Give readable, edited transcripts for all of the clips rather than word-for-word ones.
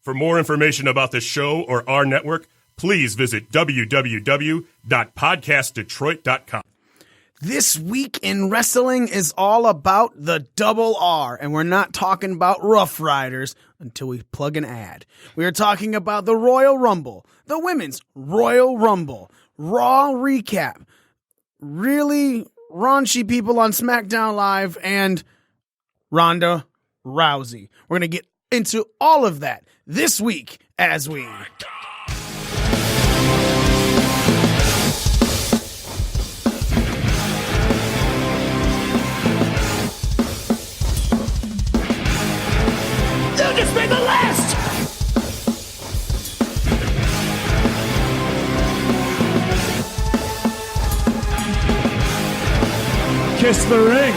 For more information about the show or our network, please visit www.podcastdetroit.com. This week in wrestling is all about the Double R, and we're not talking about Rough Riders until we plug an ad. We are talking about the Royal Rumble, the Women's Royal Rumble, Raw recap, really raunchy people on Smackdown Live, and Ronda Rousey. We're going to get into all of that this week as we... You just made the list! Kiss the ring.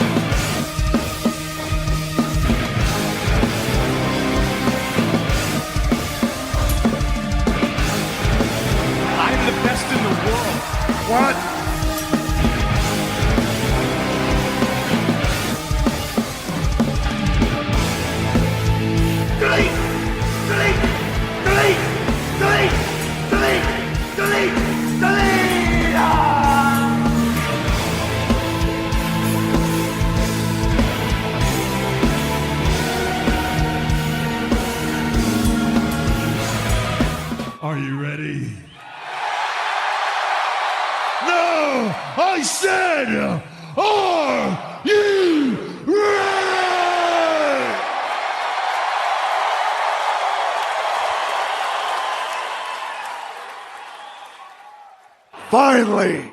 I'm the best in the world. What? Delete! Delete! Delete! Delete! Delete! Delete! Delete! Are you ready? No! I said, are you ready? Finally!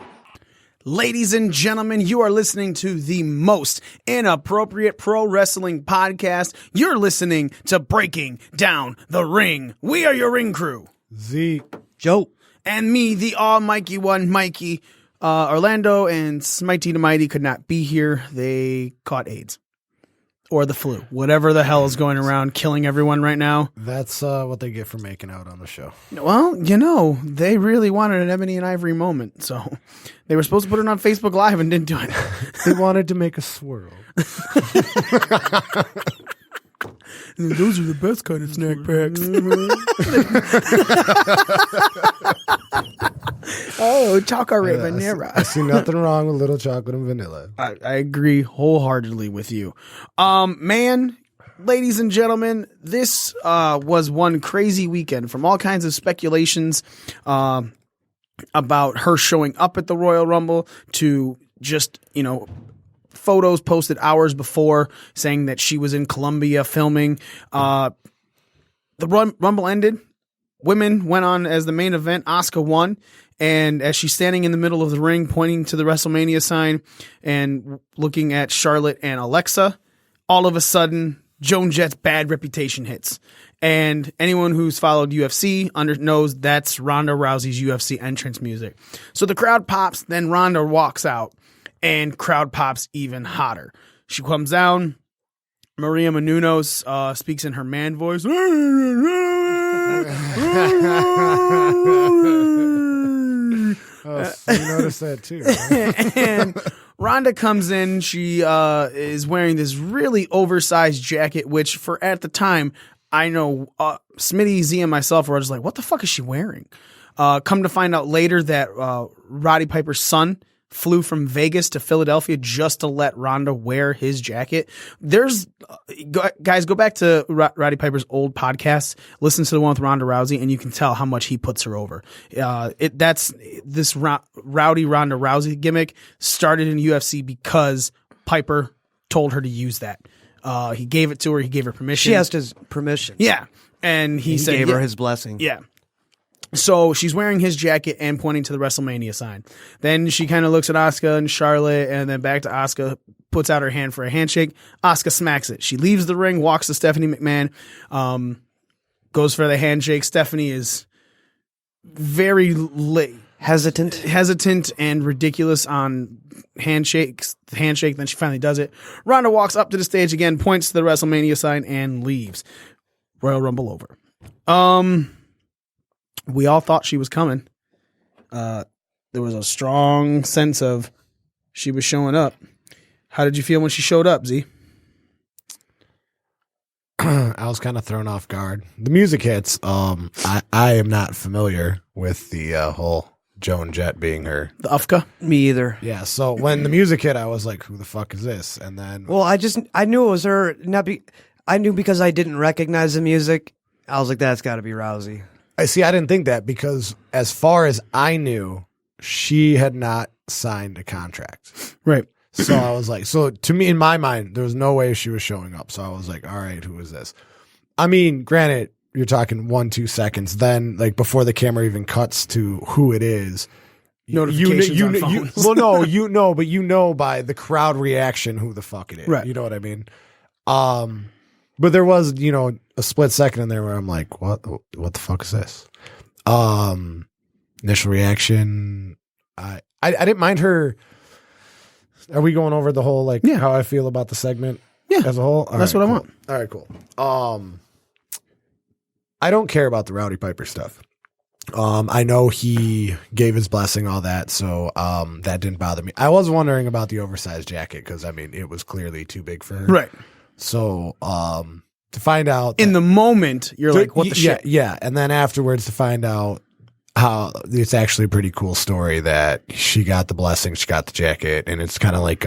Ladies and gentlemen, you are listening to the most inappropriate pro wrestling podcast. You're listening to Breaking Down the Ring. We are your ring crew. Zeke, Joe, And me, the almighty one, Mikey. Orlando and Smitey the Mighty could not be here. They caught AIDS. Or the flu. Whatever the hell is going around killing everyone right now. that's what they get for making out on the show. Well, you know, they really wanted an Ebony and Ivory moment. So they were supposed to put it on Facebook Live and didn't do it. They wanted to make a swirl. Those are the best kind of snack packs. Oh, chocolate vanilla. I see nothing wrong with little chocolate and vanilla. I agree wholeheartedly with you. Man, ladies and gentlemen, this was one crazy weekend from all kinds of speculations about her showing up at the Royal Rumble to just, photos posted hours before saying that she was in Colombia filming. The Rumble ended. Women went on as the main event. Asuka won. And as she's standing in the middle of the ring, pointing to the WrestleMania sign and looking at Charlotte and Alexa, all of a sudden, Joan Jett's bad reputation hits. And anyone who's followed UFC knows that's Ronda Rousey's UFC entrance music. So the crowd pops, then Ronda walks out, and crowd pops even hotter. She comes down. Maria Menounos speaks in her man voice. Oh, you noticed that too, right? And Ronda comes in. She is wearing this really oversized jacket, which for at the time, I know Smitty, Z, and myself were just like, what the fuck is she wearing? Come to find out later that Roddy Piper's son flew from Vegas to Philadelphia just to let Ronda wear his jacket. There's guys, go back to Roddy Piper's old podcast, listen to the one with Ronda Rousey, and you can tell how much he puts her over. That's this rowdy Ronda Rousey gimmick started in UFC because Piper told her to use that. He gave it to her. He gave her permission. She asked his permission. Yeah. And he said, gave her his blessing. Yeah. So she's wearing his jacket and pointing to the WrestleMania sign. Then she kind of looks at Asuka and Charlotte, and then back to Asuka, puts out her hand for a handshake. Asuka smacks it. She leaves the ring, walks to Stephanie McMahon, goes for the handshake. Stephanie is very hesitant and ridiculous on handshakes. Then she finally does it. Ronda walks up to the stage again, points to the WrestleMania sign, and leaves. Royal Rumble over. We all thought she was coming. There was a strong sense of she was showing up. How did you feel when she showed up, Z? I was kind of thrown off guard. The music hits. I am not familiar with the whole Joan Jett being her. The Ufka? Me either. Yeah, so when the music hit, I was like, who the fuck is this? And then... Well, I knew it was her. I knew because I didn't recognize the music. I was like, that's got to be Rousey. I didn't think that because as far as I knew, she had not signed a contract. Right. So I was like, so to me, in my mind, there was no way she was showing up. So I was like, all right, who is this? I mean, granted, you're talking 1-2 seconds. Then, like, before the camera even cuts to who it is, Notifications on phones. well, no, but you know by the crowd reaction who the fuck it is. Right. You know what I mean? But there was, a split second in there where I'm like, what the fuck is this? Initial reaction. I didn't mind her. Are we going over the whole, how I feel about the segment as a whole? That's what I want. All right, cool. I don't care about the Rowdy Piper stuff. I know he gave his blessing, all that, so that didn't bother me. I was wondering about the oversized jacket because, it was clearly too big for her. Right. So to find out... In the moment, you're like, what the shit? Yeah, and then afterwards to find out how it's actually a pretty cool story that she got the blessing, she got the jacket, and it's kind of like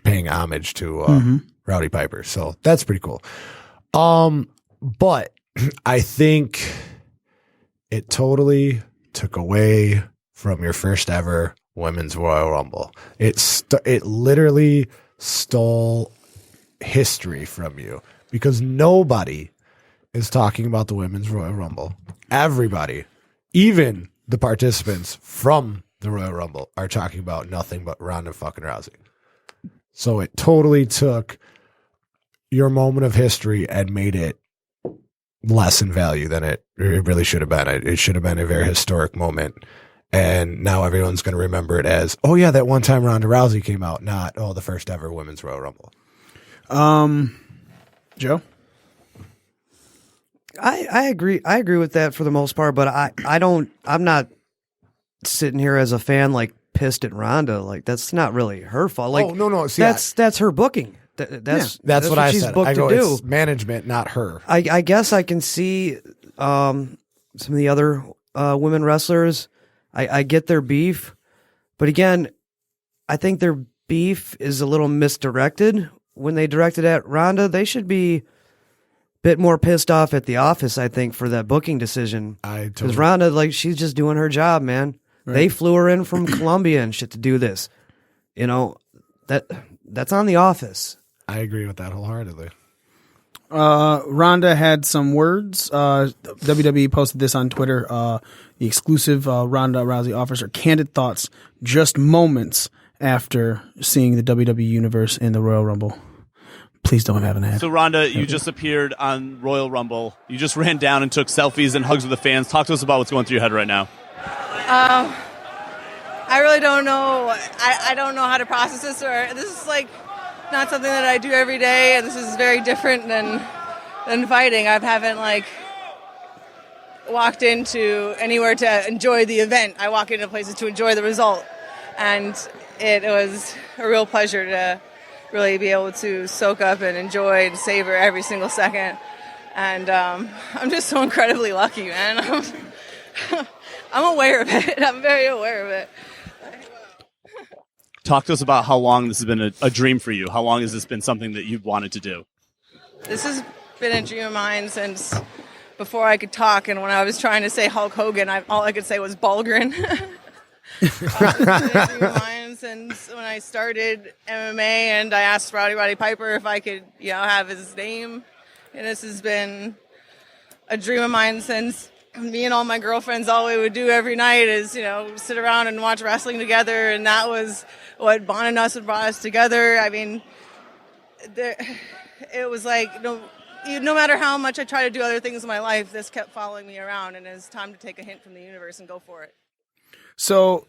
paying homage to Rowdy Piper. So that's pretty cool. But I think it totally took away from your first ever Women's Royal Rumble. It literally stole history from you because nobody is talking about the Women's Royal Rumble. Everybody, even the participants from the Royal Rumble, are talking about nothing but Ronda fucking Rousey. So it totally took your moment of history and made it less in value than it really should have been. It should have been a very historic moment. And now everyone's going to remember it as, oh yeah, that one time Ronda Rousey came out, not, the first ever Women's Royal Rumble. Joe? I agree. I agree with that for the most part, but I'm not sitting here as a fan, pissed at Ronda. That's not really her fault. No. See, that's her booking. That's what I she's said. booked I go, to do. it's management, not her. I guess I can see some of the other women wrestlers. I get their beef, but again, I think their beef is a little misdirected. When they directed at Ronda, they should be a bit more pissed off at the office, I think, for that booking decision. Because Ronda, she's just doing her job, man. Right. They flew her in from Colombia and shit to do this. That's on the office. I agree with that wholeheartedly. Ronda had some words. WWE posted this on Twitter. The exclusive Ronda Rousey offers her candid thoughts just moments after seeing the WWE Universe in the Royal Rumble. Please don't have an ad. So, Ronda, you just appeared on Royal Rumble. You just ran down and took selfies and hugs with the fans. Talk to us about what's going through your head right now. I really don't know. I don't know how to process this. This is not something that I do every day, and this is very different than fighting. I haven't walked into anywhere to enjoy the event. I walk into places to enjoy the result, and it was a real pleasure to really be able to soak up and enjoy and savor every single second. And I'm just so incredibly lucky, man. I'm aware of it. I'm very aware of it. Talk to us about how long this has been a dream for you. How long has this been something that you've wanted to do? This has been a dream of mine since before I could talk. And when I was trying to say Hulk Hogan, all I could say was Bulgren. It's been a dream of mine since when I started MMA, and I asked Roddy Piper if I could, have his name. And this has been a dream of mine since me and all my girlfriends, all we would do every night is, sit around and watch wrestling together. And that was what bonded us and brought us together. I mean, it was no matter how much I try to do other things in my life, this kept following me around, and it's time to take a hint from the universe and go for it. So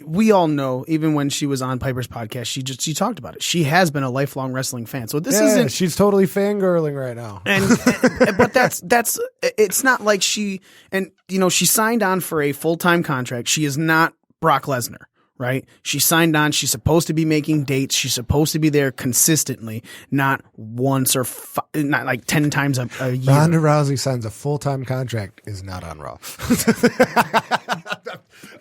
we all know, even when she was on Piper's podcast, she talked about it. She has been a lifelong wrestling fan. So this isn't. She's totally fangirling right now. But that's it's not like she signed on for a full-time contract. She is not Brock Lesnar, right? She signed on. She's supposed to be making dates. She's supposed to be there consistently, not once or not like 10 times a year. Ronda Rousey signs a full-time contract is not on Raw.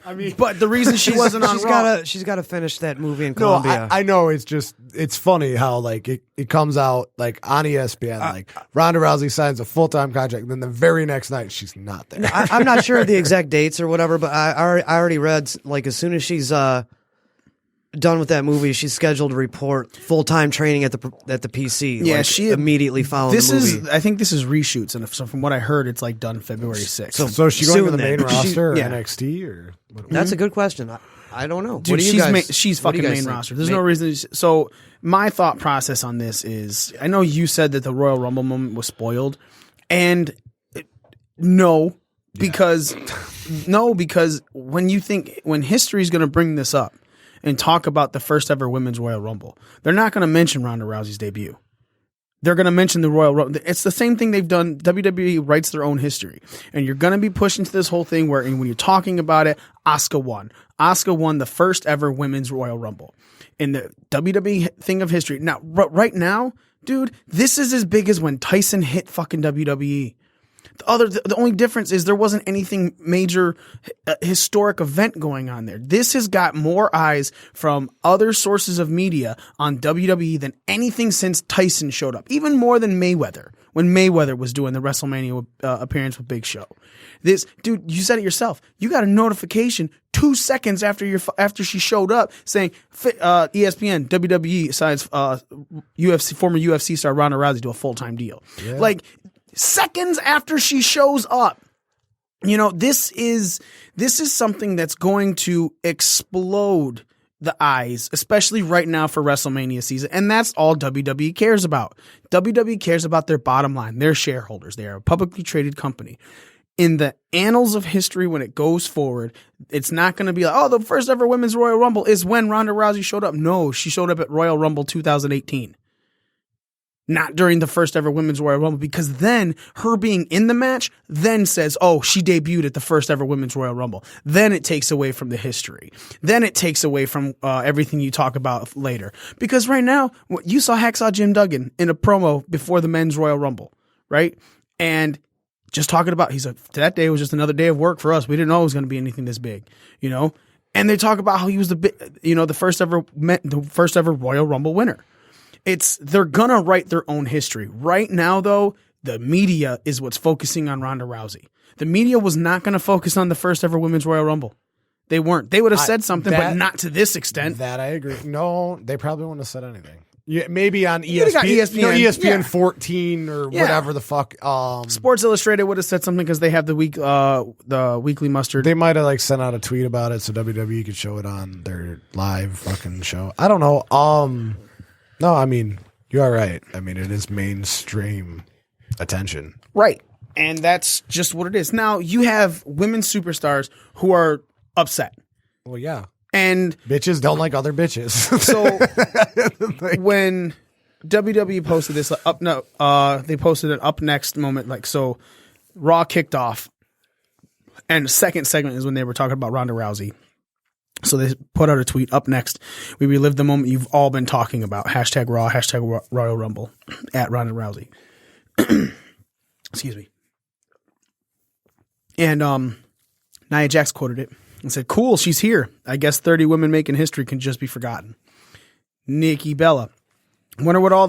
I mean, but the reason she wasn't on Raw, she's got to finish that movie in no, Colombia. I know it's funny how like it comes out like on ESPN, like Ronda Rousey signs a full-time contract, and then the very next night she's not there. I'm not sure of the exact dates or whatever, but I already read like as soon as she's done with that movie, she's scheduled to report full-time training at the PC. Yeah, like, she immediately following the movie. I think this is reshoots, and so from what I heard, it's like done February 6th. So is she going to the Soon main then. roster or Yeah. NXT or what? That's a good question. I don't know. Dude, what do you she's guys? she's what do you fucking guys main think? roster. There's no reason. So my thought process on this is, I know you said that the Royal Rumble moment was spoiled, and because when history's going to bring this up and talk about the first ever women's Royal Rumble, they're not going to mention Ronda Rousey's debut. They're going to mention the Royal Rumble. It's the same thing they've done. WWE writes their own history. And you're going to be pushed into this whole thing where when you're talking about it, Asuka won. Asuka won the first ever women's Royal Rumble in the WWE thing of history. Now, right now, dude, this is as big as when Tyson hit fucking WWE. The only difference is there wasn't anything major historic event going on there. This has got more eyes from other sources of media on WWE than anything since Tyson showed up, even more than Mayweather, when Mayweather was doing the WrestleMania appearance with Big Show. This dude, you said it yourself. You got a notification 2 seconds after she showed up saying ESPN WWE signs former UFC star Ronda Rousey to a full-time deal. Yeah. Like seconds after she shows up. You know, this is something that's going to explode the eyes, especially right now for WrestleMania season. And that's all WWE cares about. WWE cares about their bottom line, their shareholders. They are a publicly traded company. In the annals of history, when it goes forward, it's not going to be like, oh, the first ever women's Royal Rumble is when Ronda Rousey showed up. No, she showed up at Royal Rumble 2018. Not during the first ever women's Royal Rumble, because then her being in the match then says, oh, she debuted at the first ever women's Royal Rumble. Then it takes away from the history. Then it takes away from everything you talk about later. Because right now, you saw Hacksaw Jim Duggan in a promo before the men's Royal Rumble, right? And just talking about, he's like, that day was just another day of work for us. We didn't know it was going to be anything this big, you know? And they talk about how he was the first ever Royal Rumble winner. They're gonna write their own history. Right now, though, the media is what's focusing on Ronda Rousey. The media was not gonna focus on the first ever women's Royal Rumble. They weren't. They would have said something, but not to this extent. That I agree. No, they probably wouldn't have said anything. Yeah, maybe on ESPN, ESPN 14 or whatever the fuck. Sports Illustrated would have said something because they have the weekly mustard. They might have sent out a tweet about it so WWE could show it on their live fucking show. I don't know. No, I mean, you are right. I mean, it is mainstream attention. Right. And that's just what it is. Now, you have women superstars who are upset. Well, yeah. And bitches don't like other bitches. So when WWE posted this they posted an up next moment, so Raw kicked off, and the second segment is when they were talking about Ronda Rousey. So they put out a tweet, up next, we relive the moment you've all been talking about. Hashtag Raw, hashtag Royal Rumble, at Ronda Rousey. Excuse me. And Nia Jax quoted it and said, cool, she's here. I guess 30 women making history can just be forgotten. Nikki Bella. Wonder what all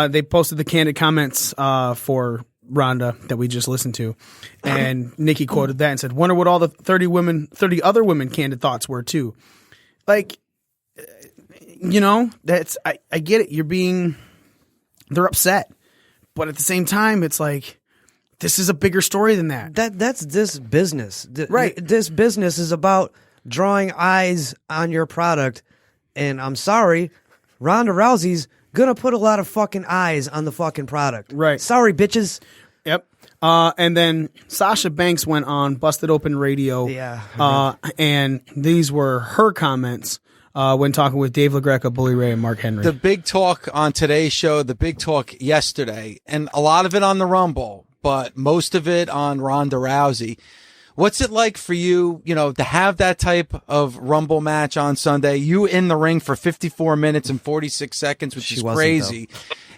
they posted the candid comments for Ronda that we just listened to, and Nikki quoted that and said, wonder what all the 30 other women candid thoughts were too. Like, you know, that's I get it. They're upset, but at the same time, it's like, this is a bigger story than that. That's this business, right? This business is about drawing eyes on your product, and I'm sorry, Ronda Rousey's gonna put a lot of fucking eyes on the fucking product. Right. Sorry, bitches. Yep. And then Sasha Banks went on Busted Open Radio. Yeah. And these were her comments when talking with Dave LaGreca, Bully Ray, and Mark Henry. The big talk on today's show, the big talk yesterday, and a lot of it on the Rumble, but most of it on Ronda Rousey, What's it like for you, to have that type of Rumble match on Sunday? You in the ring for 54 minutes and 46 seconds, which is crazy.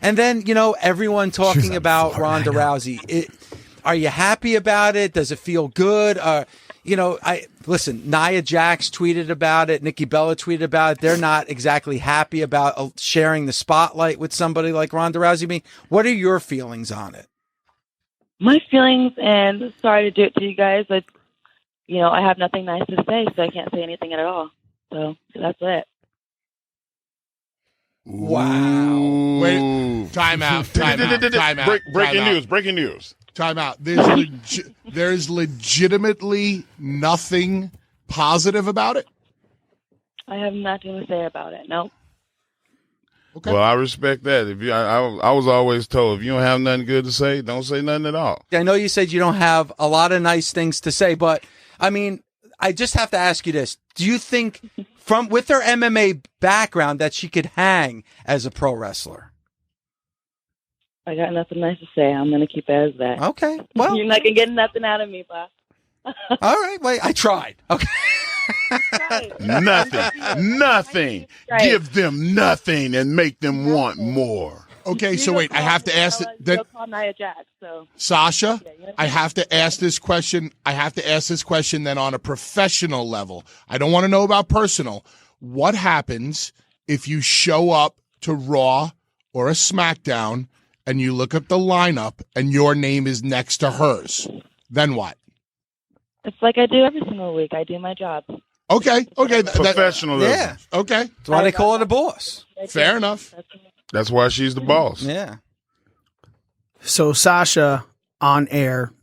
And then, everyone talking about Ronda Rousey. Are you happy about it? Does it feel good? Listen, Nia Jax tweeted about it. Nikki Bella tweeted about it. They're not exactly happy about sharing the spotlight with somebody like Ronda Rousey. What are your feelings on it? My feelings, and sorry to do it to you guys, but, I have nothing nice to say, so I can't say anything at all. So that's it. Wow. Wait, time out. Breaking news. Time out. There's legitimately nothing positive about it? I have nothing to say about it. Nope. Okay. Well, I respect that. I was always told, if you don't have nothing good to say, don't say nothing at all. I know you said you don't have a lot of nice things to say, but I mean, I just have to ask you this. Do you think with her MMA background that she could hang as a pro wrestler? I got nothing nice to say. I'm going to keep it as that. Okay. Well, you're not going to get nothing out of me, boss. All right. Wait, I tried. Okay. Nothing. Give them nothing and make them want more. Okay, so wait, I have to ask Sasha, I have to ask this question. Then on a professional level. I don't want to know about personal. What happens if you show up to Raw or a Smackdown and you look at the lineup and your name is next to hers? Then what? It's like I do every single week. I do my job. Okay. Professionalism. Yeah. Okay. That's why they call it a boss. Fair enough. That's why she's the boss. Yeah. So Sasha on air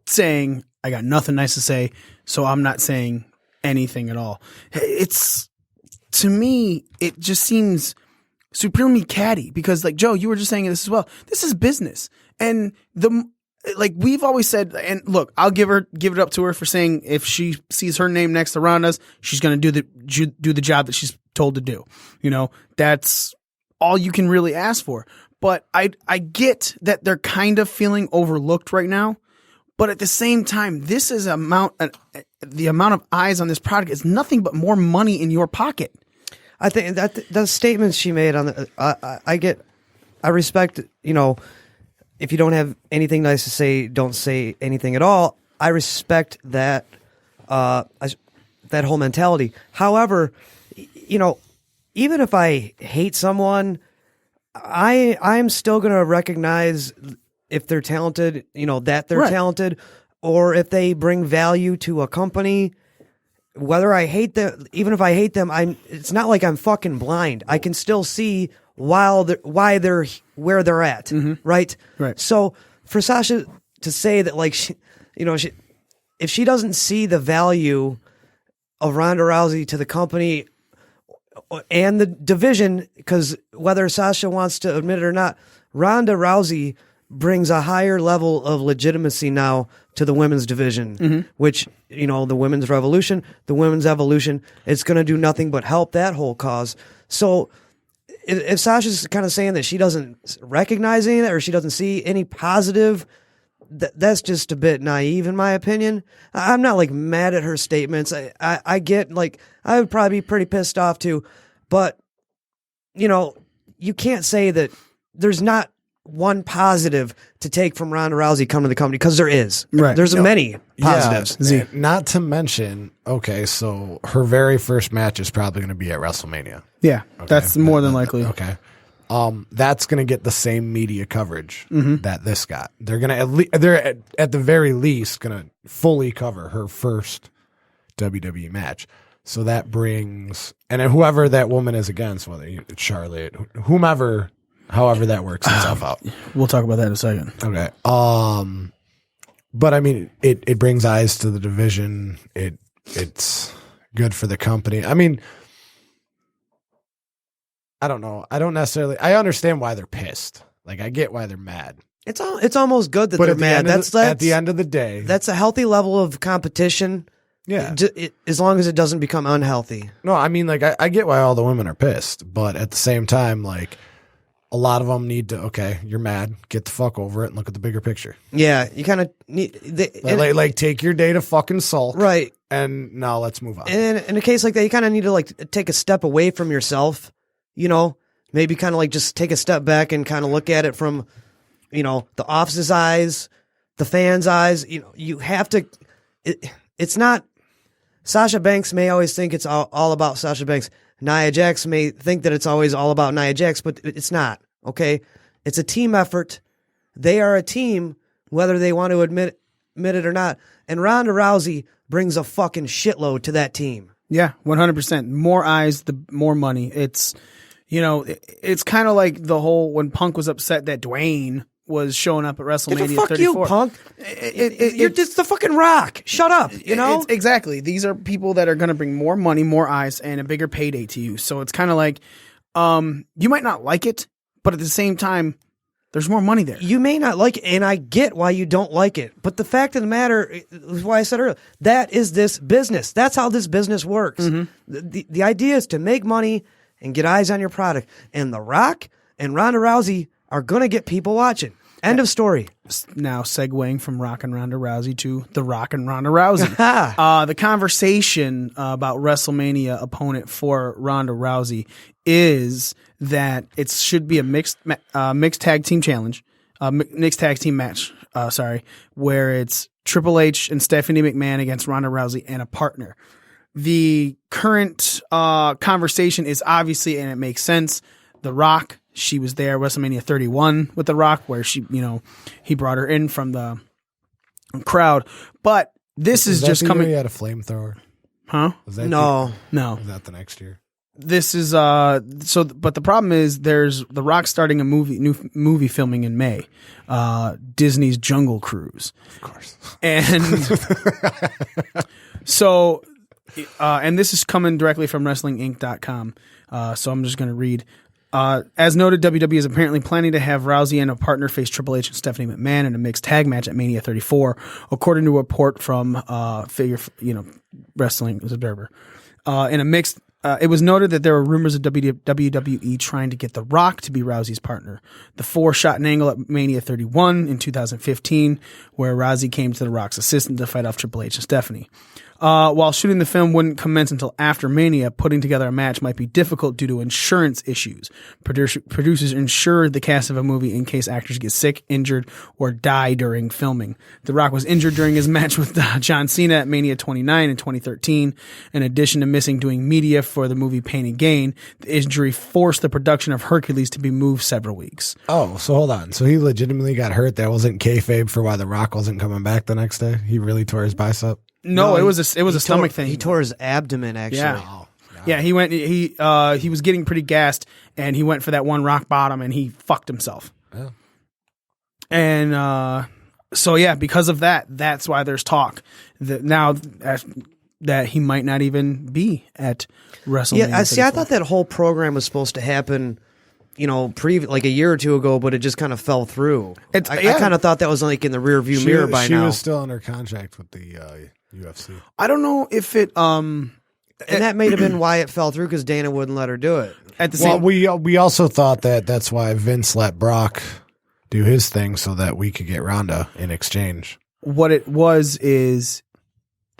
saying, I got nothing nice to say, so I'm not saying anything at all. To me, it just seems supremely catty because, like, Joe, you were just saying this as well. This is business. And we've always said, and look, I'll give it up to her for saying if she sees her name next to Ronda's, she's going to do the job that she's told to do. That's all you can really ask for. But I get that they're kind of feeling overlooked right now. But at the same time, this is the amount of eyes on this product is nothing but more money in your pocket. I think that the statements she made on the, I respect, if you don't have anything nice to say, don't say anything at all. I respect that, that whole mentality. However, even if I hate someone, I'm still going to recognize if they're talented, that they're talented, or if they bring value to a company. Whether I hate them, even if I hate them, it's not like I'm fucking blind. I can still see why they're where they're at, right? Right. So for Sasha to say that, like, if she doesn't see the value of Ronda Rousey to the company and the division, because whether Sasha wants to admit it or not, Ronda Rousey brings a higher level of legitimacy now to the women's division, which, the women's revolution, the women's evolution, it's going to do nothing but help that whole cause. So if Sasha's kind of saying that she doesn't recognize any of that or she doesn't see any positive, that's just a bit naive in my opinion. I'm not like mad at her statements. I get, like, I would probably be pretty pissed off too, but you can't say that there's not one positive to take from Ronda Rousey coming to the company, because there is. Right. There's many positives. Yeah, not to mention, okay, so her very first match is probably going to be at WrestleMania. Yeah, okay? That's more than likely. Okay. That's going to get the same media coverage that this got. They're going to they're at the very least going to fully cover her first WWE match. So that brings, and then whoever that woman is against, whether it's Charlotte, whomever, however that works itself out. We'll talk about that in a second. Okay. But I mean, it brings eyes to the division. It's good for the company. I mean, I don't know. I understand why they're pissed. Like, I get why they're mad. It's almost good that they're mad. At the end of the day, that's a healthy level of competition. Yeah. As long as it doesn't become unhealthy. No, I mean, like, I get why all the women are pissed, but at the same time, like, a lot of them need to, okay, you're mad, get the fuck over it and look at the bigger picture. Yeah, you kind of need like take your day to fucking sulk. Right. And now let's move on. And in a case like that, you kind of need to like take a step away from yourself, you know, maybe kind of like just take a step back and kind of look at it from, you know, the office's eyes, the fans' eyes. You know, you have to, it's not, Sasha Banks may always think it's all about Sasha Banks. Nia Jax may think that it's always all about Nia Jax, but it's not, okay? It's a team effort. They are a team, whether they want to admit it or not. And Ronda Rousey brings a fucking shitload to that team. Yeah, 100%. More eyes, the more money. It's, you know, it's kind of like the whole, when Punk was upset that Dwayne was showing up at WrestleMania Fuck 34. you, Punk. You're just the fucking Rock. Shut up, you know? Exactly. These are people that are going to bring more money, more eyes, and a bigger payday to you. So it's kind of like, you might not like it, but at the same time, there's more money there. You may not like it, and I get why you don't like it. But the fact of the matter is why I said earlier, that is this business. That's how this business works. The idea is to make money and get eyes on your product. And The Rock and Ronda Rousey are going to get people watching. End of story. Now segueing from Rock and Ronda Rousey to The Rock and Ronda Rousey. The conversation about WrestleMania opponent for Ronda Rousey is that it should be a mixed tag team challenge, mixed tag team match, where it's Triple H and Stephanie McMahon against Ronda Rousey and a partner. The current conversation is obviously, and it makes sense, The Rock. She was there WrestleMania 31 with The Rock, where she, you know, he brought her in from the crowd. But this is just coming. He had a flamethrower. Huh? No. Was that the next year? This is but the problem is there's The Rock starting a new movie filming in May, Disney's Jungle Cruise. Of course. And so and this is coming directly from WrestlingInc.com. So I'm just going to read. As noted, WWE is apparently planning to have Rousey and a partner face Triple H and Stephanie McMahon in a mixed tag match at Mania 34, according to a report from Wrestling Observer. In a mixed, it was noted that there were rumors of WWE trying to get The Rock to be Rousey's partner. The four shot an angle at Mania 31 in 2015, where Rousey came to The Rock's assistant to fight off Triple H and Stephanie. While shooting the film wouldn't commence until after Mania, putting together a match might be difficult due to insurance issues. Producers insure the cast of a movie in case actors get sick, injured, or die during filming. The Rock was injured during his match with John Cena at Mania 29 in 2013. In addition to missing doing media for the movie Pain and Gain, the injury forced the production of Hercules to be moved several weeks. Oh, so hold on. So he legitimately got hurt. That wasn't kayfabe for why The Rock wasn't coming back the next day? He really tore his bicep? No, it was a stomach thing. He tore his abdomen, actually. Yeah. Oh, yeah, he went. He was getting pretty gassed, and he went for that one rock bottom, and he fucked himself. Yeah. And so yeah, because of that, that's why there's talk that now that he might not even be at WrestleMania. Yeah, I thought that whole program was supposed to happen, you know, like a year or two ago, but it just kind of fell through. I kind of thought that was like in the rear view mirror by now. She was still under contract with the UFC. I don't know if it and that may have been why it fell through, because Dana wouldn't let her do it. At the same, we also thought that that's why Vince let Brock do his thing so that we could get Ronda in exchange. What it was is,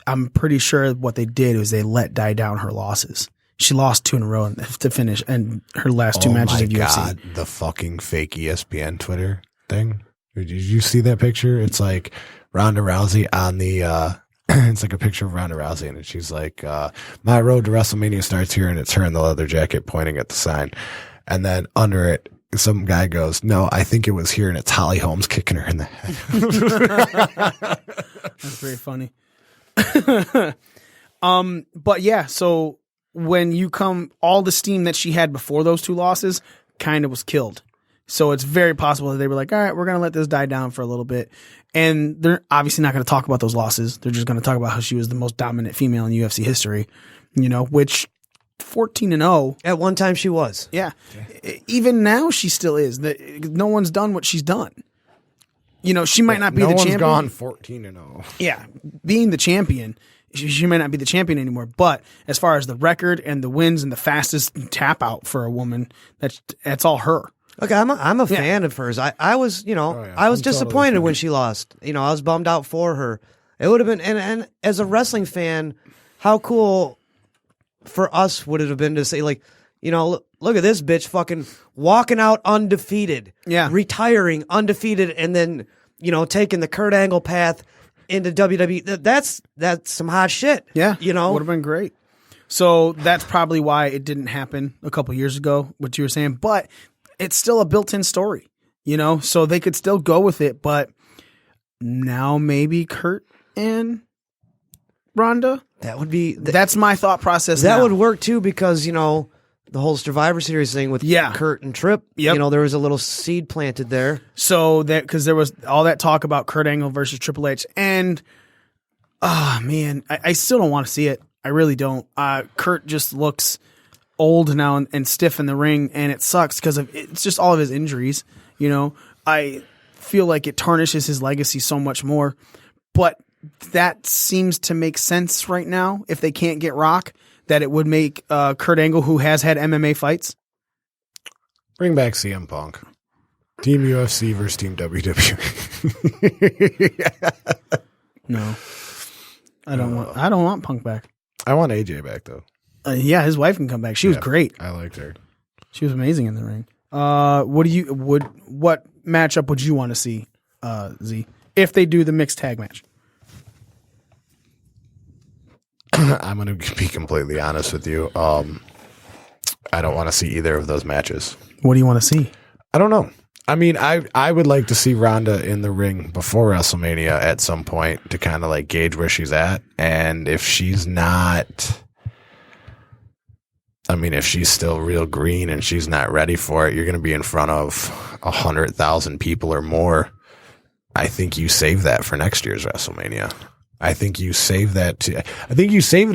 I'm pretty sure what they did was they let die down her losses. She lost 2 in a row to finish, and her last 2 matches of UFC. Oh my God, the fucking fake ESPN Twitter thing. Did you see that picture? It's like Ronda Rousey on the it's like a picture of Ronda Rousey, and she's like, my road to WrestleMania starts here, and it's her in the leather jacket pointing at the sign. And then under it, some guy goes, no, I think it was here, and it's Holly Holmes kicking her in the head. That's very funny. But yeah, so when you come, all the steam that she had before those 2 losses kind of was killed. So it's very possible that they were like, all right, we're going to let this die down for a little bit. And they're obviously not going to talk about those losses. They're just going to talk about how she was the most dominant female in UFC history, you know, which 14-0. At one time she was. Yeah. Even now she still is. No one's done what she's done. You know, she might not be the champion. No one's gone 14-0. Yeah. Being the champion, she may not be the champion anymore. But as far as the record and the wins and the fastest tap out for a woman, that's all her. Look, I'm a fan of hers. I was, I was disappointed when she lost. I was bummed out for her. It would have been, and as a wrestling fan, how cool for us would it have been to say, like, look at this bitch fucking walking out undefeated, retiring undefeated, and then taking the Kurt Angle path into WWE. That's some hot shit. Yeah, would have been great. So that's probably why it didn't happen a couple years ago, what you were saying, but it's still a built-in story, so they could still go with it, but now maybe Kurt and Ronda. That would be. That's my thought process. That now. would work too, because the whole Survivor Series thing with Kurt and Tripp. Yep. There was a little seed planted there. So that because there was all that talk about Kurt Angle versus Triple H, and man, I still don't want to see it. I really don't. Kurt just looks old now and stiff in the ring, and it sucks because it's just all of his injuries. I feel like it tarnishes his legacy so much more, but that seems to make sense right now. If they can't get Rock, that it would make Kurt Angle, who has had MMA fights. Bring back CM Punk. Team UFC versus Team WWE. No, I don't want Punk back. I want AJ back though. Yeah, his wife can come back. She was great. I liked her. She was amazing in the ring. What matchup would you want to see, Z, if they do the mixed tag match? I'm going to be completely honest with you. I don't want to see either of those matches. What do you want to see? I don't know. I mean, I would like to see Ronda in the ring before WrestleMania at some point to kind of like gauge where she's at. And if she's not, if she's still real green and she's not ready for it, you're going to be in front of 100,000 people or more. I think you save that for next year's WrestleMania. I think you save it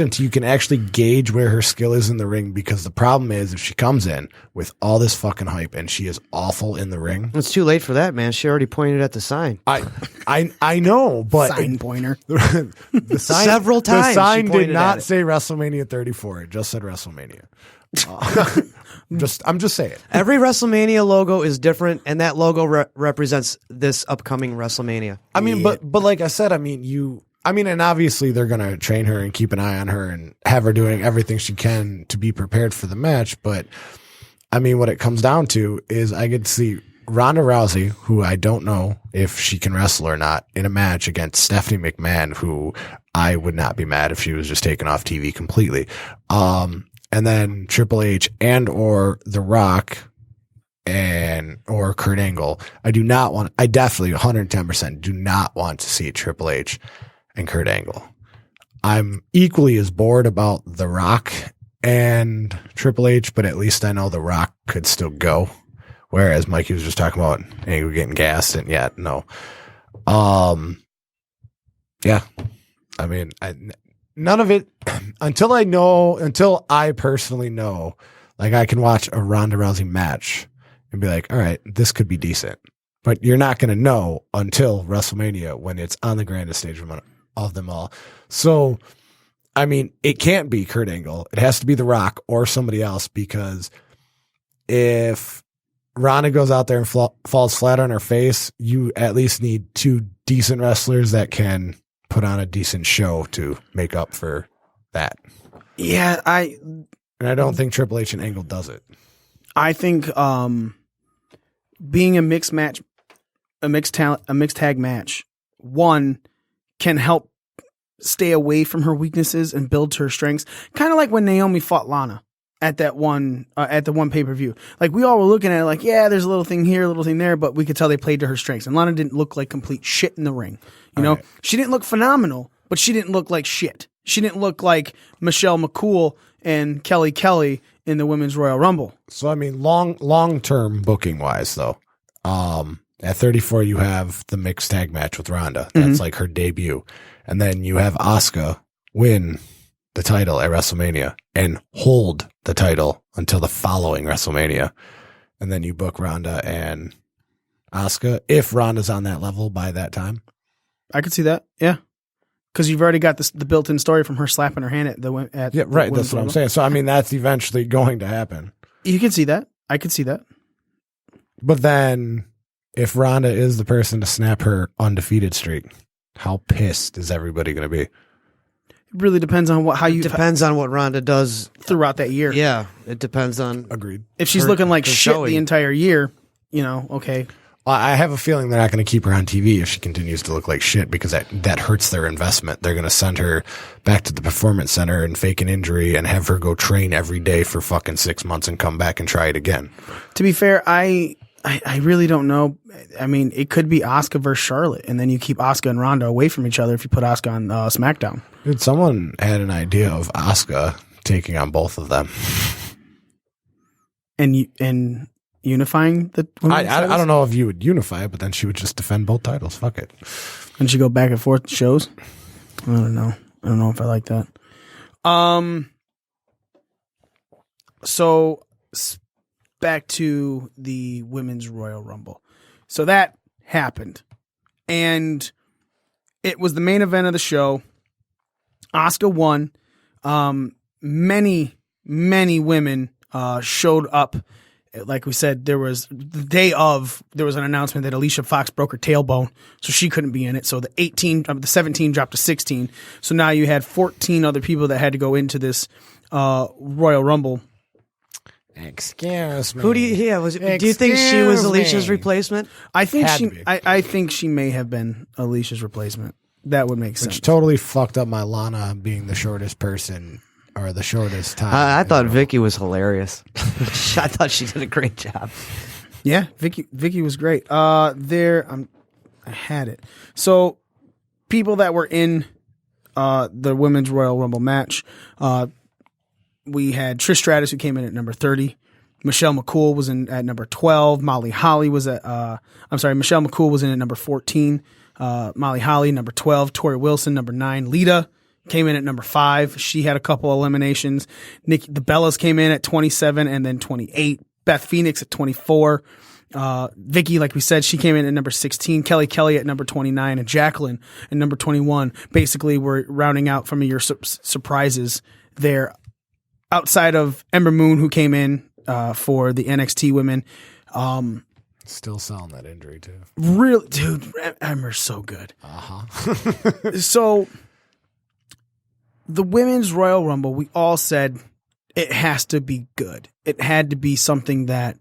until you can actually gauge where her skill is in the ring, because the problem is if she comes in with all this fucking hype and she is awful in the ring. It's too late for that, man. She already pointed at the sign. I know, but sign pointer. The sign, several times. The sign did not say WrestleMania 34. It just said WrestleMania. I'm just saying. Every WrestleMania logo is different, and that logo represents this upcoming WrestleMania. But like I said, and obviously they're going to train her and keep an eye on her and have her doing everything she can to be prepared for the match. But what it comes down to is I get to see Ronda Rousey, who I don't know if she can wrestle or not, in a match against Stephanie McMahon, who I would not be mad if she was just taken off TV completely. And then Triple H and or The Rock or Kurt Angle. I definitely 110% do not want to see Triple H and Kurt Angle. I'm equally as bored about The Rock and Triple H, but at least I know The Rock could still go. Whereas Mikey was just talking about Angle getting gassed, and no. Yeah. None of it until I personally know, like I can watch a Ronda Rousey match and be like, all right, this could be decent. But you're not going to know until WrestleMania when it's on the grandest stage of them all. So, it can't be Kurt Angle. It has to be The Rock or somebody else, because if Ronda goes out there and falls flat on her face, you at least need two decent wrestlers that can put on a decent show to make up for that. Yeah, and I don't think Triple H and Angle does it. I think being a mixed tag match, one, can help stay away from her weaknesses and build to her strengths. Kind of like when Naomi fought Lana at the one pay-per-view. Like, we all were looking at it like, yeah, there's a little thing here, a little thing there, but we could tell they played to her strengths. And Lana didn't look like complete shit in the ring. Right. She didn't look phenomenal, but she didn't look like shit. She didn't look like Michelle McCool and Kelly in the Women's Royal Rumble. So, long-term booking-wise, though, at 34, you have the mixed tag match with Ronda. That's like her debut. And then you have Asuka win the title at WrestleMania and hold the title until the following WrestleMania. And then you book Ronda and Asuka, if Ronda's on that level by that time. I could see that, yeah. Because you've already got the built-in story from her slapping her hand at right. That's what I'm saying. So, that's eventually going to happen. You can see that. I could see that. But then, if Ronda is the person to snap her undefeated streak, how pissed is everybody going to be? It really depends on depends on what Ronda does throughout that year. Yeah, it depends on. Agreed. If she's looking like shit the entire year, okay. I have a feeling they're not going to keep her on TV if she continues to look like shit, because that hurts their investment. They're going to send her back to the performance center and fake an injury and have her go train every day for fucking 6 months and come back and try it again. To be fair, I really don't know. I mean, it could be Asuka versus Charlotte, and then you keep Asuka and Ronda away from each other if you put Asuka on SmackDown. Dude, someone had an idea of Asuka taking on both of them. And unifying the women's titles? I don't know if you would unify it, but then she would just defend both titles. Fuck it. And she go back and forth shows? I don't know. I don't know if I like that. So back to the Women's Royal Rumble. So that happened. And it was the main event of the show. Asuka won. Many women showed up. Like we said, there was an announcement that Alicia Fox broke her tailbone, so she couldn't be in it. So the 17 dropped to 16. So now you had 14 other people that had to go into this Royal Rumble. Excuse me. Who do you think she was Alicia's replacement? I think she may have been Alicia's replacement. That would make sense. Which totally fucked up my Lana being the shortest person. Or the shortest time. I thought Vicky was hilarious. I thought she did a great job. Yeah, Vicky was great. I had it. So people that were in the Women's Royal Rumble match, we had Trish Stratus, who came in at number 30. Michelle McCool was in at number 12. Michelle McCool was in at number 14. Molly Holly, number 12. Tori Wilson, number 9. Lita came in at number 5. She had a couple eliminations. The Bellas came in at 27 and then 28. Beth Phoenix at 24. Vicky, like we said, she came in at number 16. Kelly at number 29 and Jacqueline at number 21. Basically, we're rounding out from your surprises there. Outside of Ember Moon, who came in for the NXT women. Still selling that injury too. Really, dude, Ember's so good. So the Women's Royal Rumble, we all said it has to be good. It had to be something that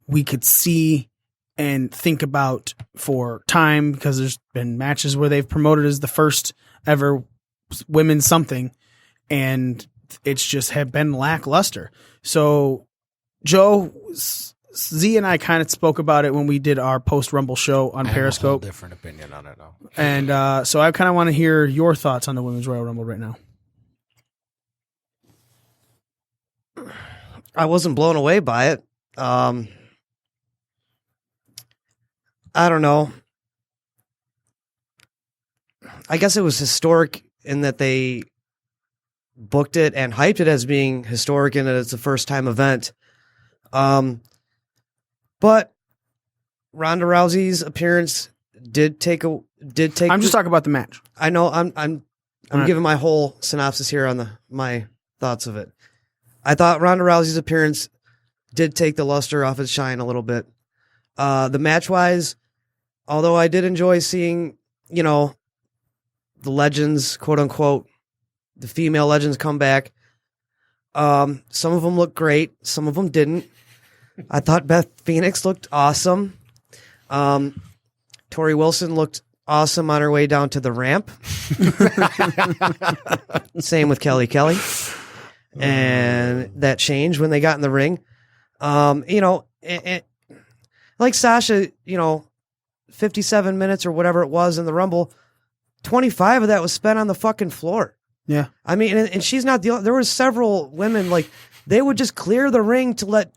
we could see and think about for time, because there's been matches where they've promoted as the first ever women's something, and it's just have been lackluster. So Joe, Z and I kind of spoke about it when we did our post-Rumble show on Periscope. I have a whole different opinion on it now. And so I kind of want to hear your thoughts on the Women's Royal Rumble right now. I wasn't blown away by it. I don't know. I guess it was historic in that they booked it and hyped it as being historic in that it's a first-time event. But Ronda Rousey's appearance did take. I'm just talking about the match. I know. I'm giving my whole synopsis here on my thoughts of it. I thought Ronda Rousey's appearance did take the luster off its shine a little bit. The match-wise, although I did enjoy seeing, the legends, quote-unquote, the female legends come back. Some of them looked great. Some of them didn't. I thought Beth Phoenix looked awesome. Tori Wilson looked awesome on her way down to the ramp. Same with Kelly. And that changed when they got in the ring. Like Sasha, 57 minutes or whatever it was in the Rumble, 25 of that was spent on the fucking floor. Yeah. I mean, and she's not the only, there were several women, like, they would just clear the ring to let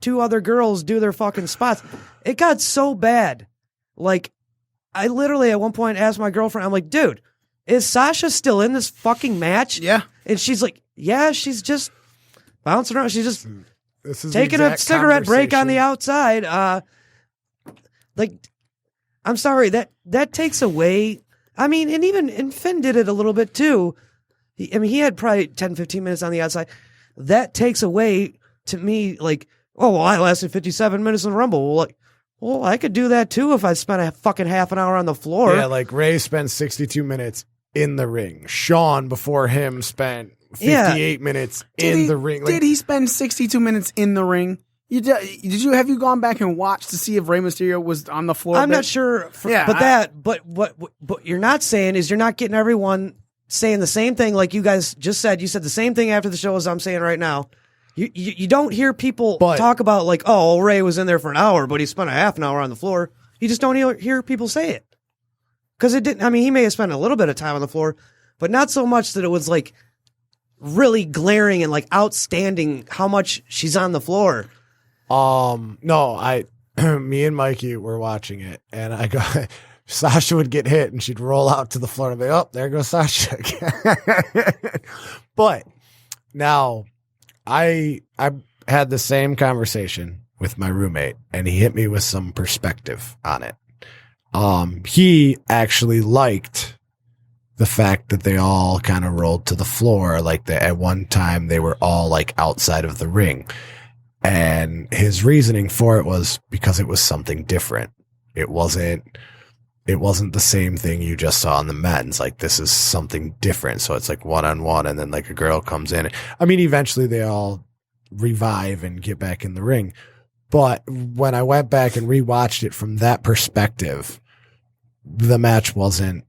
two other girls do their fucking spots. It got so bad. Like, I literally at one point asked my girlfriend, I'm like, dude, is Sasha still in this fucking match? Yeah. And she's like, yeah, she's just bouncing around. She's just taking a cigarette break on the outside. I'm sorry, that takes away. I mean, and Finn did it a little bit too. He had probably 10, 15 minutes on the outside. That takes away to me, like, oh, well, I lasted 57 minutes in the Rumble. Well, like, Well, I could do that too if I spent a fucking half an hour on the floor. Yeah, like Ray spent 62 minutes in the ring. Sean, before him, spent 58 minutes in the ring. Did he spend 62 minutes in the ring? Have you gone back and watched to see if Rey Mysterio was on the floor? I'm not sure. But what you're not saying is you're not getting everyone saying the same thing like you guys just said. You said the same thing after the show as I'm saying right now. You don't hear people talk about like, oh, Ray was in there for an hour, but he spent a half an hour on the floor. You just don't hear people say it. Because it didn't, I mean, he may have spent a little bit of time on the floor, but not so much that it was like really glaring and like outstanding how much she's on the floor. No, me and Mikey were watching it, and Sasha would get hit, and she'd roll out to the floor and be, oh, there goes Sasha again. But now, I had the same conversation with my roommate, and he hit me with some perspective on it. He actually liked the fact that they all kind of rolled to the floor, like at one time they were all like outside of the ring. And his reasoning for it was because it was something different. It wasn't the same thing you just saw in the men's. Like, this is something different. So it's like one-on-one, and then like a girl comes in. I mean, eventually they all revive and get back in the ring. But when I went back and rewatched it from that perspective, the match wasn't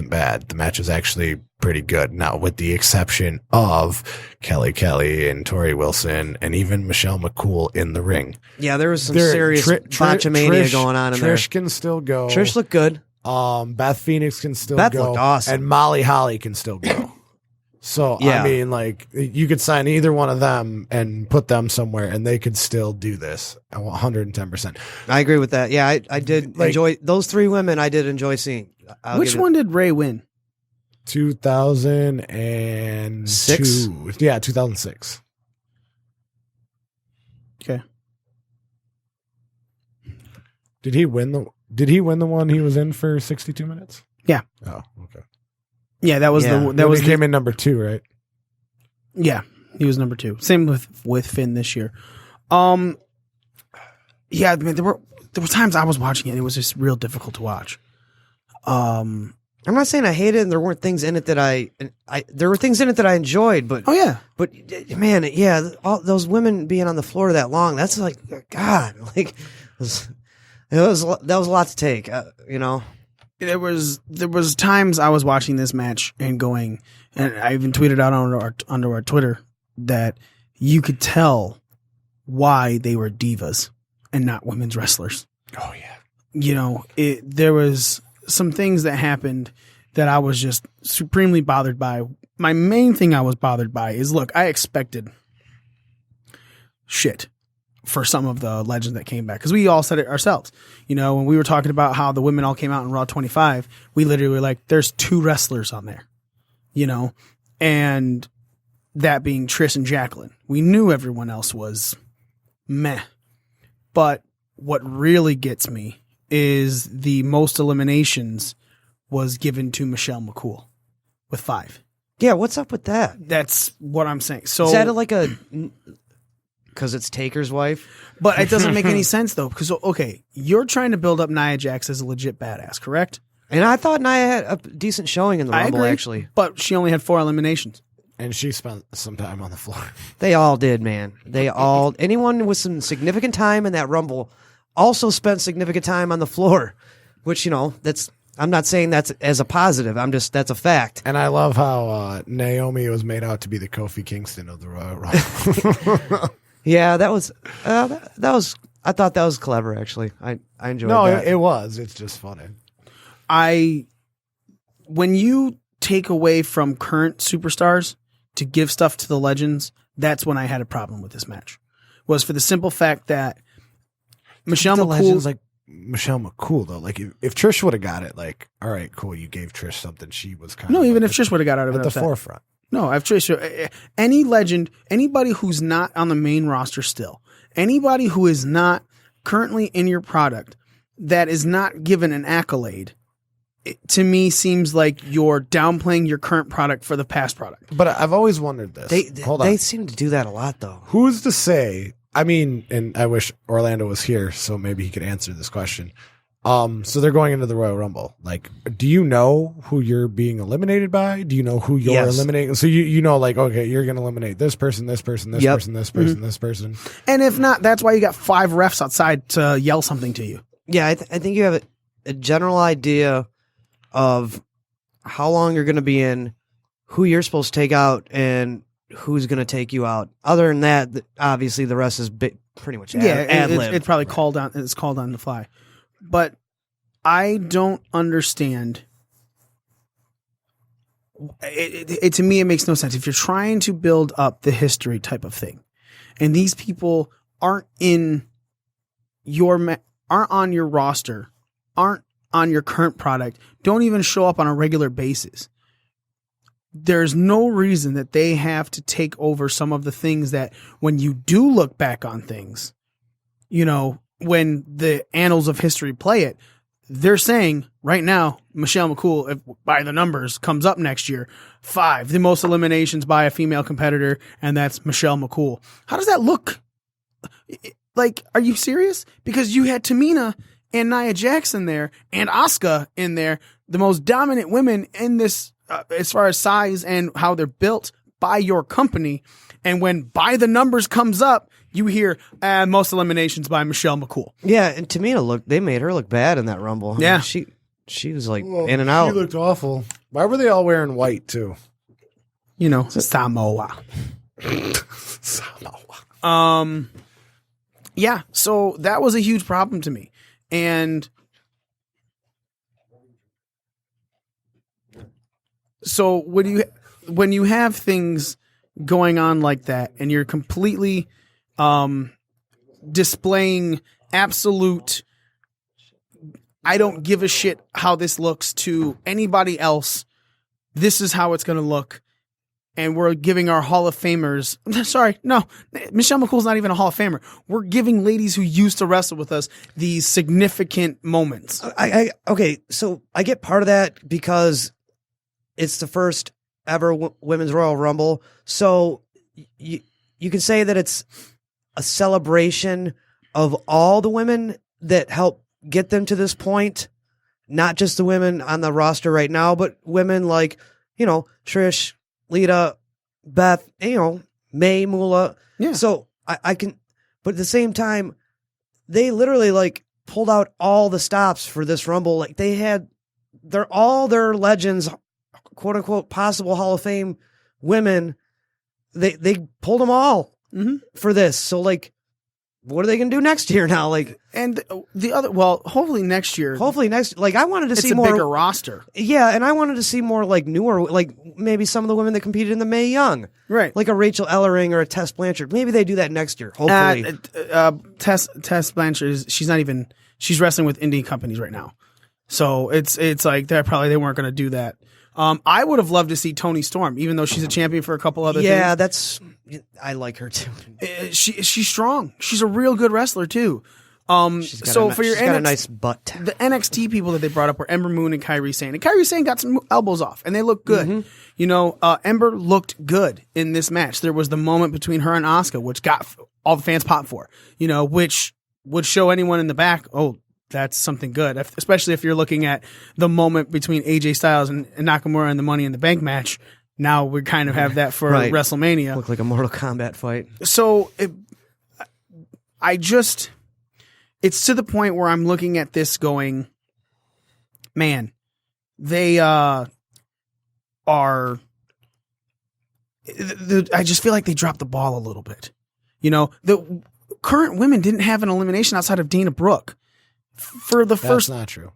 bad. The match was actually pretty good. Now, with the exception of Kelly and Tori Wilson and even Michelle McCool in the ring. Yeah, there was some serious botchamania going on in there. Trish can still go. Trish looked good. Beth Phoenix can still Beth go. Looked awesome. And Molly Holly can still go. So, yeah. I mean, like, you could sign either one of them and put them somewhere, and they could still do this 110%. I agree with that. Yeah, I did enjoy those three women. I did enjoy seeing. Which one did Ray win? 2006. Yeah, 2006. Okay. Did he win the one he was in for 62 minutes? Yeah. Oh, okay. Yeah, that was he came in number 2, right? Yeah, he was number 2. Same with Finn this year. Yeah, I mean, there were times I was watching it. It was just real difficult to watch. I'm not saying I hated it, and there weren't things in it that there were things in it that I enjoyed, but but man, yeah, all those women being on the floor that long, that's like, God, like that was a lot to take, you know. There was times I was watching this match and going, and I even tweeted out under our Twitter that you could tell why they were divas and not women's wrestlers. Oh yeah, you know, there was some things that happened that I was just supremely bothered by. My main thing I was bothered by is, look, I expected shit for some of the legends that came back, because we all said it ourselves. You know, when we were talking about how the women all came out in Raw 25, we literally were like, there's 2 wrestlers on there, you know, and that being Trish and Jacqueline. We knew everyone else was meh. But what really gets me is the most eliminations was given to Michelle McCool with 5. Yeah, what's up with that? That's what I'm saying. So is that like because it's Taker's wife? But it doesn't make any sense, though, because, okay, you're trying to build up Nia Jax as a legit badass, correct? And I thought Nia had a decent showing in the Rumble, actually. But she only had 4 eliminations. And she spent some time on the floor. They all did, man. Anyone with some significant time in that Rumble also spent significant time on the floor, which, you know, I'm not saying that's as a positive. That's a fact. And I love how Naomi was made out to be the Kofi Kingston of the Royal Rumble. Yeah, that was. I thought that was clever. Actually, I enjoyed. No, that. It was. It's just funny. When you take away from current superstars to give stuff to the legends, that's when I had a problem with this match. Was for the simple fact that Michelle McCool, legends like Michelle McCool, though, like if Trish would have got it, like, all right, cool, you gave Trish something. She was kind of even if Trish would have got out of it at the forefront. No, I've Trish. Any legend, anybody who's not on the main roster still, anybody who is not currently in your product that is not given an accolade, it, to me, seems like you're downplaying your current product for the past product. But I've always wondered this. They seem to do that a lot, though. Who's to say I mean, and I wish Orlando was here so maybe he could answer this question. So they're going into the Royal Rumble. Like, do you know who you're being eliminated by? Do you know who you're eliminating? So you know, like, okay, you're going to eliminate this person, this person, this person, this person, this person. And if not, that's why you got 5 refs outside to yell something to you. Yeah, I think you have a general idea of how long you're going to be in, who you're supposed to take out, and who's going to take you out. Other than that, obviously the rest is pretty much ad lib. It's probably called on. It's called on the fly. But I don't understand. To me, it makes no sense. If you're trying to build up the history type of thing, and these people aren't on your roster, aren't on your current product, don't even show up on a regular basis, there's no reason that they have to take over some of the things that when you do look back on things, you know, when the annals of history play it, they're saying right now, Michelle McCool, if by the numbers, comes up next year, 5, the most eliminations by a female competitor, and that's Michelle McCool. How does that look? Like, are you serious? Because you had Tamina and Nia Jackson there, and Asuka in there, the most dominant women in this, as far as size and how they're built by your company. And when by the numbers comes up, you hear most eliminations by Michelle McCool. Yeah, and Tamina they made her look bad in that Rumble. Yeah. She was like in and out. She looked awful. Why were they all wearing white too? You know, Samoa. Yeah, so that was a huge problem to me. And so when you have things going on like that and you're completely displaying absolute I don't give a shit how this looks to anybody else, this is how it's going to look, and we're giving our Hall of Famers Michelle McCool's not even a Hall of Famer. We're giving ladies who used to wrestle with us these significant moments. Okay, so I get part of that because it's the first ever Women's Royal Rumble. So you can say that it's a celebration of all the women that helped get them to this point, not just the women on the roster right now, but women like, you know, Trish, Lita, Beth, you know, May, Moolah. Yeah. So I can, but at the same time, they literally like pulled out all the stops for this Rumble. Like they had all their legends, quote unquote, possible Hall of Fame women. They pulled them all for this. So like, what are they going to do next year now? Like, and the other, well, hopefully next year. Like I wanted to see more bigger roster. Yeah, and I wanted to see more like newer, like maybe some of the women that competed in the Mae Young, right? Like a Rachel Ellering or a Tess Blanchard. Maybe they do that next year. Hopefully, Tess Blanchard she's wrestling with indie companies right now, so it's like they weren't going to do that. I would have loved to see Toni Storm, even though she's a champion for a couple other things. Yeah, I like her too. She's strong. She's a real good wrestler too. She's got a nice butt. The NXT people that they brought up were Ember Moon and Kairi Sane. And Kairi Sane got some elbows off, and they looked good. Mm-hmm. You know, Ember looked good in this match. There was the moment between her and Asuka, which got all the fans popped for. You know, which would show anyone in the back, oh, that's something good, especially if you're looking at the moment between AJ Styles and Nakamura in the Money in the Bank match. Now we kind of have that for WrestleMania. Look like a Mortal Kombat fight. So it's to the point where I'm looking at this going, man, they are. I just feel like they dropped the ball a little bit. You know, the current women didn't have an elimination outside of Dana Brooke. For the first, that's not true.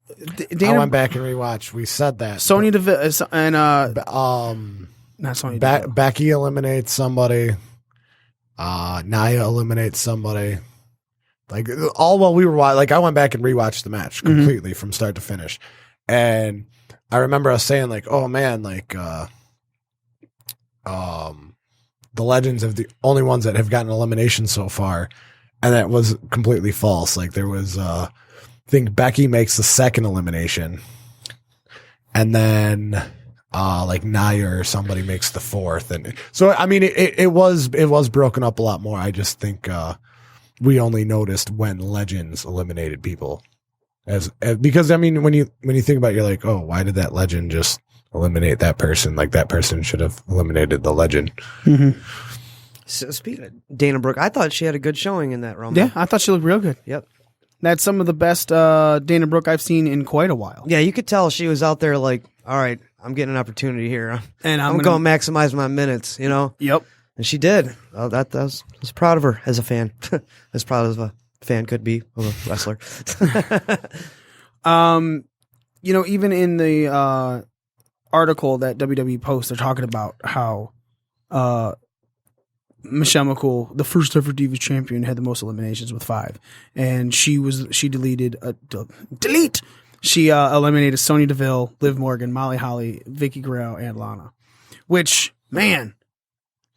I went back and rewatched. We said that Sonya Deville and not Sonya Deville. Becky eliminates somebody. Nia eliminates somebody. Like all while we were watching, like I went back and rewatched the match completely from start to finish, and I remember us saying like, "Oh man, like the legends of the only ones that have gotten elimination so far." And that was completely false. Like there was, I think Becky makes the second elimination, and then like Nia or somebody makes the fourth. And so, I mean, it was broken up a lot more. I just think, we only noticed when legends eliminated people because I mean, when you think about it, you're like, oh, why did that legend just eliminate that person? Like that person should have eliminated the legend. Mm-hmm. So speaking of Dana Brooke, I thought she had a good showing in that Rumble. Yeah, I thought she looked real good. Yep. That's some of the best Dana Brooke I've seen in quite a while. Yeah, you could tell she was out there like, all right, I'm getting an opportunity here. And I'm going to maximize my minutes, you know? Yep. And she did. Oh, I was proud of her as a fan. As proud as a fan could be of a wrestler. You know, even in the article that WWE posts, they're talking about how Michelle McCool, the first ever Divas champion, had the most eliminations with 5, and she eliminated Sonya Deville, Liv Morgan, Molly Holly, Vicky Guerrero, and Lana. Which, man,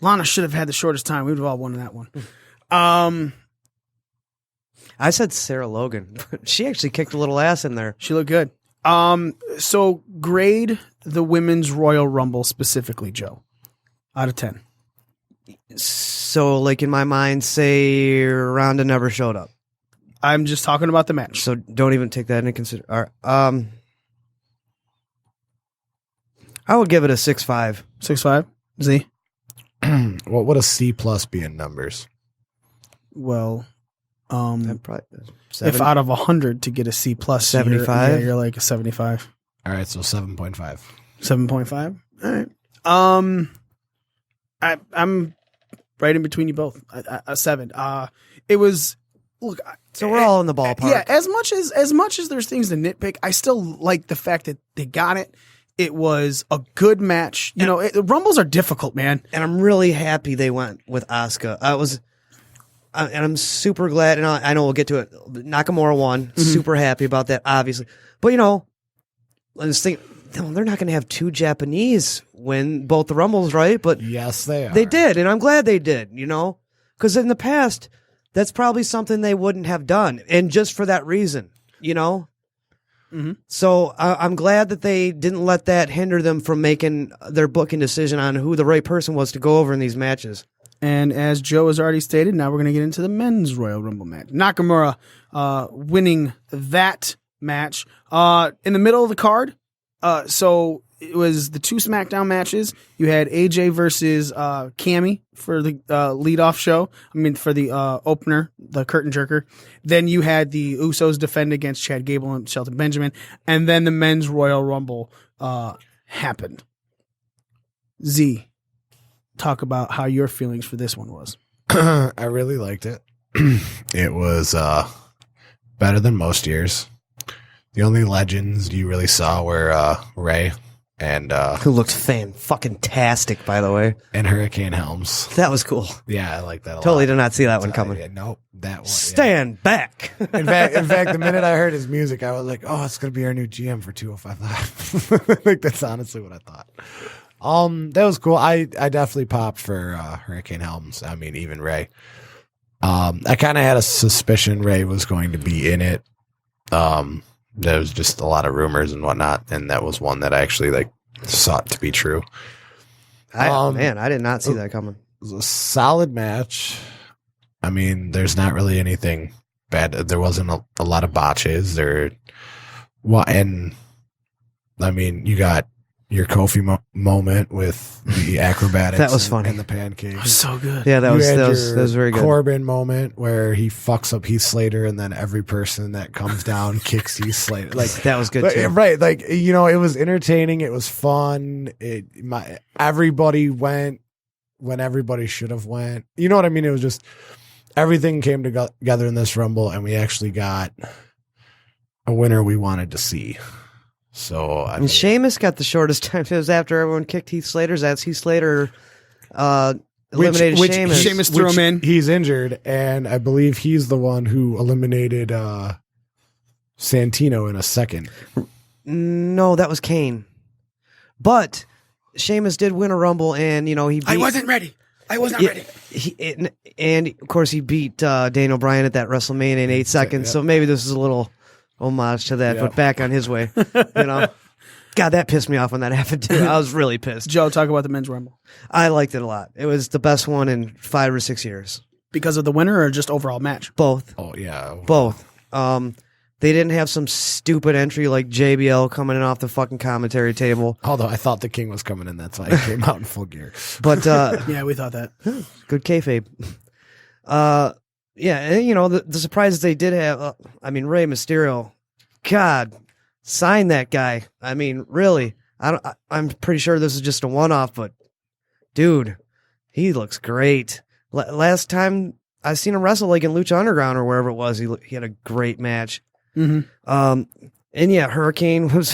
Lana should have had the shortest time. We would have all won that one. I said Sarah Logan. She actually kicked a little ass in there. She looked good. So grade the Women's Royal Rumble specifically, Joe, out of 10. So, like in my mind, say Ronda never showed up. I'm just talking about the match. So don't even take that into consideration. All right. I would give it a 6.5. 6.5? Z? What would a C+ be in numbers? Well, probably if out of 100 to get a C+, 75? you're like a 75. All right, so 7.5. 7.5? All right. I'm right in between you both. A 7. It was... Look, so we're all in the ballpark. Yeah, as much as there's things to nitpick, I still like the fact that they got it. It was a good match. You know, Rumbles are difficult, man. And I'm really happy they went with Asuka. And I'm super glad, and I know we'll get to it. Nakamura won. Mm-hmm. Super happy about that, obviously. But, you know, let's think, they're not going to have 2 Japanese win both the Rumbles, right? But yes, they are. They did, and I'm glad they did, you know? Because in the past, that's probably something they wouldn't have done. And just for that reason, you know? Mm-hmm. So I'm glad that they didn't let that hinder them from making their booking decision on who the right person was to go over in these matches. And as Joe has already stated, now we're going to get into the men's Royal Rumble match. Nakamura winning that match. In the middle of the card, so it was the 2 SmackDown matches. You had AJ versus Cammy for the leadoff show. I mean, for the opener, the curtain jerker. Then you had the Usos defend against Chad Gable and Shelton Benjamin. And then the men's Royal Rumble happened. Z, talk about how your feelings for this one was. I really liked it. It was better than most years. The only legends you really saw were Ray and who looked fucking-tastic, by the way, and Hurricane Helms. That was cool. Yeah, I like that a lot. Totally did not see that one coming. Nope, that one. Stand back. In fact, the minute I heard his music, I was like, "Oh, it's gonna be our new GM for 205 Live." Like that's honestly what I thought. That was cool. I definitely popped for Hurricane Helms. I mean, even Ray. I kind of had a suspicion Ray was going to be in it. There was just a lot of rumors and whatnot, and that was one that I actually sought to be true. Man, I did not see that coming. It was a solid match. I mean, there's not really anything bad. There wasn't a lot of botches. And I mean, you got your Kofi moment with the acrobatics. That was funny. And the pancake. That was so good. Yeah, that was very good. Corbin moment where he fucks up Heath Slater, and then every person that comes down kicks Heath Slater. That was good too. Right. It was entertaining. It was fun. Everybody went when everybody should have went. You know what I mean? It was just everything came together in this Rumble, and we actually got a winner we wanted to see. So I mean, Sheamus got the shortest time. It was after everyone kicked Heath Slater's ass. Heath Slater eliminated Sheamus. Sheamus threw him in. He's injured, and I believe he's the one who eliminated Santino in a second. No, that was Kane. But Sheamus did win a Rumble, and he beat, I wasn't ready. I was not ready. And of course, he beat Daniel Bryan at that WrestleMania in 8 seconds. So maybe this is a little homage to that, but back on his way, God, that pissed me off when that happened too. I was really pissed. Joe, talk about the men's rumble. I liked it a lot. It was the best one in 5 or 6 years. Because of the winner or just overall match? Both. Oh yeah, both. They didn't have some stupid entry like JBL coming in off the fucking commentary table. Although I thought the King was coming in, that's why he came out in full gear. But yeah, we thought that. Good kayfabe. Yeah, and, you know, the surprises they did have. I mean, Rey Mysterio. God, sign that guy. I mean, really. I'm pretty sure this is just a one-off, but dude, he looks great. Last time I seen him wrestle, like in Lucha Underground or wherever it was, he had a great match. Mm-hmm. And yeah, Hurricane was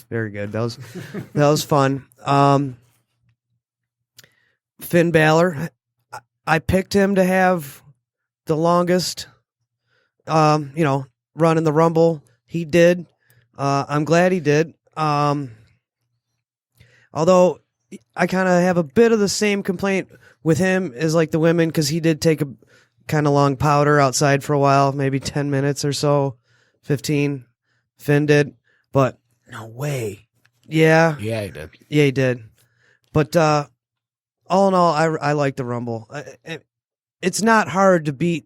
very good. That was fun. Finn Balor, I picked him to have the longest, run in the Rumble. He did. I'm glad he did. Although I kind of have a bit of the same complaint with him as like the women, because he did take a kind of long powder outside for a while, maybe 10 minutes or so, 15. Finn did, but no way. Yeah, yeah, he did. Yeah, he did. But all in all, I like the Rumble. It's not hard to beat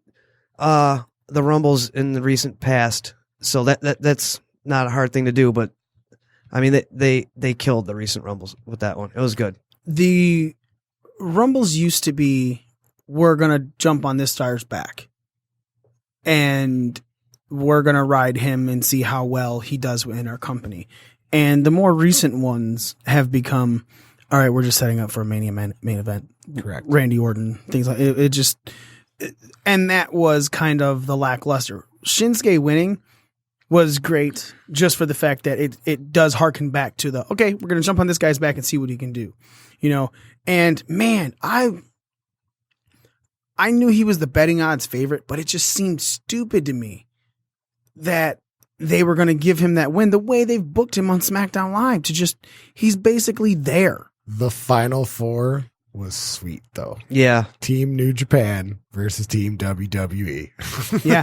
the Rumbles in the recent past, so that's not a hard thing to do. But I mean, they killed the recent Rumbles with that one. It was good. The Rumbles used to be, we're gonna jump on this star's back, and we're gonna ride him and see how well he does in our company. And the more recent ones have become, all right, we're just setting up for a Mania main event. Correct. Randy Orton, things like it. And that was kind of the lackluster. Shinsuke winning was great just for the fact that it does harken back to the, okay, we're going to jump on this guy's back and see what he can do, And man, I knew he was the betting odds favorite, but it just seemed stupid to me that they were going to give him that win the way they've booked him on SmackDown Live he's basically there. The Final Four was sweet though. Yeah. Team New Japan versus Team WWE. Yeah,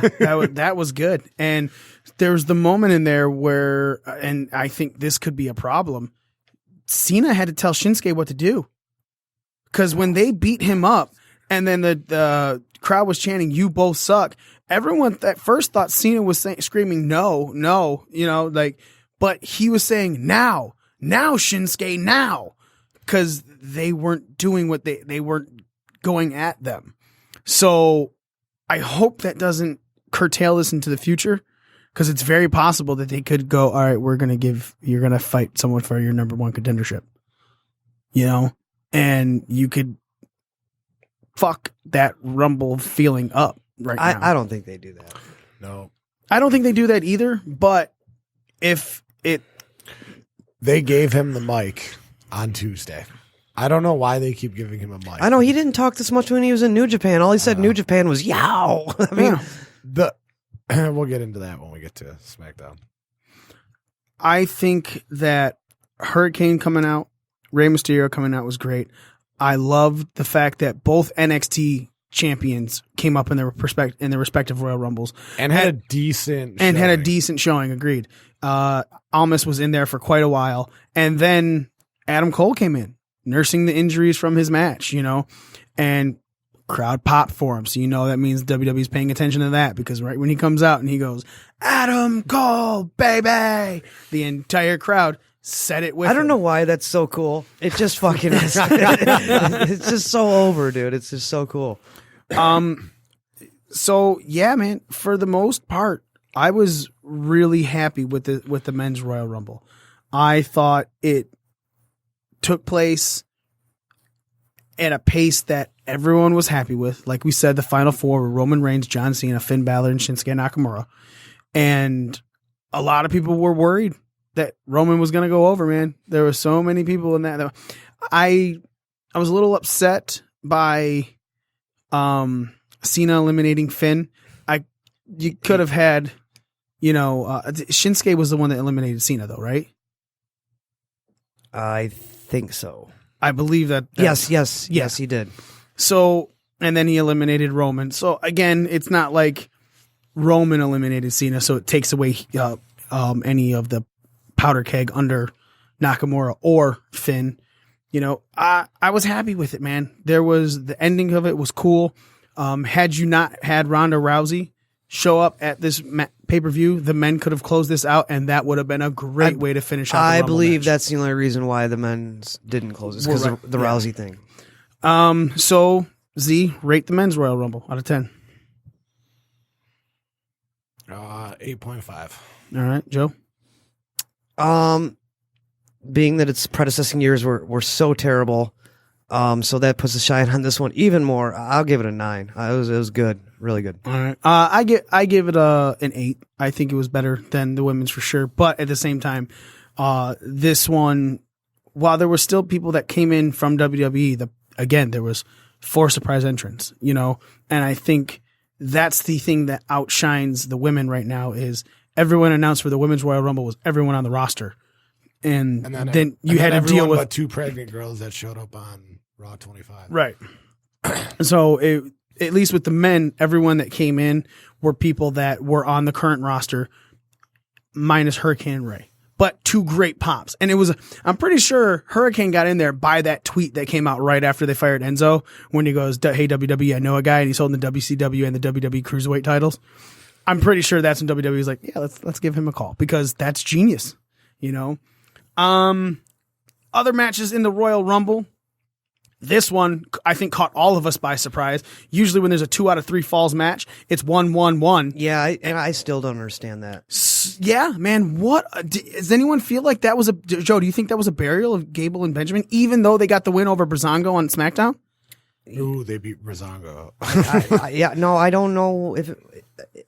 that was good. And there was the moment in there where, and I think this could be a problem, Cena had to tell Shinsuke what to do. Because when they beat him up and then the crowd was chanting, "You both suck," everyone at first thought Cena was screaming, no, but he was saying, now, Shinsuke, now. Because they weren't doing what they weren't going at them. So I hope that doesn't curtail this into the future, because it's very possible that they could go, all right, you're going to fight someone for your number one contendership, and you could fuck that Rumble feeling up right now. I don't think they do that. No. I don't think they do that either, but they gave him the mic on Tuesday. I don't know why they keep giving him a mic. I know he didn't talk this much when he was in New Japan. All he said New Japan was yow. I mean, we'll get into that when we get to SmackDown. I think that Hurricane coming out, Rey Mysterio coming out was great. I loved the fact that both NXT champions came up in their respective Royal Rumbles and had a decent showing. Agreed. Almas was in there for quite a while, and then Adam Cole came in, nursing the injuries from his match, and crowd popped for him. So that means WWE's paying attention to that, because right when he comes out and he goes, "Adam Cole, baby," the entire crowd said it with him. I don't know why that's so cool. It just fucking is. It's just so over, dude. It's just so cool. So yeah, man, for the most part, I was really happy with the men's Royal Rumble. I thought it took place at a pace that everyone was happy with. Like we said, the Final Four were Roman Reigns, John Cena, Finn Balor, and Shinsuke Nakamura. And a lot of people were worried that Roman was going to go over, man. There were so many people in that. I was a little upset by Cena eliminating Finn. You could have had, Shinsuke was the one that eliminated Cena, though, right? I think so. I believe that. Yes, he did. So, and then he eliminated Roman. So again, it's not like Roman eliminated Cena, so it takes away any of the powder keg under Nakamura or Finn. You know, I was happy with it, man. The ending of it was cool. Had you not had Ronda Rousey show up at this pay-per-view, the men could have closed this out, and that would have been a great way to finish out the Rumble believe match. that's the only reason why the men's didn't close it, because of the Rousey thing. So, Z, rate the men's Royal Rumble out of 10. 8.5. All right, Joe? Being that its predecessing years were so terrible, so that puts a shine on this one even more. I'll give it a 9. It was good, really good. All right. I give it an 8. I think it was better than the women's for sure. But at the same time, this one, while there were still people that came in from WWE, again, there was 4 surprise entrants, you know, and I think that's the thing that outshines the women right now is everyone announced for the women's Royal Rumble was everyone on the roster. And then you had to deal with but 2 pregnant girls that showed up on Raw 25. Right. So at least with the men, everyone that came in were people that were on the current roster minus Hurricane and Ray. But 2 great pops. And I'm pretty sure Hurricane got in there by that tweet that came out right after they fired Enzo when he goes, hey, WWE, I know a guy, and he's holding the WCW and the WWE Cruiserweight titles. I'm pretty sure that's when WWE was like, yeah, let's give him a call because that's genius, you know? Other matches in the Royal Rumble. This one, I think, caught all of us by surprise. Usually when there's a 2 out of 3 falls match, it's 1-1-1. Yeah, I still don't understand that. Yeah, man. What does anyone feel like that was Joe? Do you think that was a burial of Gable and Benjamin, even though they got the win over Breezango on SmackDown? Ooh, they beat Breezango. I don't know if.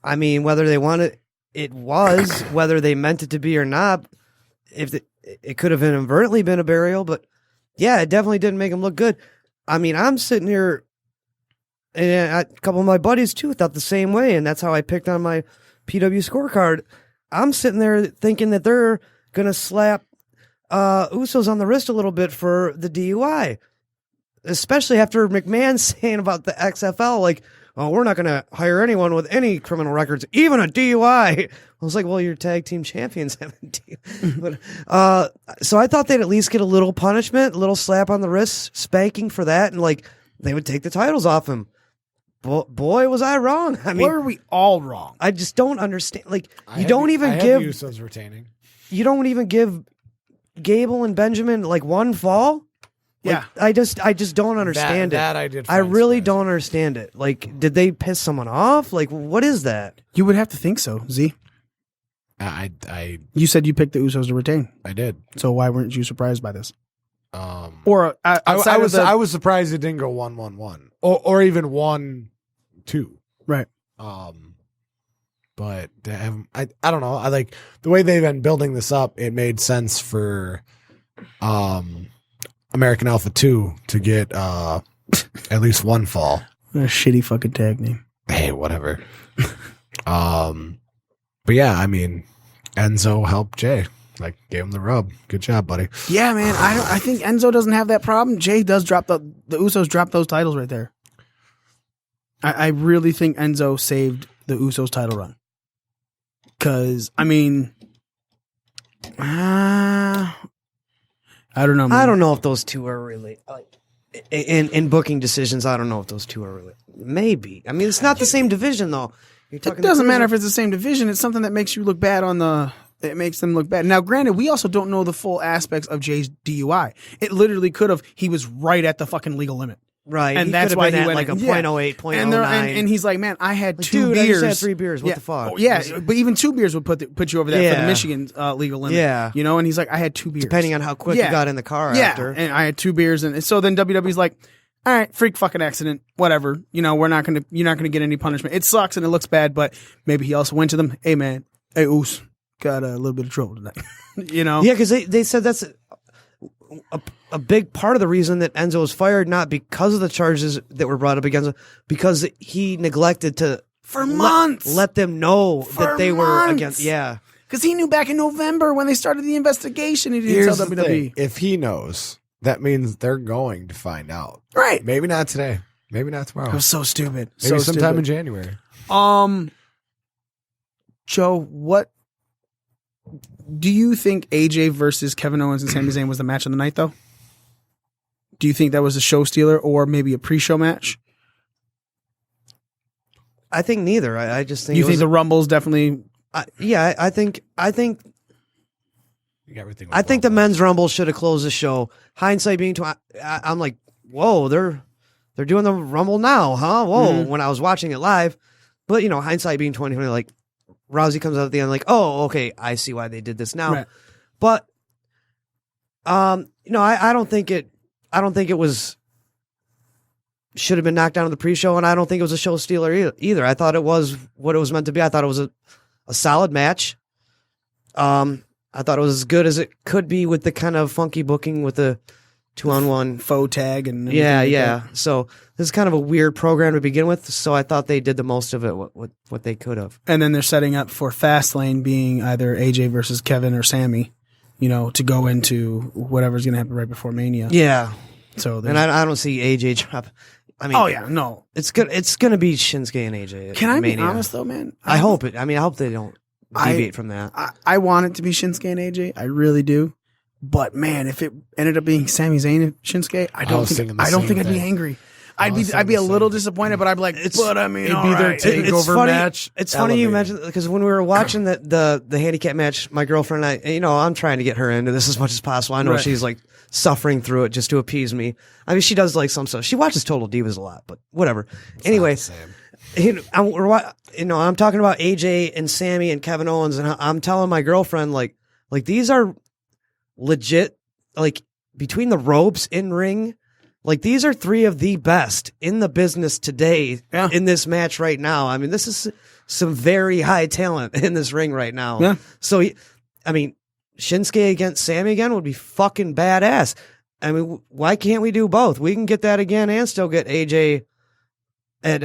Whether they wanted it was, whether they meant it to be or not. If it could have inadvertently been a burial, but yeah, it definitely didn't make him look good. I'm sitting here, and a couple of my buddies too thought the same way, and that's how I picked on my PW scorecard. I'm sitting there thinking that they're gonna slap Usos on the wrist a little bit for the DUI, especially after McMahon saying about the XFL, like, oh, we're not gonna hire anyone with any criminal records, even a DUI. I was like, well, your tag team champions haven't. But so I thought they'd at least get a little punishment, a little slap on the wrist, spanking for that, and like they would take the titles off him. Boy, was I wrong. Were we all wrong? I just don't understand. Like you I don't had even the give Usos retaining. You don't even give Gable and Benjamin like one fall. Like, Yeah, I just don't understand it. That I did. I really don't understand it. Like, did they piss someone off? Like, what is that? you would have to think so. Z, you said you picked the Usos to retain, I did. so why weren't you surprised by this? Or outside of I was surprised it didn't go 1-1-1 or even 1-2. Right. But I don't know. I like the way they've been building this up. It made sense for American Alpha 2 to get at least one fall. What a shitty fucking tag name. Hey, whatever. But yeah, Enzo helped Jay. Like, gave him the rub. Good job, buddy. Yeah, man. I think Enzo doesn't have that problem. Jay does drop the Usos drop those titles right there. I really think Enzo saved the Usos title run. Cause I don't know, man. I don't know if those two are really like in booking decisions. I don't know if those two are really maybe. It's not the same division though. It doesn't matter if it's the same division. It's something that makes you look bad it makes them look bad. Now, granted, we also don't know the full aspects of Jay's DUI. It literally could have. He was right at the fucking legal limit. Right. And that's why he went like a yeah. 0.08, 0.09. And he's like, man, I had like, 2 dude, beers. I just had 3 beers. What yeah. the fuck? Oh, yeah, but even 2 beers would put you over that for the Michigan legal limit. Yeah. You know, and he's like, I had 2 beers. Depending on how quick you got in the car after. And I had 2 beers. And so then WWE's like, all right, freak fucking accident, whatever. You know, you're not gonna get any punishment. It sucks and it looks bad, but maybe he also went to them, hey man, hey Oos, got a little bit of trouble tonight. You know? Yeah, because they said that's a big part of the reason that Enzo was fired, not because of the charges that were brought up against him, because he neglected to for months let them know that they were against. Yeah, because he knew back in November when they started the investigation. He didn't tell WWE. If he knows, that means they're going to find out. Right? Maybe not today. Maybe not tomorrow. It was so stupid. Maybe sometime in January. Joe, what Do you think AJ versus Kevin Owens and Sami Zayn was the match of the night, though? Do you think that was a show stealer or maybe a pre-show match? I think neither. I just think you think the Rumble's definitely. I think. Everything I think the men's Rumble should have closed the show. Hindsight being, I'm like, whoa, they're doing the Rumble now, huh? Whoa, when I was watching it live, but hindsight being 2020, like Rousey comes out at the end, like, oh, okay, I see why they did this now. Right. But, I don't think it was should have been knocked down in the pre-show, and I don't think it was a show stealer either. I thought it was what it was meant to be. I thought it was a solid match. I thought it was as good as it could be with the kind of funky booking with the 2-on-1 faux tag and yeah. So this is kind of a weird program to begin with. So I thought they did the most of it, what they could have. And then they're setting up for Fastlane being either AJ versus Kevin or Sammy, to go into whatever's going to happen right before Mania. Yeah. So and I don't see AJ drop. I mean, oh yeah, no, it's good. It's going to be Shinsuke and AJ. Can I Mania. be honest though, man? I hope it. I mean, I hope they don't deviate from that. I want it to be Shinsuke and AJ. I really do. But man, if it ended up being Sami Zayn and Shinsuke, I don't think I'd be angry. I'd be a little disappointed, but I'd be like, but I mean, it'd be their takeover match. It's funny you mentioned because when we were watching the handicap match, my girlfriend and I, I'm trying to get her into this as much as possible. I know she's like suffering through it just to appease me. I mean, she does like some stuff. She watches Total Divas a lot, but whatever. Anyway, I'm talking about AJ and Sammy and Kevin Owens, and I'm telling my girlfriend like these are legit, like between the ropes in ring. Like, these are three of the best in the business today in this match right now. I mean, this is some very high talent in this ring right now. Yeah. So, I mean, Shinsuke against Sammy again would be fucking badass. I mean, why can't we do both? We can get that again and still get AJ at,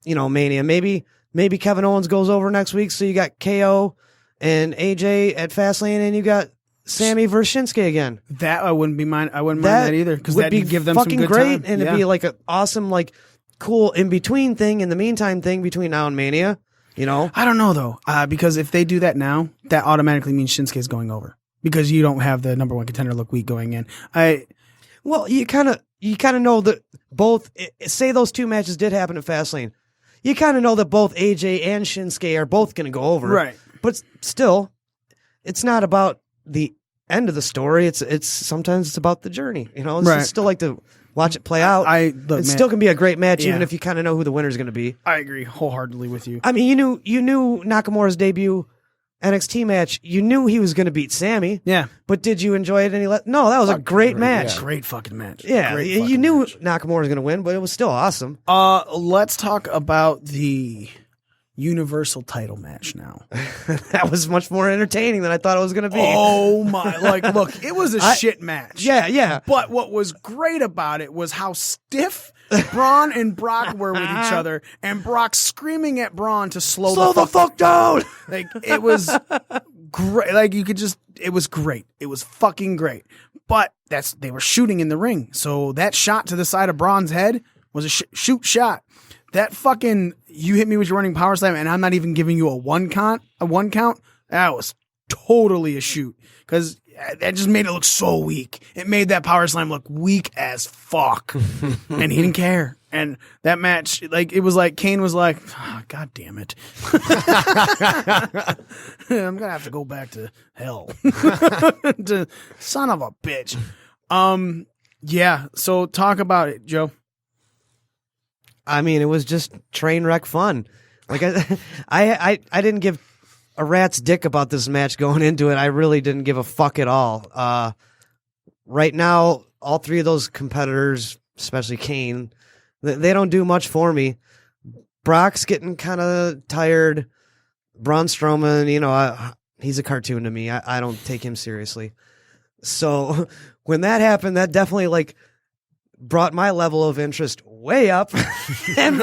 Mania. Maybe Kevin Owens goes over next week, so you got KO and AJ at Fastlane, and you got Sammy versus Shinsuke again. That I wouldn't mind that either, because that'd be give them fucking some good great, time. and it'd be like an awesome, like cool in between thing, in the meantime thing between now and Mania. I don't know though, because if they do that now, that automatically means Shinsuke's going over because you don't have the number one contender look weak going in. Well, you kind of know that both. Say those two matches did happen at Fastlane, you kind of know that both AJ and Shinsuke are both going to go over, right? But still, it's not about the end of the story. It's sometimes it's about the journey. It's still like to watch it play out. Still can be a great match, even if you kind of know who the winner is going to be. I agree wholeheartedly with you. I mean, you knew Nakamura's debut NXT match. You knew he was going to beat Sammy. Yeah, but did you enjoy it any less? No, that was a great match. Yeah. Great fucking match. Yeah, you knew Nakamura was going to win, but it was still awesome. Let's talk about the Universal title match now. That was much more entertaining than I thought it was going to be. Oh my, look, it was a shit match. Yeah. But what was great about it was how stiff Braun and Brock were with each other, and Brock screaming at Braun to slow the fuck down. Like, it was great. Like, it was great. It was fucking great. But they were shooting in the ring. So that shot to the side of Braun's head was a shoot shot. That fucking, you hit me with your running power slam, and I'm not even giving you a one count. That was totally a shoot, because that just made it look so weak. It made that power slam look weak as fuck, and he didn't care. And that match, like, it was like Kane was like, God damn it, I'm gonna have to go back to hell. Son of a bitch. Yeah. So talk about it, Joe. I mean, it was just train wreck fun. Like, I didn't give a rat's dick about this match going into it. I really didn't give a fuck at all. Right now, all three of those competitors, especially Kane, they don't do much for me. Brock's getting kind of tired. Braun Strowman, he's a cartoon to me. I don't take him seriously. So when that happened, that definitely brought my level of interest way up and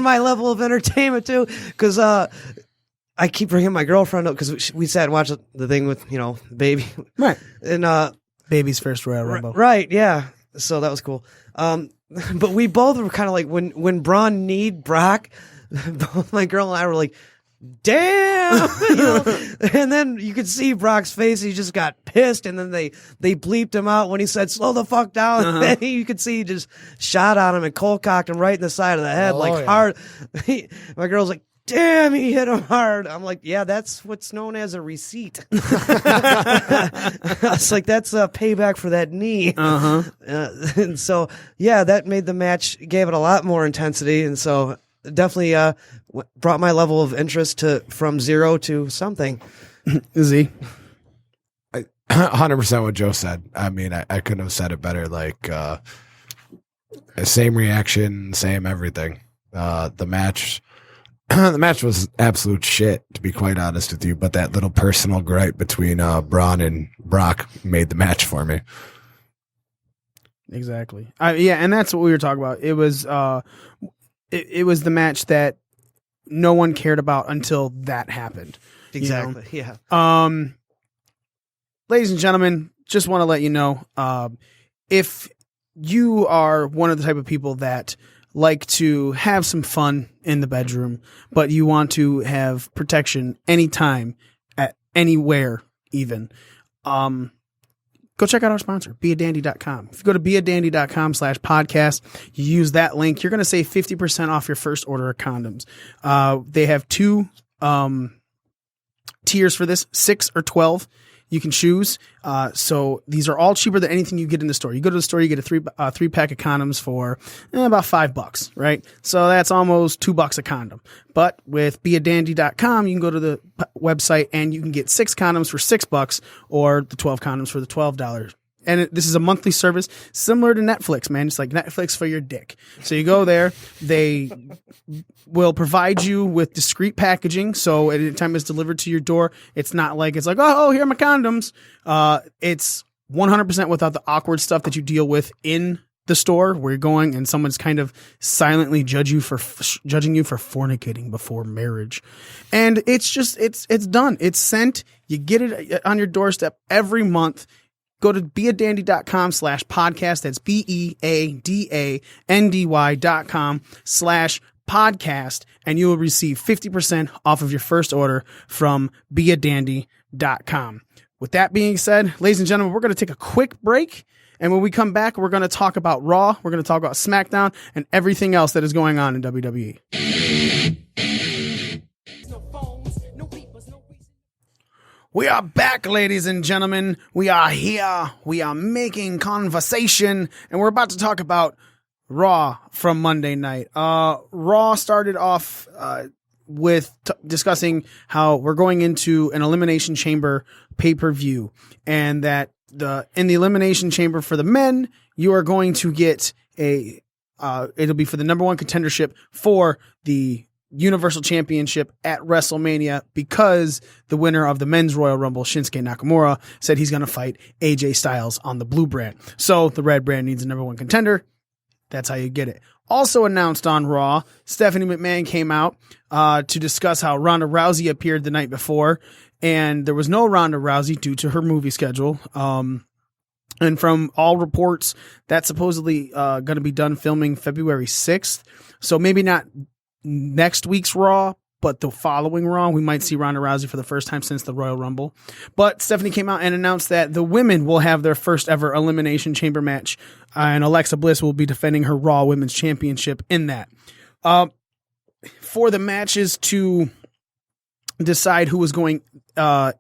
my level of entertainment too, because I keep bringing my girlfriend up because we sat and watched the thing with baby, right? And baby's first Royal Rumble, right? Yeah, so that was cool. But we both were kind of like when Braun kneed Brock, both my girl and I were like, damn. And then you could see Brock's face. He just got pissed. And then they bleeped him out when he said, slow the fuck down. And you could see he just shot on him and cold cocked him right in the side of the head, hard. My girl's like, damn, he hit him hard. I'm like, yeah, that's what's known as a receipt. It's like, that's a payback for that knee. And so, yeah, that made the match, gave it a lot more intensity. And so definitely brought my level of interest from 0 to something. Z. 100% what Joe said. I mean, I couldn't have said it better. Like, same reaction, same everything. The match was absolute shit, to be quite honest with you. But that little personal gripe between Braun and Brock made the match for me. Exactly. Yeah, and that's what we were talking about. It was it was the match that no one cared about until that happened. Exactly. You know? Yeah. Ladies and gentlemen, just want to let you know, if you are one of the type of people that like to have some fun in the bedroom, but you want to have protection anytime, at anywhere, even, go check out our sponsor, beadandy.com. If you go to beadandy.com/podcast, you use that link, you're going to save 50% off your first order of condoms. They have 2 tiers for this, 6 or 12. You can choose. So these are all cheaper than anything you get in the store. You go to the store, you get a 3-pack of condoms for about $5, right? So that's almost $2 a condom. But with beadandy.com, you can go to the website and you can get 6 condoms for $6 or the 12 condoms for the $12. And this is a monthly service similar to Netflix, man. It's like Netflix for your dick. So you go there, they will provide you with discreet packaging. So at any time it's delivered to your door, it's not like, it's like, oh, here are my condoms. It's 100% without the awkward stuff that you deal with in the store where you're going and someone's kind of silently judging you for fornicating before marriage. And it's just, it's done. It's sent. You get it on your doorstep every month. Go to beadandy.com/podcast. That's beadandy.com/podcast. And you will receive 50% off of your first order from beadandy.com. With that being said, ladies and gentlemen, we're going to take a quick break. And when we come back, we're going to talk about Raw. We're going to talk about Smackdown and everything else that is going on in WWE. We are back, ladies and gentlemen. We are here. We are making conversation, and we're about to talk about Raw from Monday night. Raw started off with discussing how we're going into an Elimination Chamber pay-per-view, and that in the Elimination Chamber for the men, you are going to get it'll be for the number 1 contendership for the Universal Championship at WrestleMania, because the winner of the Men's Royal Rumble, Shinsuke Nakamura, said he's going to fight AJ Styles on the blue brand. So the red brand needs a number 1 contender. That's how you get it. Also announced on Raw, Stephanie McMahon came out to discuss how Ronda Rousey appeared the night before, and there was no Ronda Rousey due to her movie schedule. And from all reports, that's supposedly going to be done filming February 6th. So maybe not next week's Raw, but the following Raw, we might see Ronda Rousey for the first time since the Royal Rumble. But Stephanie came out and announced that the women will have their first ever Elimination Chamber match, and Alexa Bliss will be defending her Raw Women's Championship in that. For the matches to decide who was going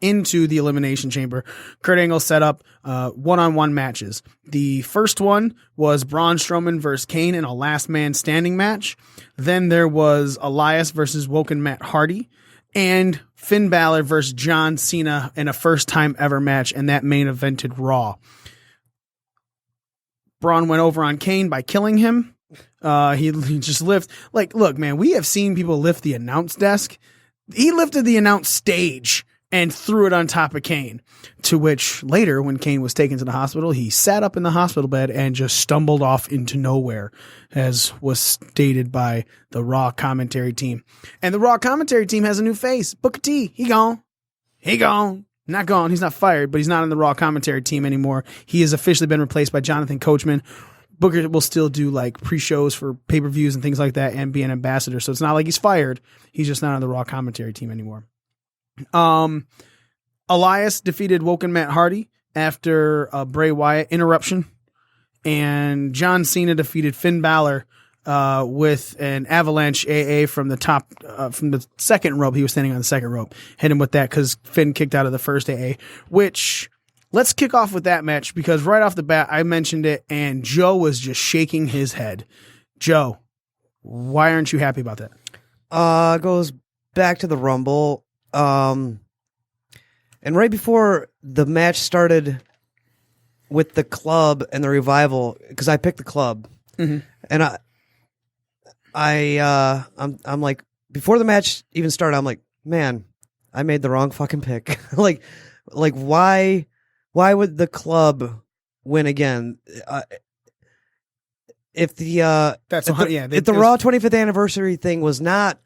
into the Elimination Chamber, Kurt Angle set up one-on-one matches. The first one was Braun Strowman versus Kane in a last man standing match. Then there was Elias versus Woken Matt Hardy, and Finn Balor versus John Cena in a first time ever match, and that main evented Raw. Braun went over on Kane by killing him. He just lifted, like, look, man, we have seen people lift the announce desk. He lifted the announce stage and threw it on top of Kane, to which later, when Kane was taken to the hospital, he sat up in the hospital bed and just stumbled off into nowhere, as was stated by the Raw commentary team. And the Raw commentary team has a new face. Booker T, he gone. Not gone. He's not fired, but he's not on the Raw commentary team anymore. He has officially been replaced by Jonathan Coachman. Booker will still do like pre-shows for pay-per-views and things like that and be an ambassador. So it's not like he's fired. He's just not on the Raw commentary team anymore. Elias defeated Woken Matt Hardy after a Bray Wyatt interruption. And John Cena defeated Finn Balor with an avalanche AA from the top, from the second rope. He was standing on the second rope. Hit him with that because Finn kicked out of the first AA, which... Let's kick off with that match because right off the bat, I mentioned it and Joe was just shaking his head. Joe, why aren't you happy about that? Goes back to the Rumble. And right before the match started with the Club and the Revival, because I picked the Club, and I'm like, before the match even started, I'm like, man, I made the wrong fucking pick. like why would the Club win again? If the Raw 25th anniversary thing was not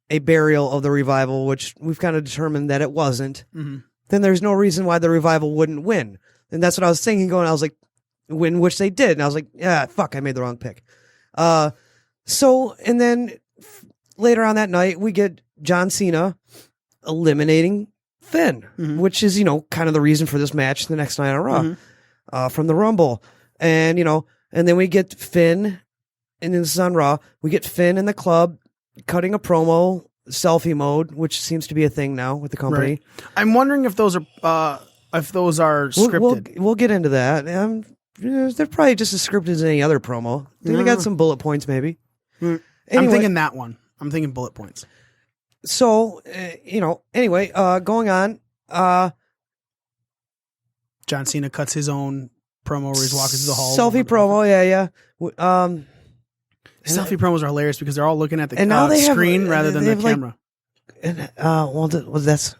a burial of the Revival, which we've kind of determined that it wasn't, then there's no reason why the Revival wouldn't win. And that's what I was thinking going, I was like, win, which they did. And I was like, yeah, fuck, I made the wrong pick. So, and then later on that night, we get John Cena eliminating Finn, which is, kind of the reason for this match the next night on Raw, from the Rumble. And, and then we get Finn, and this is on Raw, we get Finn in the Club cutting a promo, selfie mode, which seems to be a thing now with the company. Right. I'm wondering if those are scripted. We'll get into that. They're probably just as scripted as any other promo. They got some bullet points, maybe. Anyway, I'm thinking that one. I'm thinking bullet points. So, anyway, going on. John Cena cuts his own promo where he's walking through the hall. Selfie promo, yeah. Selfie promos are hilarious because they're all looking at the screen rather than the camera.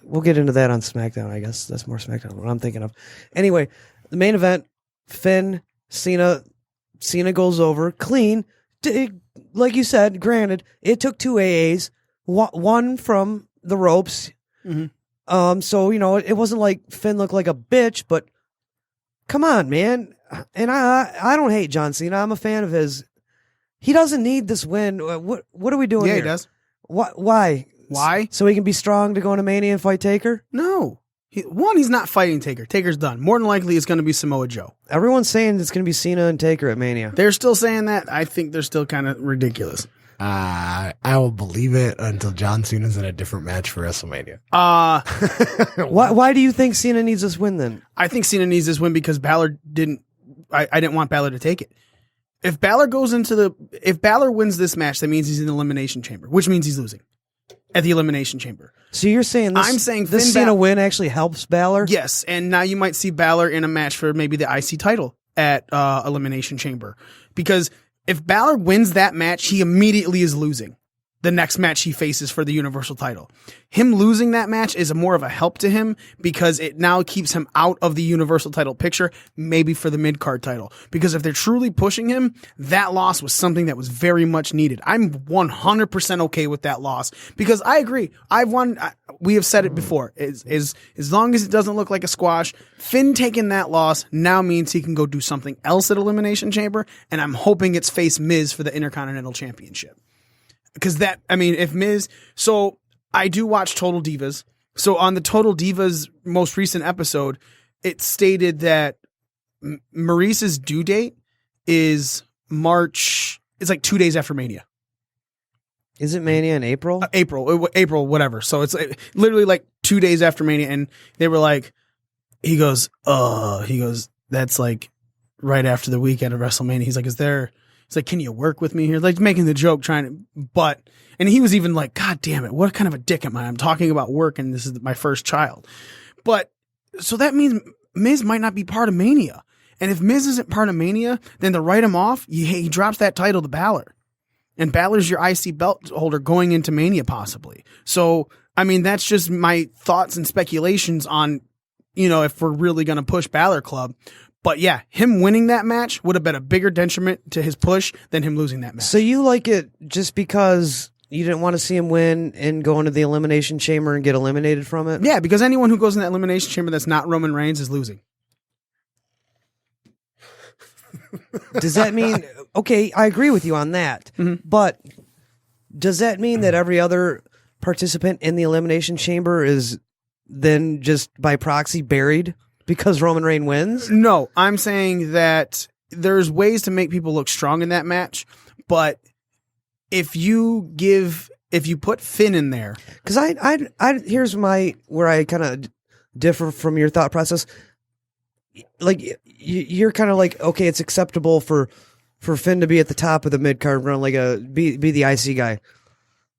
We'll get into that on SmackDown, I guess. That's more SmackDown, what I'm thinking of. Anyway, the main event, Finn, Cena goes over clean. Like you said, granted, it took 2 AAs. One from the ropes. So, it wasn't like Finn looked like a bitch, but come on, man. And I don't hate John Cena. I'm a fan of his. He doesn't need this win. What are we doing here? Yeah, he does. Why? Why? So he can be strong to go into Mania and fight Taker? No. He's not fighting Taker. Taker's done. More than likely, it's going to be Samoa Joe. Everyone's saying it's going to be Cena and Taker at Mania. They're still saying that. I think they're still kind of ridiculous. I will believe it until John Cena's in a different match for WrestleMania. Why do you think Cena needs this win then? I think Cena needs this win because Balor didn't. I didn't want Balor to take it. If Balor wins this match, that means he's in the Elimination Chamber, which means he's losing at the Elimination Chamber. So you're saying I'm saying this Cena win actually helps Balor? Yes, and now you might see Balor in a match for maybe the IC title at Elimination Chamber because. If Balor wins that match, he immediately is losing the next match he faces for the Universal title. Him losing that match is more of a help to him because it now keeps him out of the Universal title picture, maybe for the mid-card title. Because if they're truly pushing him, that loss was something that was very much needed. I'm 100% okay with that loss because I agree. We have said it before. As long as it doesn't look like a squash, Finn taking that loss now means he can go do something else at Elimination Chamber, and I'm hoping it's face Miz for the Intercontinental Championship. Because if Miz, so I do watch Total Divas. So on the Total Divas most recent episode, it stated that Maurice's due date is March, it's like 2 days after Mania. Is it Mania in April? April, whatever. So it's literally like 2 days after Mania. And they were like, he goes, that's like right after the weekend of WrestleMania. He's like, he's like, can you work with me here? Like making the joke, and he was even like, God damn it, what kind of a dick am I? I'm talking about work and this is my first child. But so that means Miz might not be part of Mania. And if Miz isn't part of Mania, then to write him off, he drops that title to Balor. And Balor's your IC belt holder going into Mania possibly. So, that's just my thoughts and speculations on, if we're really going to push Balor Club. But yeah, him winning that match would have been a bigger detriment to his push than him losing that match. So you like it just because you didn't want to see him win and go into the Elimination Chamber and get eliminated from it? Yeah, because anyone who goes in that Elimination Chamber that's not Roman Reigns is losing. does that mean, okay, I agree with you on that, but does that mean that every other participant in the Elimination Chamber is then just by proxy buried because Roman Reigns wins? No, I'm saying that there's ways to make people look strong in that match, but if you put Finn in there, because here's where I kind of differ from your thought process. Like you're kind of like, okay, it's acceptable for Finn to be at the top of the mid card run, like be the IC guy,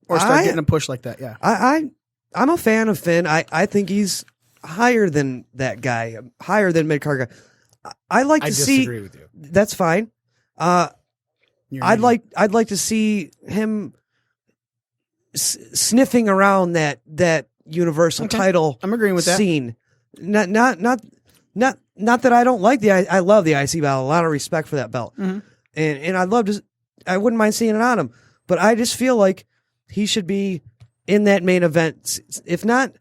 or start getting a push like that. Yeah, I'm a fan of Finn. I think he's higher than that guy, higher than mid card guy. I disagree with you. That's fine. I'd like to see him sniffing around that universal title. I'm agreeing with that scene. Not that I don't like I love the IC belt. A lot of respect for that belt, and I wouldn't mind seeing it on him. But I just feel like he should be in that main event. If not,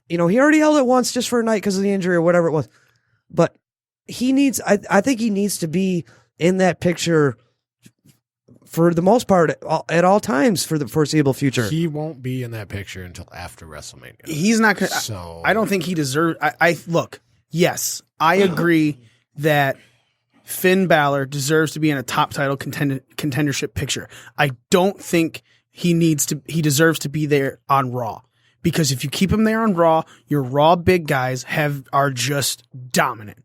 he already held it once just for a night because of the injury or whatever it was. But he needs. I think he needs to be in that picture for the most part at all times for the foreseeable future. He won't be in that picture until after WrestleMania. He's not going to. I don't think he deserves. Look. Yes, I agree that Finn Balor deserves to be in a top title contendership picture. I don't think he deserves to be there on Raw, because if you keep him there on Raw, your Raw big guys are just dominant.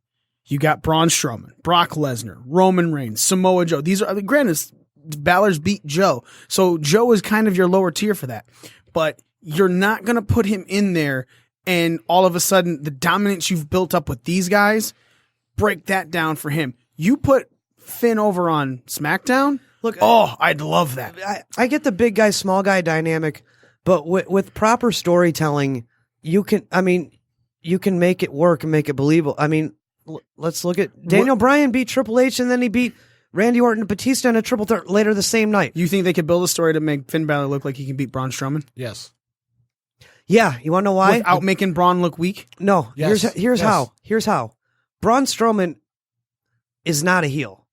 You got Braun Strowman, Brock Lesnar, Roman Reigns, Samoa Joe. These are, granted, Balor's beat Joe, so Joe is kind of your lower tier for that. But you're not going to put him in there and all of a sudden the dominance you've built up with these guys, break that down for him. You put Finn over on SmackDown? Look, I'd love that. I get the big guy, small guy dynamic, but with proper storytelling, you can make it work and make it believable. I mean, let's look at Daniel Bryan beat Triple H, and then he beat Randy Orton and Batista in a triple threat later the same night. You think they could build a story to make Finn Balor look like he can beat Braun Strowman? Yes. Yeah, you want to know why? Without making Braun look weak? No. Yes. Here's how. Here's how. Braun Strowman is not a heel.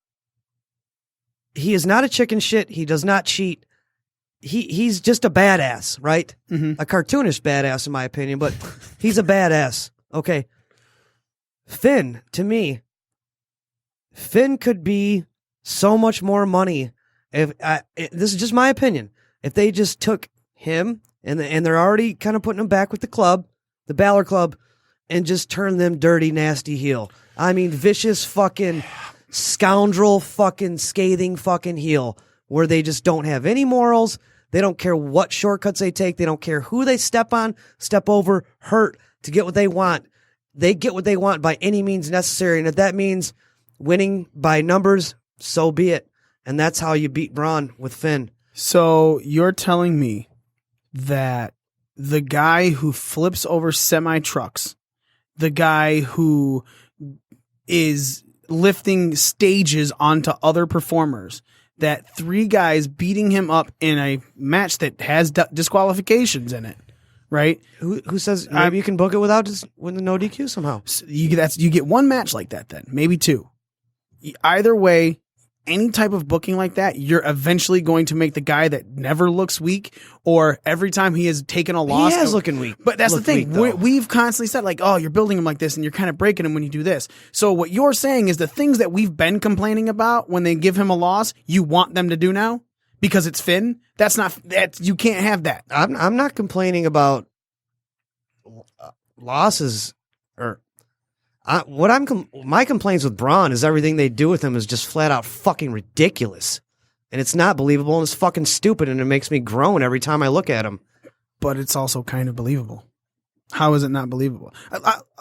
He is not a chicken shit. He does not cheat. He's just a badass, right? Mm-hmm. A cartoonish badass, in my opinion, but he's a badass. Okay. Finn, to me, Finn could be so much more money. This is just my opinion. If they just took him, and they're already kind of putting him back with the club, the Balor Club, and just turn them dirty, nasty heel. I mean, vicious fucking scoundrel fucking scathing fucking heel, where they just don't have any morals. They don't care what shortcuts they take. They don't care who they step on, step over, hurt to get what they want. They get what they want by any means necessary. And if that means winning by numbers, so be it. And that's how you beat Braun with Finn. So you're telling me that the guy who flips over semi-trucks, the guy who is lifting stages onto other performers, that 3 guys beating him up in a match that has disqualifications in it, right? Who says maybe you can book it with no DQ somehow? So you get one match like that, then maybe 2. Either way, any type of booking like that, you're eventually going to make the guy that never looks weak, or every time he has taken a loss. He is looking weak. But that's the thing. We've constantly said, like, oh, you're building him like this and you're kind of breaking him when you do this. So what you're saying is the things that we've been complaining about when they give him a loss, you want them to do now because it's Finn? You can't have that. I'm not complaining about losses or my complaints with Braun is everything they do with him is just flat out fucking ridiculous, and it's not believable, and it's fucking stupid, and it makes me groan every time I look at him. But it's also kind of believable. How is it not believable?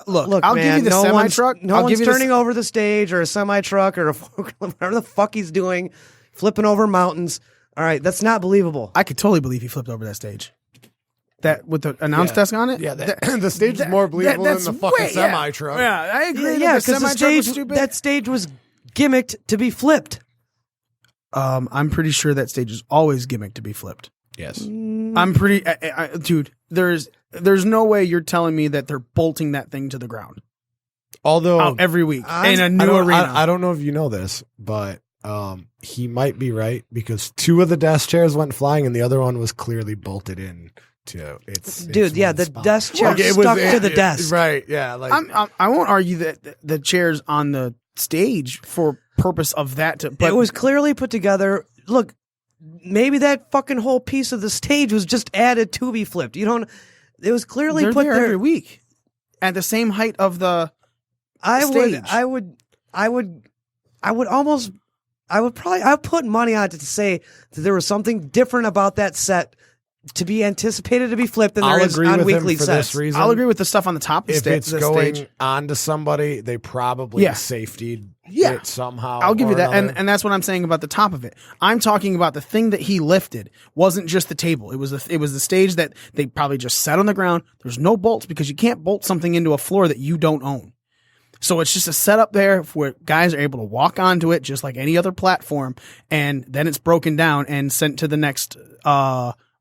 Look, I'll man, give you the semi-truck. No one's turning over the stage or a semi-truck or a forklift, whatever the fuck he's doing, flipping over mountains. All right, that's not believable. I could totally believe he flipped over that stage. That with the announce desk on it? Yeah, the stage is more believable than the fucking semi-truck. Yeah, I agree. Yeah, because that stage was gimmicked to be flipped. I'm pretty sure that stage is always gimmicked to be flipped. Yes. I'm pretty... dude, there's no way you're telling me that they're bolting that thing to the ground. Although out every week in a new arena. I don't know if you know this, but he might be right because 2 of the desk chairs went flying and the other one was clearly bolted in to its Dude, yeah, the spot. desk chair stuck to the desk. Right, yeah. Like I won't argue that the chairs on the stage for purpose of that. But it was clearly put together. Look, maybe that fucking whole piece of the stage was just added to be flipped. You don't. It was clearly they're put there there every week at the same height of the stage. I would put money on it to say that there was something different about that set to be anticipated to be flipped than there is on weekly sets. I'll agree with the stuff on the top of if it's going on to somebody, they probably safetied it somehow. I'll give you that. And that's what I'm saying about the top of it. I'm talking about the thing that he lifted wasn't just the table. It was the stage that they probably just set on the ground. There's no bolts because you can't bolt something into a floor that you don't own. So it's just a setup there where guys are able to walk onto it just like any other platform, and then it's broken down and sent to the next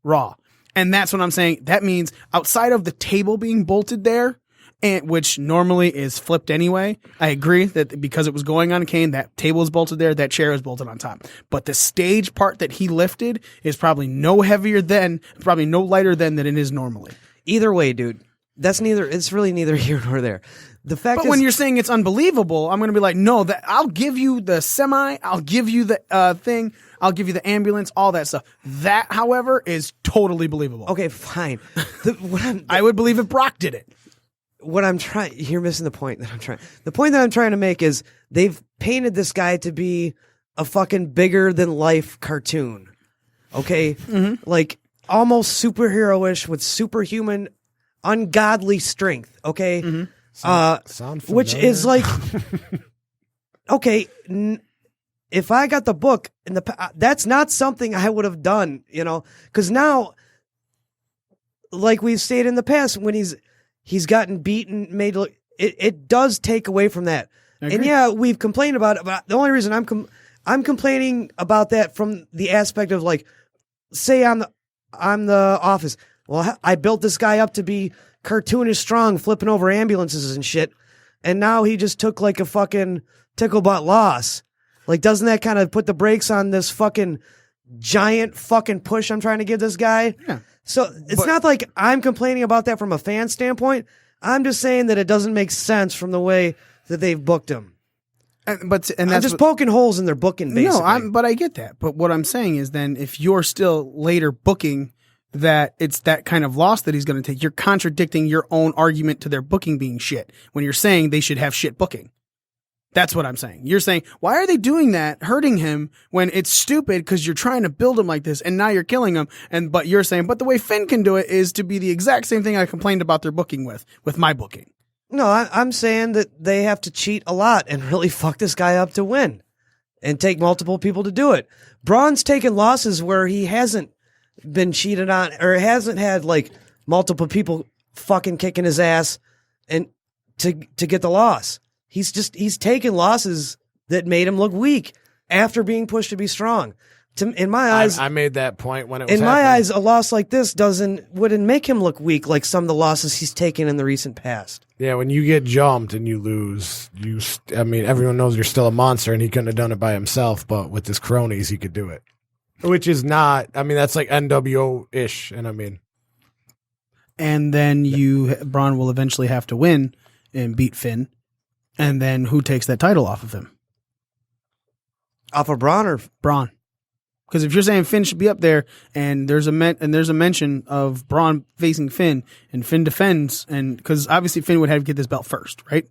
Raw. And that's what I'm saying. That means outside of the table being bolted there, and which normally is flipped anyway, I agree that because it was going on Kane, that table is bolted there, that chair is bolted on top. But the stage part that he lifted is probably no lighter than it is normally. Either way, dude, it's really neither here nor there. The fact but when you're saying it's unbelievable, I'm going to be like, no, that I'll give you the semi, I'll give you the thing, I'll give you the ambulance, all that stuff. That, however, is totally believable. Okay, fine. I would believe if Brock did it. You're missing the point that I'm trying. The point that I'm trying to make is they've painted this guy to be a fucking bigger than life cartoon. Okay, like almost superhero-ish with superhuman, ungodly strength. Okay. Which is like, okay, if I got the book that's not something I would have done, because now, like we've stated in the past, when he's gotten beaten, made it does take away from that. And yeah, we've complained about it, but the only reason I'm complaining about that from the aspect of like, say I'm the Office. Well, I built this guy up to be cartoonish strong, flipping over ambulances and shit, and now he just took like a fucking tickle butt loss. Like, doesn't that kind of put the brakes on this fucking giant fucking push I'm trying to give this guy? Yeah. So it's not like I'm complaining about that from a fan standpoint. I'm just saying that it doesn't make sense from the way that they've booked him. And that's I'm just poking holes in their booking, basically. No, but I get that. But what I'm saying is then if you're still later booking that it's that kind of loss that he's going to take, you're contradicting your own argument to their booking being shit when you're saying they should have shit booking. That's what I'm saying. You're saying, why are they doing that, hurting him, when it's stupid because you're trying to build him like this and now you're killing him. But you're saying, but the way Finn can do it is to be the exact same thing I complained about their booking with my booking. No, I'm saying that they have to cheat a lot and really fuck this guy up to win and take multiple people to do it. Braun's taken losses where he hasn't been cheated on or hasn't had like multiple people fucking kicking his ass and to get the loss. He's taken losses that made him look weak after being pushed to be strong. In my eyes, I made that point when it was in my eyes, a loss like this wouldn't make him look weak like some of the losses he's taken in the recent past. Yeah, when you get jumped and you lose, everyone knows you're still a monster, and he couldn't have done it by himself, but with his cronies, he could do it. Which is not, that's like NWO-ish, and then Braun will eventually have to win and beat Finn, and then who takes that title off of him? Off of Braun or Braun? Because if you're saying Finn should be up there, and there's a mention of Braun facing Finn, and Finn defends, and because obviously Finn would have to get this belt first, right?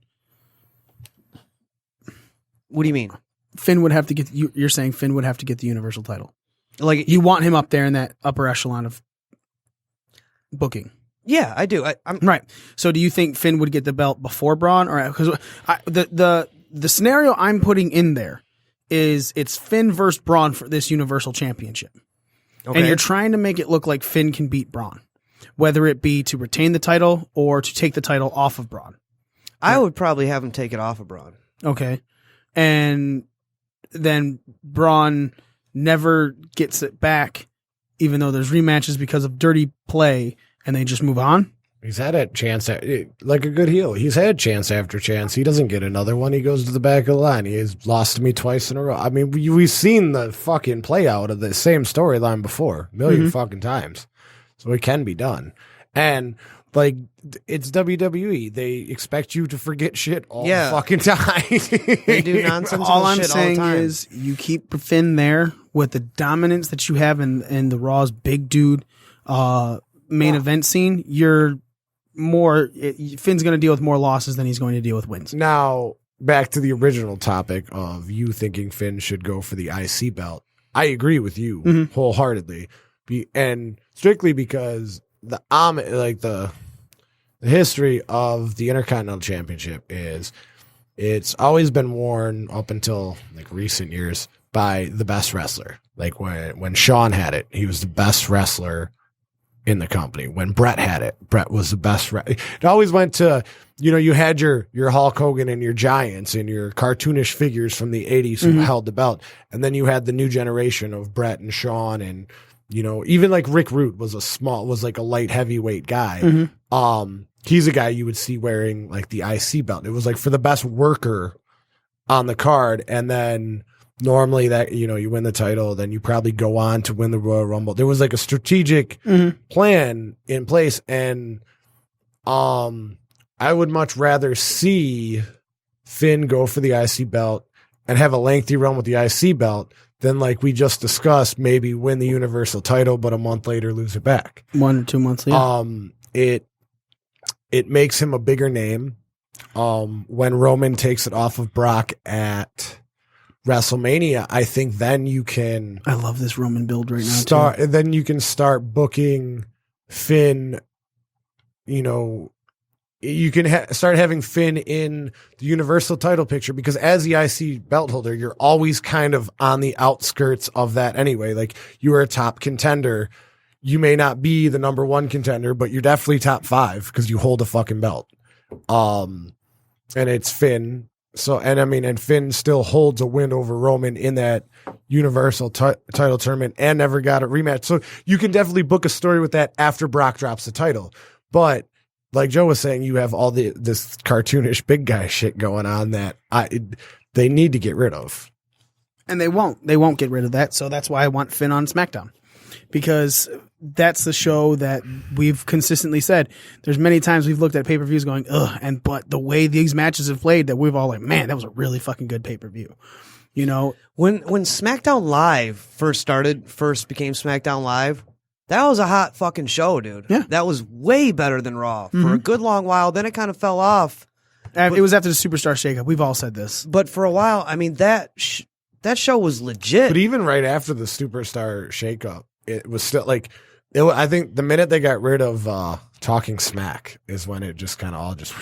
What do you mean? Finn would have to get. You're saying Finn would have to get the Universal title. Like you want him up there in that upper echelon of booking. Yeah, I do. I'm right. So do you think Finn would get the belt before Braun, or because the scenario I'm putting in there is it's Finn versus Braun for this Universal Championship. Okay. And you're trying to make it look like Finn can beat Braun, whether it be to retain the title or to take the title off of Braun. I would probably have him take it off of Braun. Okay. And then Braun never gets it back, even though there's rematches because of dirty play, and they just move on? He's had a chance like a good heel. He's had chance after chance. He doesn't get another one. He goes to the back of the line. He has lost to me twice in a row. I mean, we've seen the fucking play out of the same storyline before a million fucking times. So it can be done. And like, it's WWE. They expect you to forget shit all the fucking time. They do nonsense. All I'm shit saying all the time. is you keep Finn there with the dominance that you have in the Raw's big dude main event scene. Finn's going to deal with more losses than he's going to deal with wins. Now, back to the original topic of you thinking Finn should go for the IC belt. I agree with you wholeheartedly, and strictly because the history of the Intercontinental Championship is it's always been worn up until like recent years by the best wrestler. Like when Shawn had it, he was the best wrestler in the company. When Brett had it, Brett was the best. It always went to, you had your Hulk Hogan and your Giants and your cartoonish figures from the 80s who held the belt. And then you had the new generation of Brett and Shawn and, even like Rick Root was like a light heavyweight guy. He's a guy you would see wearing like the IC belt. It was like for the best worker on the card. And then normally that, you win the title, then you probably go on to win the Royal Rumble. There was like a strategic plan in place. And I would much rather see Finn go for the IC belt and have a lengthy run with the IC belt than, like we just discussed, maybe win the Universal title, but a month later lose it back. 1 or 2 months later. It makes him a bigger name. When Roman takes it off of Brock at WrestleMania, I think then you can. I love this Roman build right now. Then you can start booking Finn. You can start having Finn in the Universal title picture because as the IC belt holder, you're always kind of on the outskirts of that anyway. Like you are a top contender. You may not be the number one contender, but you're definitely top 5 because you hold a fucking belt. And it's Finn. So, and Finn still holds a win over Roman in that Universal title tournament and never got a rematch. So you can definitely book a story with that after Brock drops the title. But like Joe was saying, you have all this cartoonish big guy shit going on that they need to get rid of. And they won't. They won't get rid of that. So that's why I want Finn on SmackDown. Because that's the show that we've consistently said. There's many times we've looked at pay-per-views going, ugh, but the way these matches have played that we've all like, man, that was a really fucking good pay-per-view. When SmackDown Live first became SmackDown Live, that was a hot fucking show, dude. Yeah. That was way better than Raw for a good long while. Then it kind of fell off. It was after the Superstar shakeup. We've all said this. But for a while, I mean, that show was legit. But even right after the Superstar shakeup, it was still like, I think the minute they got rid of Talking Smack is when it just kind of all just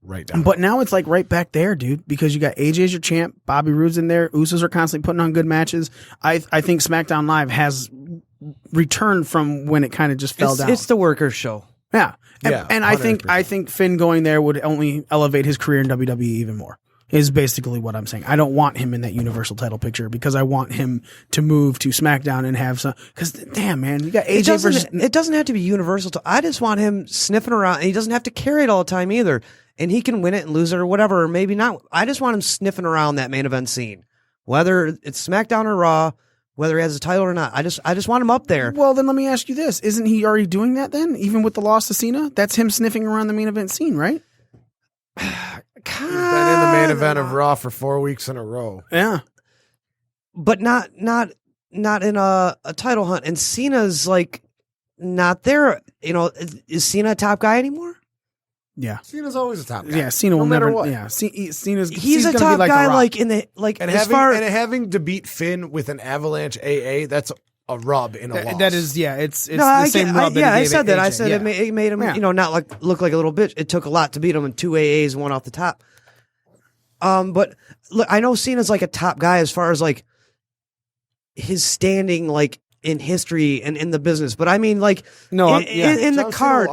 right down. But now it's like right back there, dude, because you got AJ as your champ, Bobby Roode's in there, Usos are constantly putting on good matches. I think SmackDown Live has returned from when it kind of just fell down. It's the worker show. Yeah. And I think Finn going there would only elevate his career in WWE even more. Is basically what I'm saying. I don't want him in that Universal title picture because I want him to move to SmackDown and have some. Because damn, man, you got AJ versus. It doesn't have to be Universal. I just want him sniffing around, and he doesn't have to carry it all the time either. And he can win it and lose it or whatever, or maybe not. I just want him sniffing around that main event scene, whether it's SmackDown or Raw, whether he has a title or not. I just want him up there. Well, then let me ask you this: isn't he already doing that then? Even with the loss to Cena, that's him sniffing around the main event scene, right? He's been in the main event of Raw for 4 weeks in a row. Yeah, but not in a title hunt. And Cena's like not there. Is Cena a top guy anymore? Yeah, Cena's always a top guy. Yeah, Cena will matter never. What. Yeah, Cena's he's a top guy. Like in the like and having to beat Finn with an Avalanche AA. That's a rub in a loss. That is, yeah. It's the same rub. I said that. AJ. I said it made him, not look like a little bitch. It took a lot to beat him in 2 AAs, one off the top. But look, I know Cena's like a top guy as far as like his standing, like in history and in the business. But I mean, like in the card,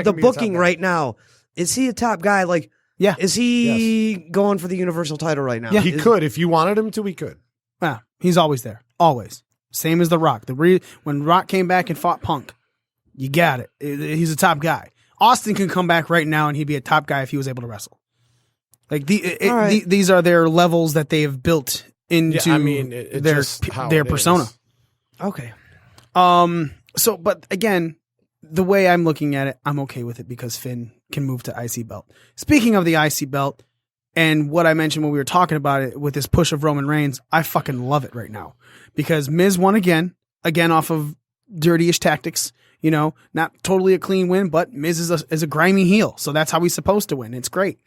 the booking right now, is he a top guy? Like, yeah, is he going for the Universal title right now? Yeah, he could if you wanted him to. He could. Yeah, he's always there, always. Same as The Rock. When Rock came back and fought Punk, you got it. He's a top guy. Austin can come back right now and he'd be a top guy if he was able to wrestle. Like these are their levels that they have built into their persona. Is. Okay. So, but again, the way I'm looking at it, I'm okay with it because Finn can move to IC belt. Speaking of the IC belt and what I mentioned when we were talking about it with this push of Roman Reigns, I fucking love it right now because Miz won again off of dirty-ish tactics. You know, not totally a clean win, but Miz is a grimy heel. So that's how he's supposed to win. It's great.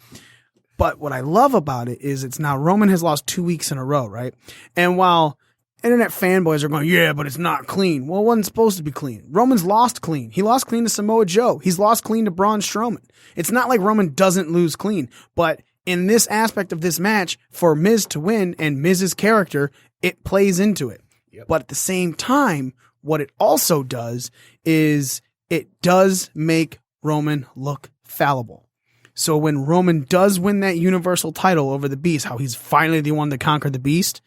But what I love about it is it's now Roman has lost 2 weeks in a row, right? And while internet fanboys are going, yeah, but it's not clean. Well, it wasn't supposed to be clean. Roman's lost clean. He lost clean to Samoa Joe. He's lost clean to Braun Strowman. It's not like Roman doesn't lose clean, but in this aspect of this match, for Miz to win and Miz's character, it plays into it. Yep. But at the same time, what it also does is it does make Roman look fallible. So when Roman does win that Universal title over the Beast, how he's finally the one to conquer the Beast,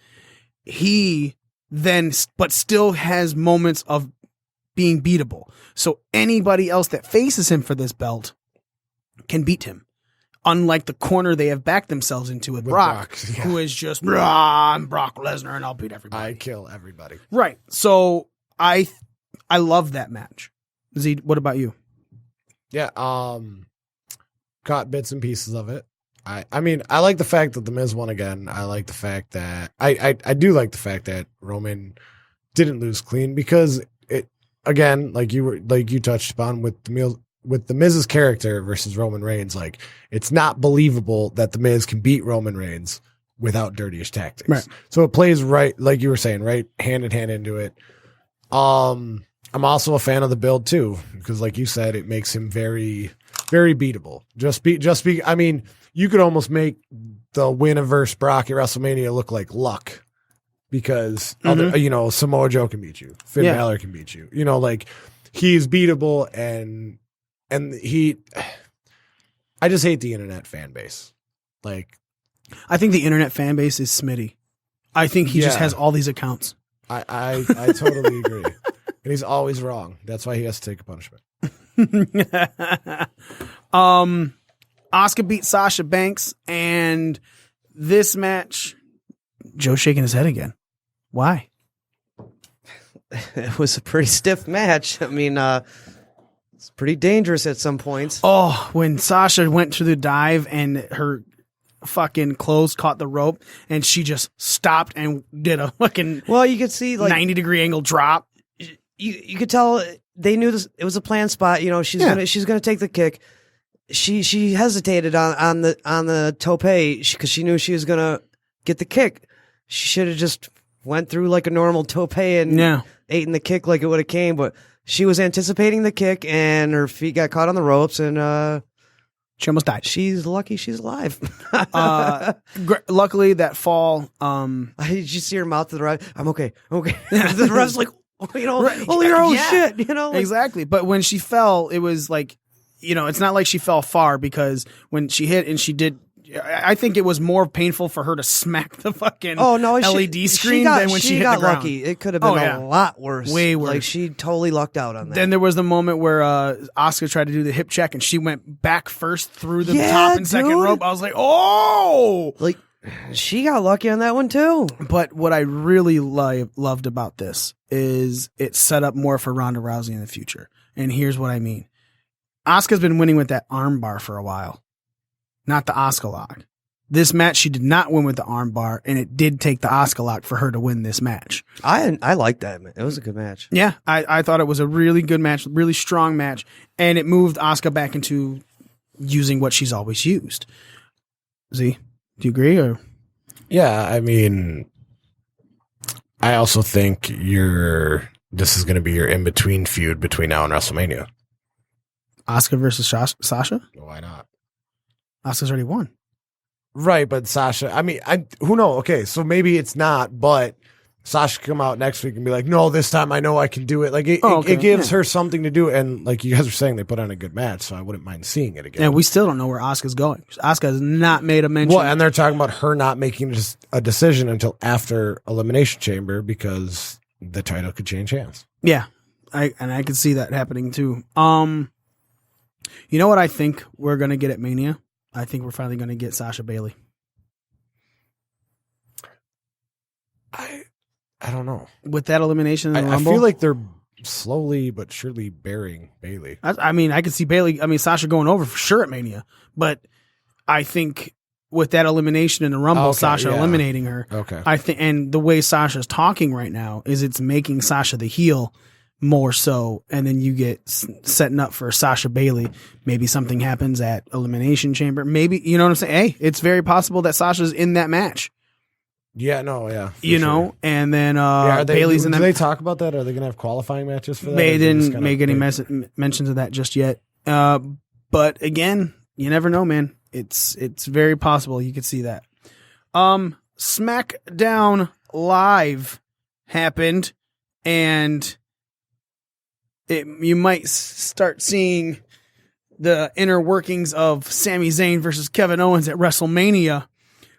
he then, but still has moments of being beatable. So anybody else that faces him for this belt can beat him. Unlike the corner they have backed themselves into with Brock, who is just, I'm Brock Lesnar and I'll beat everybody. I kill everybody. Right. So I love that match. Z, what about you? Yeah. Caught bits and pieces of it. I mean, I like the fact that the Miz won again. I like the fact that I do like the fact that Roman didn't lose clean because it again, like you touched upon with the Miz's character versus Roman Reigns, like it's not believable that the Miz can beat Roman Reigns without dirty-ish tactics. Right. So it plays right, like you were saying, right hand in hand into it. I'm also a fan of the build too, because like you said, it makes him very, very beatable. I mean, you could almost make the win versus Brock at WrestleMania look like luck because Samoa Joe can beat you. Finn Balor can beat you. Like he's beatable and I just hate the internet fan base. Like, I think the internet fan base is Smitty. I think he just has all these accounts. I totally agree. And he's always wrong. That's why he has to take a punishment. Asuka beat Sasha Banks, and this match, Joe's shaking his head again. Why? It was a pretty stiff match. I mean, it's pretty dangerous at some points. Oh, when Sasha went through the dive and her fucking clothes caught the rope and she just stopped and did a fucking you could see like 90-degree angle drop. You could tell they knew this. It was a planned spot. She's gonna take the kick. She hesitated on the tope because she knew she was gonna get the kick. She should have just went through like a normal tope and ate in the kick like it would have came. But she was anticipating the kick and her feet got caught on the ropes and she almost died. She's lucky she's alive. Luckily, that fall. Did you see her mouth to the right? I'm okay. The ref's like, shit. Exactly. But when she fell, it was like, it's not like she fell far because when she hit and she did, I think it was more painful for her to smack the fucking LED screen than when she hit the ground. Lucky. It could have been a lot worse. Way worse. Like she totally lucked out on that. Then there was the moment where Asuka tried to do the hip check and she went back first through the top and second rope. I was like, oh! Like, she got lucky on that one too. But what I really loved about this is it set up more for Ronda Rousey in the future. And here's what I mean. Asuka's been winning with that arm bar for a while. Not the Asuka lock. This match, she did not win with the arm bar, and it did take the Asuka lock for her to win this match. I liked that. It was a good match. Yeah, I thought it was a really good match, really strong match, and it moved Asuka back into using what she's always used. Z, do you agree? Or? Yeah, I mean, I also think this is going to be your in-between feud between now and WrestleMania. Asuka versus Sasha? Why not? Asuka's already won. Right, but Sasha, I mean, who knows? Okay, so maybe it's not, but Sasha come out next week and be like, no, this time I know I can do it. Like, it gives her something to do. And like you guys are saying, they put on a good match, so I wouldn't mind seeing it again. And we still don't know where Asuka's going. Asuka has not made a mention. Well, and they're talking about her not making a decision until after Elimination Chamber because the title could change hands. Yeah, I could see that happening too. You know what I think we're going to get at Mania? I think we're finally going to get Sasha Bailey. I don't know. With that elimination in the I Rumble? feel like they're slowly but surely burying Bailey. I mean, I could see Sasha going over for sure at Mania, but I think with that elimination in the Rumble, Sasha eliminating her, I think, and the way Sasha's talking right now is it's making Sasha the heel more so, and then you get setting up for Sasha Bailey. Maybe something happens at Elimination Chamber. Maybe, you know what I'm saying? Hey, it's very possible that Sasha's in that match. Yeah, no, yeah. You know, and then Bailey's in that. Do they talk about that? Are they going to have qualifying matches for that? They didn't make any mentions of that just yet. But again, you never know, man. It's very possible you could see that. Smackdown Live happened, and you might start seeing the inner workings of Sami Zayn versus Kevin Owens at WrestleMania,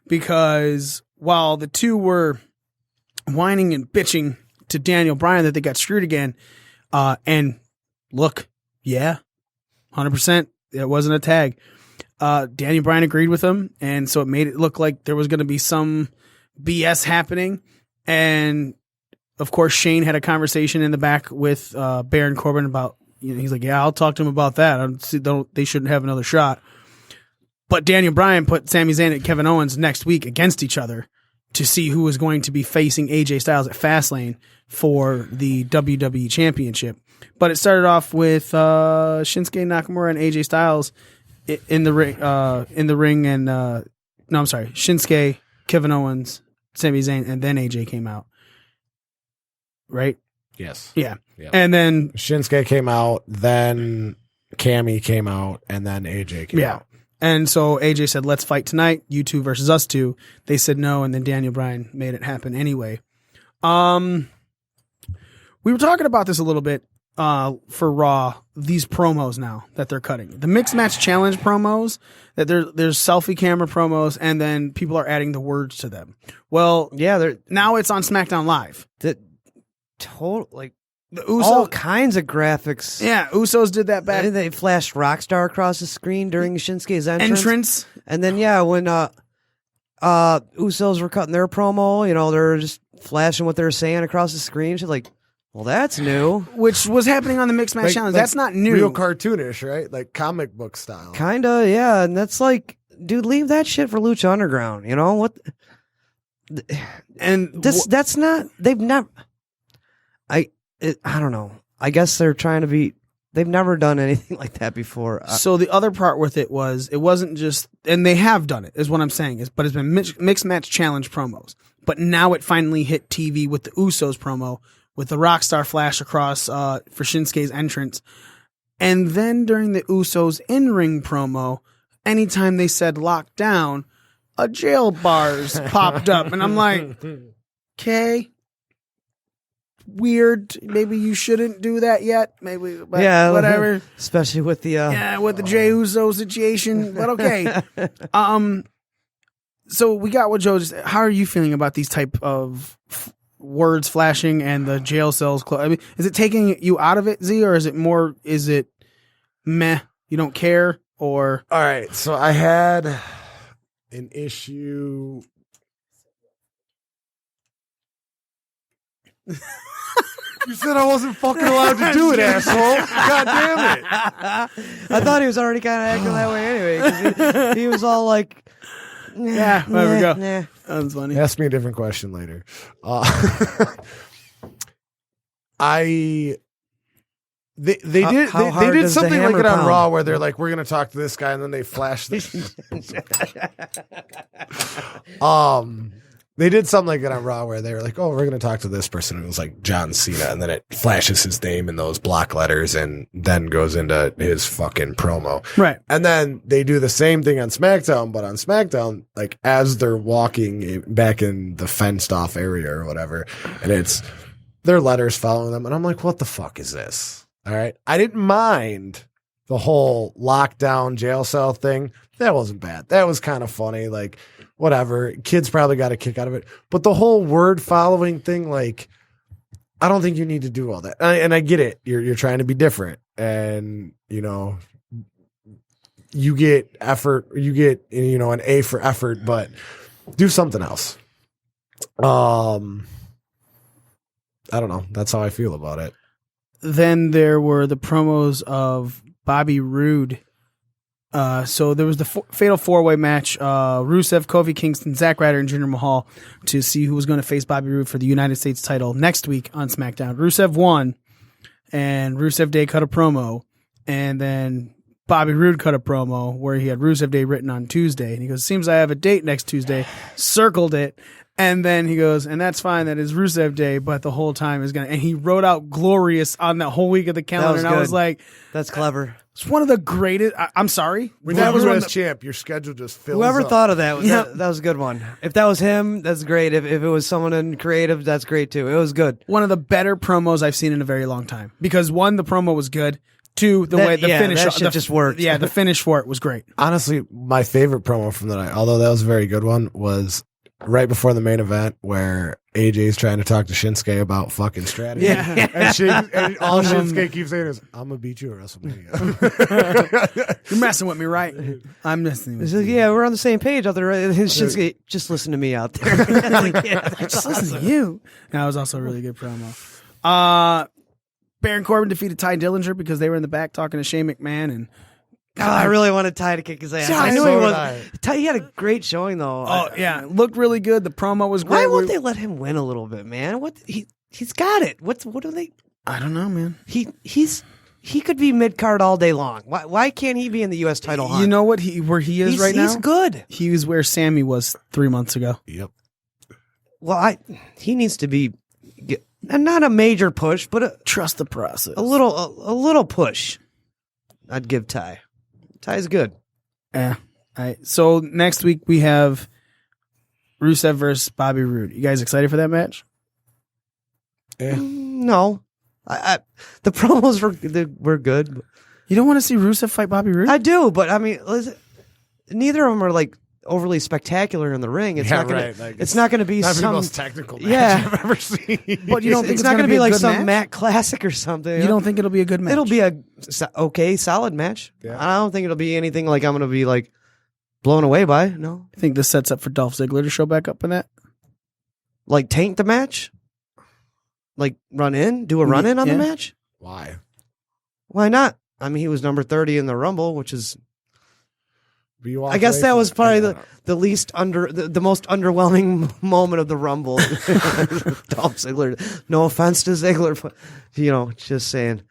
because while the two were whining and bitching to Daniel Bryan that they got screwed again, and look, 100%, it wasn't a tag. Daniel Bryan agreed with him, and so it made it look like there was going to be some BS happening. And of course, Shane had a conversation in the back with Baron Corbin about, he's like, yeah, I'll talk to him about that. They shouldn't have another shot. But Daniel Bryan put Sami Zayn and Kevin Owens next week against each other to see who was going to be facing AJ Styles at Fastlane for the WWE Championship. But it started off with Shinsuke Nakamura and AJ Styles in the ring, and Shinsuke, Kevin Owens, Sami Zayn, and then AJ came out. Right? Yes. Yeah. And then Shinsuke came out, then Cammy came out, and then AJ came out. And so AJ said, let's fight tonight, you two versus us two. They said no, and then Daniel Bryan made it happen anyway. We were talking about this a little bit for Raw, these promos now that they're cutting. The Mixed Match Challenge promos, that there's selfie camera promos, and then people are adding the words to them. Well, now it's on SmackDown Live. The all kinds of graphics. Yeah, Usos did that back. They flashed Rockstar across the screen during Shinsuke's entrance. And then when Usos were cutting their promo, they're just flashing what they're saying across the screen. She's like, well, that's new. Which was happening on the Mixed Match Challenge. That's not new. Real cartoonish, right? Like comic book style. Kinda, yeah. And that's like, dude, leave that shit for Lucha Underground. What? And that's not. They've never. I don't know. I guess they're trying to be. They've never done anything like that before. So the other part with it was, it wasn't just, and they have done it, is what I'm saying, but it's been Mixed Match Challenge promos. But now it finally hit TV with the Usos promo, with the Rockstar flash across for Shinsuke's entrance. And then during the Usos in-ring promo, anytime they said lockdown, a jail bars popped up. And I'm like, okay. Weird. Maybe you shouldn't do that yet. Maybe, but whatever. Especially with the with the Jey Uso situation. But okay. So we got what Joe just. How are you feeling about these type of words flashing and the jail cells? I mean, is it taking you out of it, Z, or is it more? Is it meh? You don't care, or all right? So I had an issue. You said I wasn't fucking allowed to do it, asshole. God damn it. I thought he was already kind of acting that way anyway. 'Cause he was all like, yeah, there we go. That was funny. Ask me a different question later. They did something like it on Raw where they're like, we're going to talk to this guy, and then they flash this. They did something like that on Raw where they were like, oh, we're going to talk to this person. It was like John Cena. And then it flashes his name in those block letters and then goes into his fucking promo. Right. And then they do the same thing on SmackDown, but on SmackDown, like as they're walking back in the fenced off area or whatever, and it's their letters following them. And I'm like, what the fuck is this? All right. I didn't mind the whole lockdown jail cell thing. That wasn't bad. That was kind of funny. Like, whatever. Kids probably got a kick out of it. But the whole word following thing, like, I don't think you need to do all that. And I get it. You're trying to be different. And, you get effort, you get, an A for effort, but do something else. I don't know. That's how I feel about it. Then there were the promos of Bobby Roode. So there was the fatal 4-way match, Rusev, Kofi Kingston, Zack Ryder, and Jinder Mahal to see who was going to face Bobby Roode for the United States title next week on SmackDown. Rusev won, and Rusev Day cut a promo, and then Bobby Roode cut a promo where he had Rusev Day written on Tuesday, and he goes, "Seems I have a date next Tuesday," circled it, and then he goes, "And that's fine, that is Rusev Day, but the whole time is going to," and he wrote out Glorious on that whole week of the calendar, and I was like, that's clever. It's one of the greatest. I'm sorry. When that was as champ, your schedule just fills Whoever up. thought of that, that was a good one. If that was him, that's great. If it was someone in creative, that's great too. It was good. One of the better promos I've seen in a very long time. Because one, the promo was good. Two, the finish that shit just worked. Yeah, the finish for it was great. Honestly, my favorite promo from the night, although that was a very good one, was right before the main event where AJ's trying to talk to Shinsuke about fucking strategy. Yeah. and all Shinsuke keeps saying is, "I'm going to beat you at WrestleMania." You're messing with me, right? I'm messing with you. Yeah, we're on the same page out there. Shinsuke, just listen to me out there. Just listen to you. That was also a really good promo. Baron Corbin defeated Ty Dillinger because they were in the back talking to Shane McMahon, and I really wanted Ty to kick his ass. Yeah, I knew so he did was. I. Ty, he had a great showing though. Oh yeah, looked really good. The promo was great. Why won't they let him win a little bit, man? What he's got it. What do they? I don't know, man. He could be mid card all day long. Why can't he be in the U.S. title hunt? You know what where he is right now? He's good. He was where Sammy was 3 months ago. Yep. Well, he needs to be not a major push, but trust the process. A little push. I'd give Ty. Ty's good. Yeah. All right. So next week we have Rusev versus Bobby Roode. You guys excited for that match? No. The promos were good. You don't want to see Rusev fight Bobby Roode? I do, but I mean, neither of them are like overly spectacular in the ring. It's not gonna. Like, it's not going to be not some the most technical match I've ever seen. But you don't think it's not going to be be like good some match? Matt Classic or something. You don't think it'll be a good match? It'll be a okay, solid match. Yeah. I don't think it'll be anything like I'm going to be like blown away by. No, I think this sets up for Dolph Ziggler to show back up in that. like tank the match. Like run in, do a run in on the match. Why? Why not? I mean, he was number 30 in the Rumble, which is. I guess away that from- was probably the least the most underwhelming moment of the Rumble. Dolph Ziggler. No offense to Ziggler, but just saying.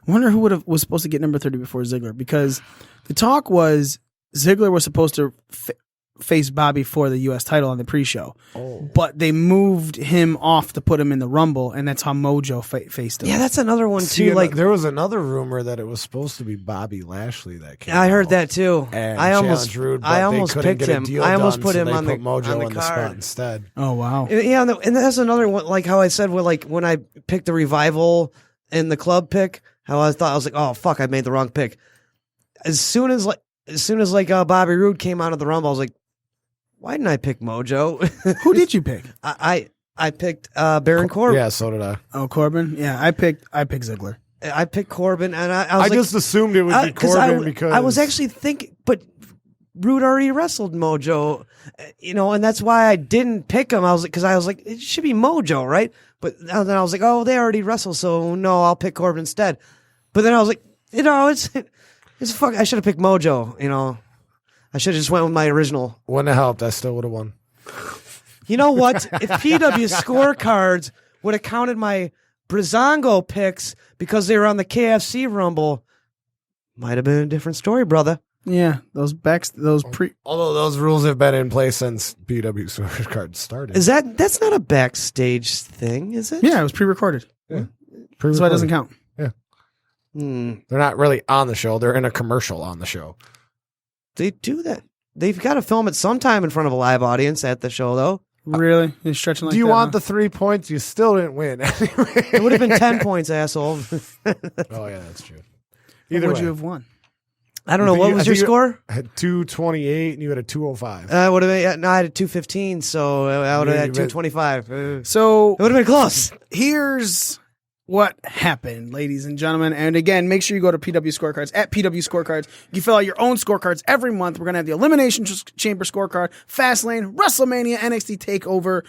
I wonder who was supposed to get number 30 before Ziggler, because the talk was Ziggler was supposed to face Bobby for the U.S. title on the pre-show, but they moved him off to put him in the Rumble, and that's how Mojo faced him. Yeah, that's another one See, too. Like there was another rumor that it was supposed to be Bobby Lashley that came. I heard out that too. and I almost challenged Rude, but I they almost couldn't picked get a him. deal I almost done, put so him they on put Mojo on the on the spot card. instead. Oh wow. Yeah, and that's another one. Like how I said, when I picked the Revival in the club pick, how I was like, oh fuck, I made the wrong pick. As soon as Bobby Roode came out of the Rumble, I was like, why didn't I pick Mojo? Who did you pick? I picked Baron Corbin. Yeah, so did I. Oh, Corbin. Yeah, I picked Ziggler. I picked Corbin, and I was I just assumed it would be Corbin because I was actually thinking, but Roode already wrestled Mojo, and that's why I didn't pick him. I was like, it should be Mojo, right? But then I was like, oh, they already wrestled, so no, I'll pick Corbin instead. But then I was like, it's fuck. I should have picked Mojo. I should have just went with my original. Wouldn't have helped. I still would have won. You know what? If PW scorecards would have counted my Brizongo picks because they were on the KFC Rumble, might have been a different story, brother. Yeah, Although those rules have been in place since PW scorecard started. That's not a backstage thing, is it? Yeah, it was pre-recorded. Yeah. That's why it doesn't count. Yeah. They're not really on the show. They're in a commercial on the show. They do that. They've got to film it sometime in front of a live audience at the show, though. Really? You're stretching like that? Do you want the 3 points? You still didn't win. Anyway. It would have been 10 points, asshole. Oh, yeah, that's true. Either would you have won? I don't know. What was your score? I had 228 and you had a 205. I would have been. No, I had a 215, so I would have had 225. So it would have been close. Here's what happened, ladies and gentlemen. And again, make sure you go to PW Scorecards at PW Scorecards. You fill out your own scorecards every month. We're going to have the Elimination Chamber scorecard, Fastlane, WrestleMania, NXT TakeOver,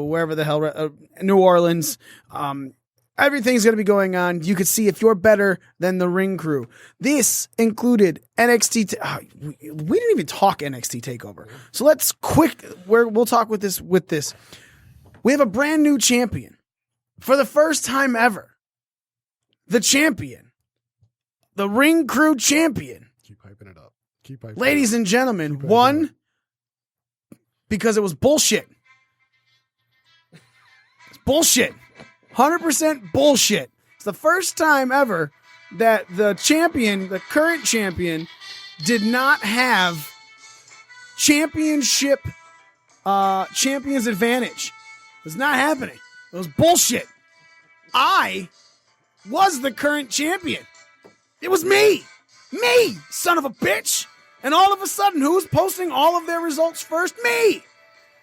wherever the hell, New Orleans. Everything's going to be going on. You could see if you're better than the Ring Crew. This included NXT. We didn't even talk NXT TakeOver. So let's we'll talk with this. We have a brand new champion. For the first time ever, the champion, the Ring Crew champion. Keep hyping it up. Ladies and gentlemen, won because it was bullshit. It's bullshit. 100% bullshit. It's the first time ever that the champion, the current champion, did not have champion's advantage. It's not happening. It was bullshit. I was the current champion. It was me. Me, son of a bitch. And all of a sudden, who's posting all of their results first? Me.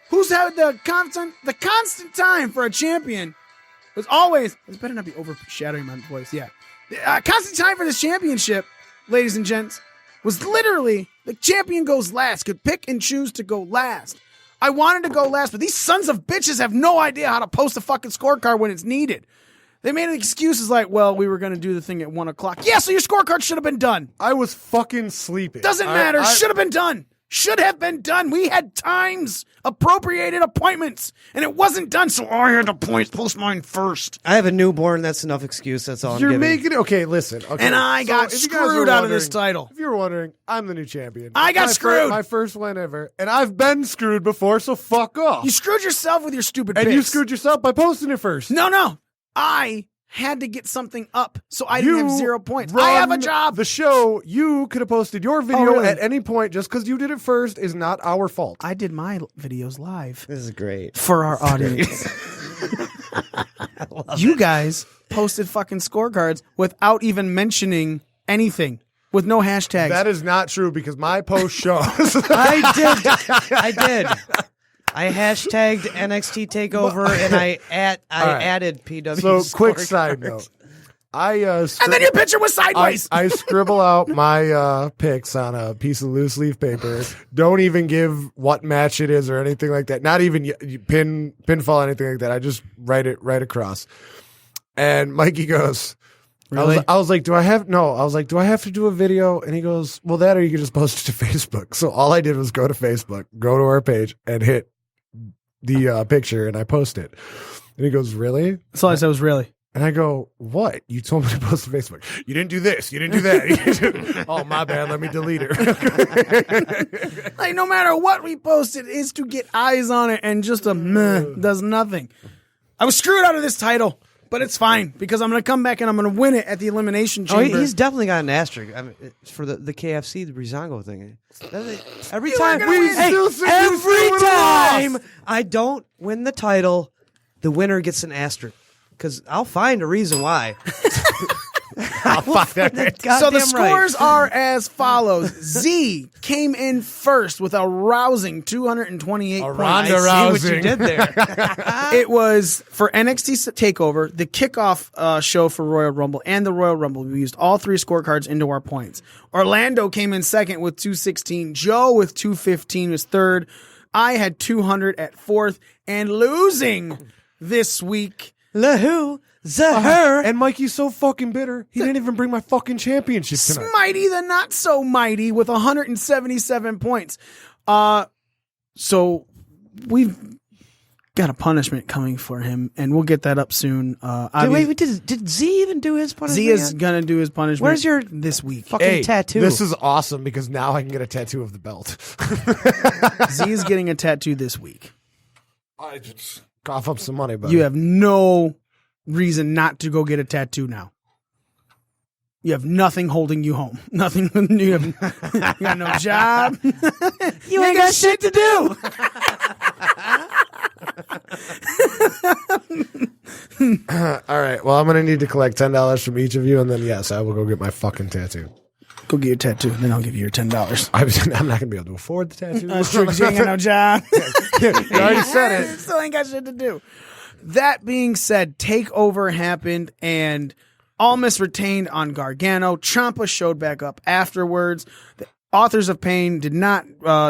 Who's had the constant time for a champion was always, it better not be overshadowing my voice, yeah. Constant time for this championship, ladies and gents, was literally the champion goes last, could pick and choose to go last. I wanted to go last, but these sons of bitches have no idea how to post a fucking scorecard when it's needed. They made excuses like, well, we were going to do the thing at 1 o'clock. Yeah, so your scorecard should have been done. I was fucking sleeping. Doesn't matter. Should have been done. Should have been done. We had times, appropriated appointments, and it wasn't done, so I had to post mine first. I have a newborn. That's enough excuse. That's all You're I'm giving. making it. Okay, listen. Okay. And I got screwed out of this title. If you're wondering, I'm the new champion. I got screwed. My first win ever. And I've been screwed before, so fuck off. You screwed yourself with your stupid And picks. you screwed yourself by posting it first. No. I had to get something up, so I didn't have 0 points. I have a job. The show, you could have posted your video at any point. Just because you did it first is not our fault. I did my videos live. This is great. For our audience. You guys posted fucking scorecards without even mentioning anything. With no hashtags. That is not true because my post shows. I did. I hashtagged NXT TakeOver and I added PW. So quick side note. And then your picture was sideways. I scribble out my picks on a piece of loose leaf paper. Don't even give what match it is or anything like that. Not even pinfall, anything like that. I just write it right across. And Mikey goes, Really? I was like, do I have to do a video? And he goes, well, that or you can just post it to Facebook. So all I did was go to Facebook, go to our page, and hit the picture, and I post it. And he goes, really? That's all I said was really. And I go, what? You told me to post to Facebook. You didn't do this. You didn't do that. Oh, my bad. Let me delete it. Like, no matter what we posted, is to get eyes on it, and just a meh does nothing. I was screwed out of this title. But it's fine because I'm going to come back and I'm going to win it at the Elimination Chamber. Oh, he's definitely got an asterisk. I mean, it's for the KFC, the Breezango thing. Every You time, are gonna win. every time I don't win the title, the winner gets an asterisk. Because I'll find a reason why. So the scores are as follows. Z came in first with a rousing 228 points. Ronda I see Rousey. what you did there. It was for NXT TakeOver, the kickoff show for Royal Rumble, and the Royal Rumble. We used all three scorecards into our points. Orlando came in second with 216. Joe with 215 was third. I had 200 at fourth. And losing this week, Lahu, Zahar. And Mikey's so fucking bitter. He didn't even bring my fucking championship tonight. Smitey the Not So Mighty with 177 points. So we've got a punishment coming for him, and we'll get that up soon. Did Z even do his punishment? Z is going to do his punishment. Where's your this week? fucking tattoo? This is awesome because now I can get a tattoo of the belt. Z is getting a tattoo this week. I just cough up some money, buddy. You have no reason not to go get a tattoo now. You have nothing holding you home. Nothing. You got no job. You ain't got shit to do. All right. Well, I'm going to need to collect $10 from each of you, and then, yes, I will go get my fucking tattoo. Go get your tattoo, then I'll give you your $10. I'm not going to be able to afford the tattoo. That's true, 'cause you ain't got no job. You already said it. Still ain't got shit to do. That being said, TakeOver happened and Almas retained on Gargano. Ciampa showed back up afterwards. The Authors of Pain did not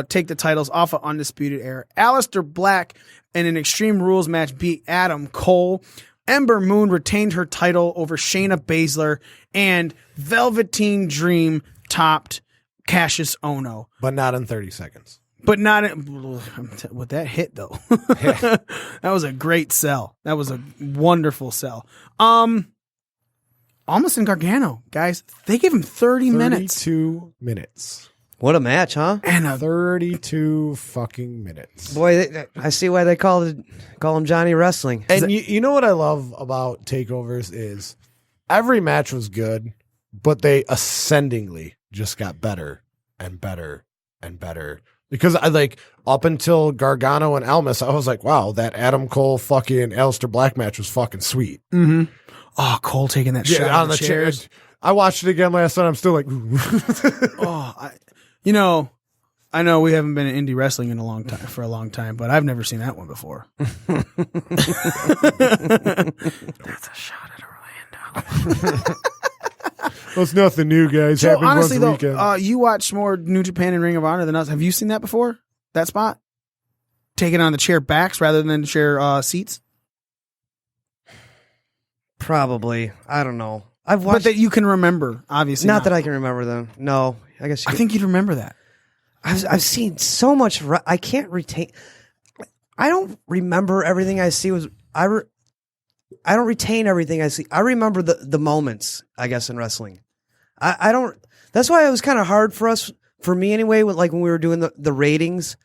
take the titles off of Undisputed Era. Aleister Black in an Extreme Rules match beat Adam Cole. Ember Moon retained her title over Shayna Baszler, and Velveteen Dream topped Cassius Ohno. But not in 30 seconds. But not with that hit though. That was a great sell. That was a wonderful sell. Almost in Gargano, guys. They gave him 30 minutes. 32 minutes. What a match, huh? And 32 fucking minutes. Boy, I see why they call him Johnny Wrestling. And you know what I love about takeovers is every match was good, but they ascendingly just got better and better and better. Because I like up until Gargano and Almas, I was like, wow, that Adam Cole fucking Aleister Black match was fucking sweet. Mm-hmm. Oh, Cole taking that shot on the chairs. I watched it again last night. I'm still like, I know we haven't been in indie wrestling in a long time, but I've never seen that one before. That's a shot at Orlando. Well, it's nothing new, guys. So Happens honestly, once a though, weekend. you watch more New Japan and Ring of Honor than us. Have you seen that before? That spot? Taking on the chair backs rather than chair seats? Probably. I don't know. I've watched, but that you can remember, obviously. Not that I can remember them. No, I guess. I think you'd remember that. I've seen so much. I can't retain. I don't remember everything I see. I don't retain everything I see. I remember the moments, I guess, in wrestling. I don't. That's why it was kind of hard for me anyway. When we were doing the ratings,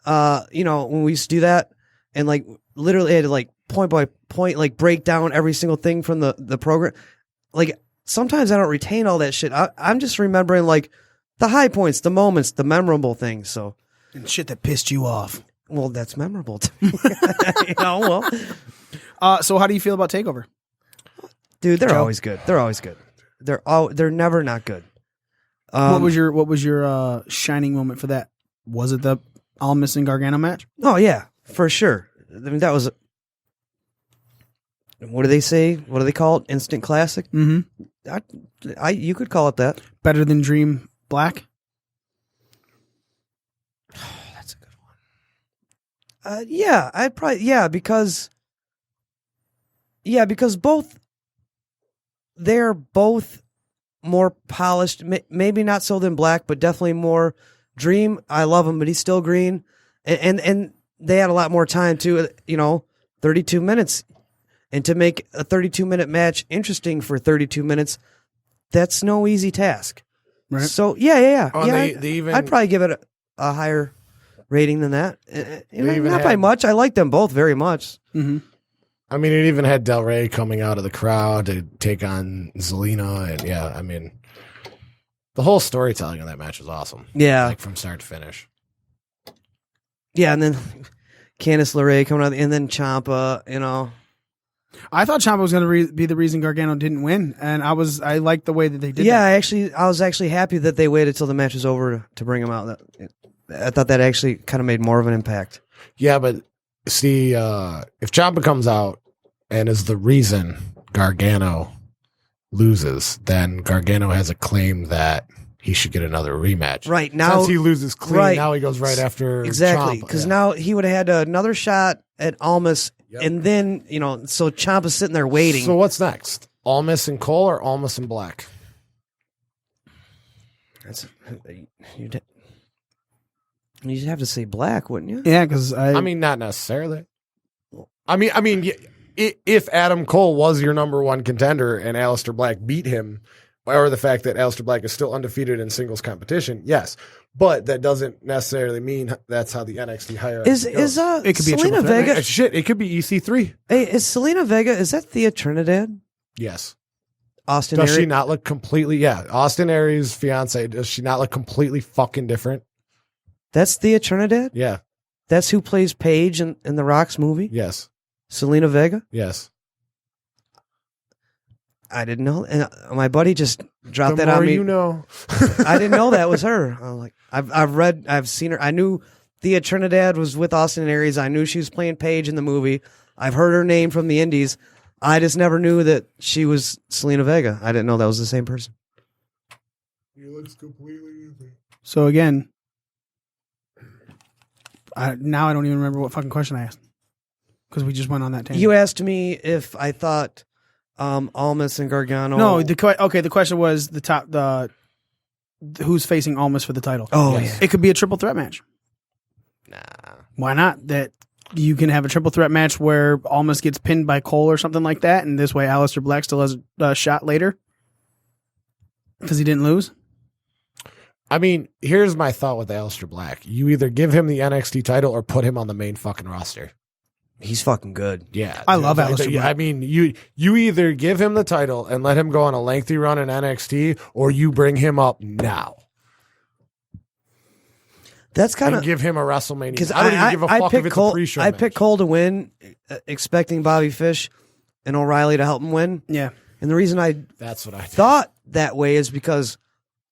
when we used to do that, and like literally had to like point by point like break down every single thing from the program. Like sometimes I don't retain all that shit. I'm just remembering like the high points, the moments, the memorable things. So and shit that pissed you off. Well, that's memorable to me. So how do you feel about TakeOver? Dude, they're always good. They're always good. They're never not good. What was your shining moment for that? Was it the Almas and Gargano match? Oh yeah, for sure. I mean, that was. What do they say? What do they call it? Instant classic. Mm-hmm. You could call it that. Better than Dream Black. That's a good one. Yeah, I'd probably because both they're both more polished. Maybe not so than Black, but definitely more. Dream, I love him, but he's still green, and they had a lot more time too. 32 minutes. And to make a 32-minute match interesting for 32 minutes, that's no easy task. Right. So, yeah. Oh, I'd probably give it a higher rating than that. Not by much. I like them both very much. Mm-hmm. I mean, it even had Del Rey coming out of the crowd to take on Zelina. And yeah, I mean, the whole storytelling of that match was awesome. Yeah. Like from start to finish. Yeah, and then Candice LeRae coming out, and then Ciampa, I thought Ciampa was going to be the reason Gargano didn't win, and I liked the way that they did. Yeah, that. I was actually happy that they waited till the match was over to bring him out. I thought that actually kind of made more of an impact. Yeah, but see, if Ciampa comes out and is the reason Gargano loses, then Gargano has a claim that he should get another rematch. Right now, since he loses clean, right, now he goes right after exactly because now he would have had another shot at Almas. Yep. And then, so Ciampa's sitting there waiting. So what's next? Almas and Cole or Almas and Black? You'd have to say Black, wouldn't you? Yeah, because I mean, not necessarily. I mean, if Adam Cole was your number one contender and Aleister Black beat him, or the fact that Aleister Black is still undefeated in singles competition, yes. But that doesn't necessarily mean that's how the NXT hierarchy goes. It could be Selena a Vega? Shit, it could be EC3. Hey, is Selena Vega? Is that Thea Trinidad? Yes. Austin. Does Aries? she not look completely? Yeah, Austin Aries' fiance. Does she not look completely fucking different? That's Thea Trinidad. Yeah. That's who plays Paige in the Rock's movie. Yes. Selena Vega. Yes. I didn't know, and my buddy just dropped The that on more me. you know. I didn't know that was her. I'm like, I've seen her. I knew Thea Trinidad was with Austin Aries. I knew she was playing Paige in the movie. I've heard her name from the Indies. I just never knew that she was Selena Vega. I didn't know that was the same person. He looks completely different. So again, now I don't even remember what fucking question I asked because we just went on that tangent. You asked me if I thought Almas and Gargano. No, the question was who's facing Almas for the title. Oh, yes. It could be a triple threat match. Nah. Why not? That you can have a triple threat match where Almas gets pinned by Cole or something like that, and this way Aleister Black still has a shot later because he didn't lose. I mean, here's my thought with Aleister Black. You either give him the NXT title or put him on the main fucking roster. He's fucking good. Yeah. I love Aleister Black. I mean, you either give him the title and let him go on a lengthy run in NXT, or you bring him up now. That's kind of give him a WrestleMania. Because I don't even give a fuck if it's a pre-show I match. picked Cole to win, expecting Bobby Fish and O'Reilly to help him win. Yeah. And the reason that's what I thought that way is because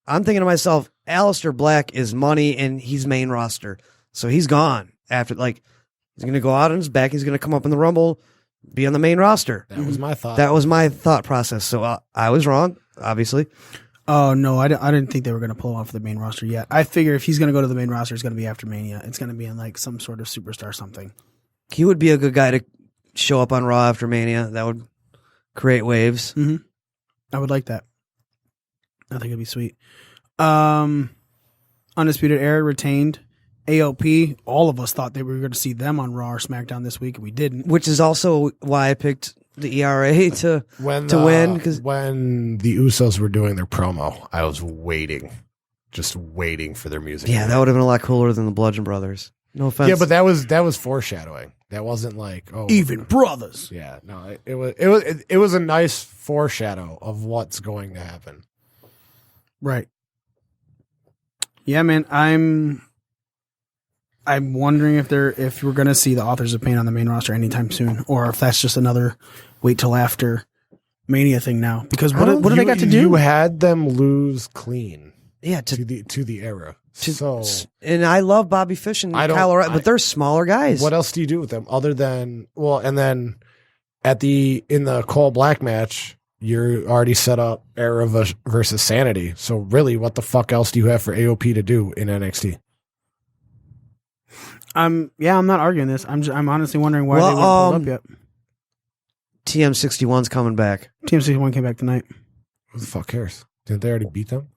I'm thinking to myself, Aleister Black is money and he's main roster. So he's gone after, he's going to go out on his back. He's going to come up in the Rumble, be on the main roster. That was my thought. That was my thought process. So I was wrong, obviously. Oh, no, I didn't think they were going to pull him off the main roster yet. I figure if he's going to go to the main roster, it's going to be after Mania. It's going to be in some sort of superstar something. He would be a good guy to show up on Raw after Mania. That would create waves. Mm-hmm. I would like that. I think it'd be sweet. Undisputed Era retained. AOP, all of us thought they were going to see them on Raw or SmackDown this week, and we didn't. Which is also why I picked the ERA to win. Because when the Usos were doing their promo, I was just waiting for their music. Yeah, that would have been a lot cooler than the Bludgeon Brothers. No offense. Yeah, but that was foreshadowing. That wasn't even brothers. Yeah, no, it was a nice foreshadow of what's going to happen. Right. Yeah, man, I'm wondering if we're going to see the Authors of Pain on the main roster anytime soon, or if that's just another wait till after Mania thing now. Because what do they got to do? You had them lose clean. Yeah, to the Era. And I love Bobby Fish and Kyle O'Reilly, but they're smaller guys. What else do you do with them other than and then in the Cole Black match, you're already set up Era versus Sanity. So really, what the fuck else do you have for AOP to do in NXT? I'm not arguing this. I'm honestly wondering why they weren't pulled up yet. TM61's coming back. TM61 came back tonight. Who the fuck cares? Didn't they already beat them?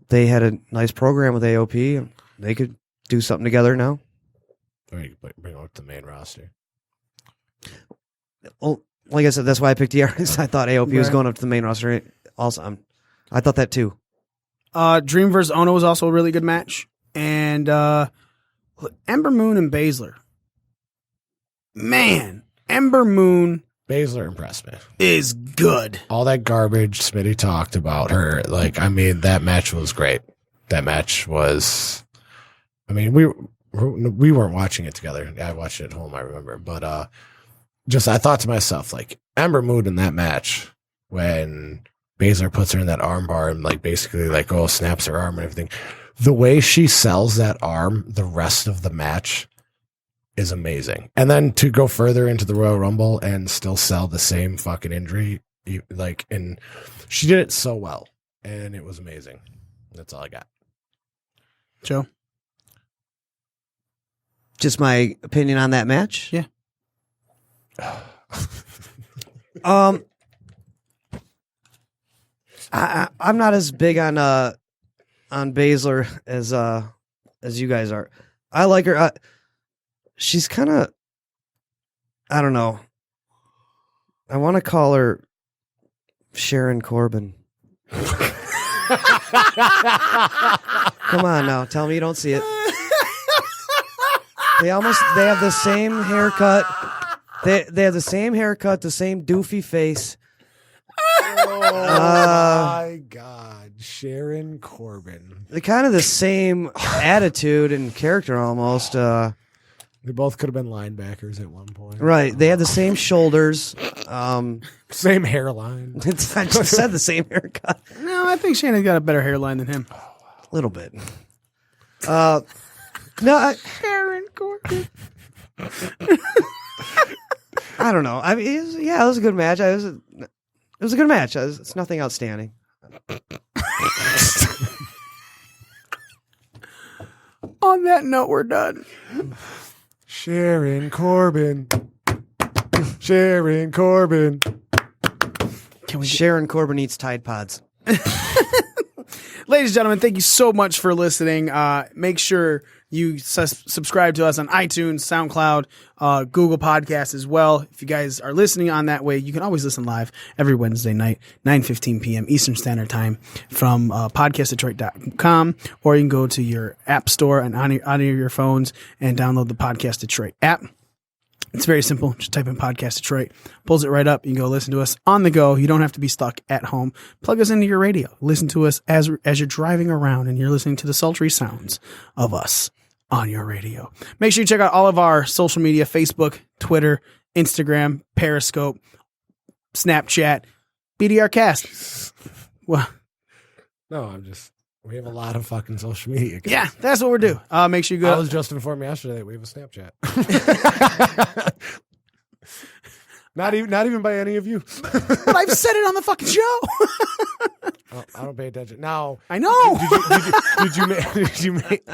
They had a nice program with AOP, and they could do something together now. Or you could bring them up to the main roster. Well, like I said, that's why I picked the Aries. I thought AOP was going up to the main roster. Also, I thought that too. Dream vs. Ono was also a really good match. And Ember Moon and Baszler. Man, Ember Moon. Baszler impressed me. Is good. All that garbage Smitty talked about her. That match was great. That match was. I mean, we weren't watching it together. I watched it at home, I remember. But I thought to myself, Ember Moon in that match, when Baszler puts her in that arm bar and basically snaps her arm and everything. The way she sells that arm the rest of the match is amazing. And then to go further into the Royal Rumble and still sell the same fucking injury, and she did it so well, and it was amazing. That's all I got. Joe? Just my opinion on that match? Yeah. I'm not as big on Baszler as you guys are. I like her. She's kind of, I don't know. I want to call her Sharon Corbin. Come on now, tell me you don't see it. They have the same haircut. They have the same haircut, the same doofy face. Oh my God, Sharon Corbin. They're kind of the same attitude and character almost. They both could have been linebackers at one point. Right. They have the same shoulders. Same hairline. I just said the same haircut. No, I think Shannon's got a better hairline than him. A little bit. No, Sharon Corbin. I don't know. I mean, it was a good match. It was a good match. It's nothing outstanding. On that note, we're done. Sharon Corbin. Sharon Corbin. Sharon Corbin eats Tide Pods. Ladies and gentlemen, thank you so much for listening. Make sure you subscribe to us on iTunes, SoundCloud, Google Podcasts as well. If you guys are listening on that way, you can always listen live every Wednesday night, 9:15 p.m. Eastern Standard Time from podcastdetroit.com, or you can go to your app store and on your phones and download the Podcast Detroit app. It's very simple. Just type in Podcast Detroit. Pulls it right up. You can go listen to us on the go. You don't have to be stuck at home. Plug us into your radio. Listen to us as you're driving around and you're listening to the sultry sounds of us on your radio. Make sure you check out all of our social media, Facebook, Twitter, Instagram, Periscope, Snapchat, BDRcast. Well, no, we have a lot of fucking social media accounts. Yeah, that's what we're doing. Make sure you go. I was just informed yesterday that we have a Snapchat. Not even by any of you. But I've said it on the fucking show. I don't pay attention. Now I know. Did you make?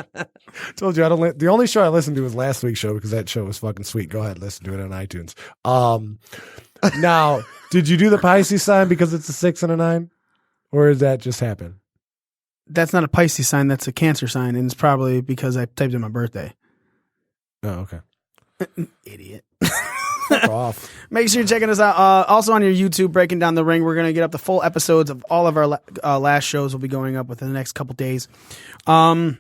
Told you I don't. The only show I listened to was last week's show because that show was fucking sweet. Go ahead, listen to it on iTunes. Now, did you do the Pisces sign because it's a 6 and a 9, or did that just happen? That's not a Pisces sign. That's a Cancer sign, and it's probably because I typed in my birthday. Oh, okay. Idiot. Fuck off. Make sure you're checking us out. Also on your YouTube, Breaking Down the Ring. We're going to get up the full episodes of all of our last shows will be going up within the next couple days. We're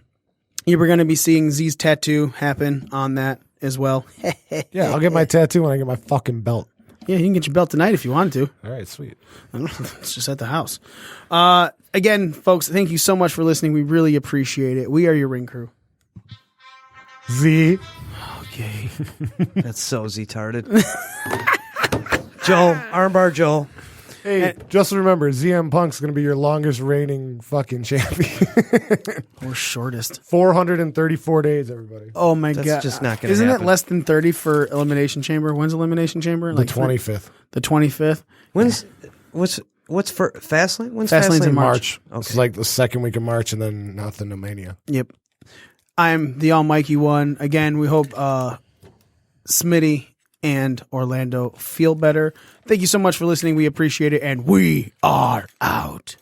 going to be seeing Z's tattoo happen on that as well. Yeah, I'll get my tattoo when I get my fucking belt. Yeah, you can get your belt tonight if you wanted to. All right, sweet. It's just at the house. Again, folks, thank you so much for listening. We really appreciate it. We are your ring crew. Z. Okay. That's so Z-tarded. Joel, armbar Joel. Hey, just remember, ZM Punk's going to be your longest reigning fucking champion. Or shortest. 434 days, everybody. Oh my That's God. just not going to Isn't happen. it less than 30 for Elimination Chamber? When's Elimination Chamber? The 25th. The 25th? What's for Fastlane? When's Fastlane's in March. Okay. It's like the second week of March and then nothing to Mania. Yep. I'm the Almighty One. Again, we hope Smitty and Orlando feel better. Thank you so much for listening. We appreciate it, and we are out.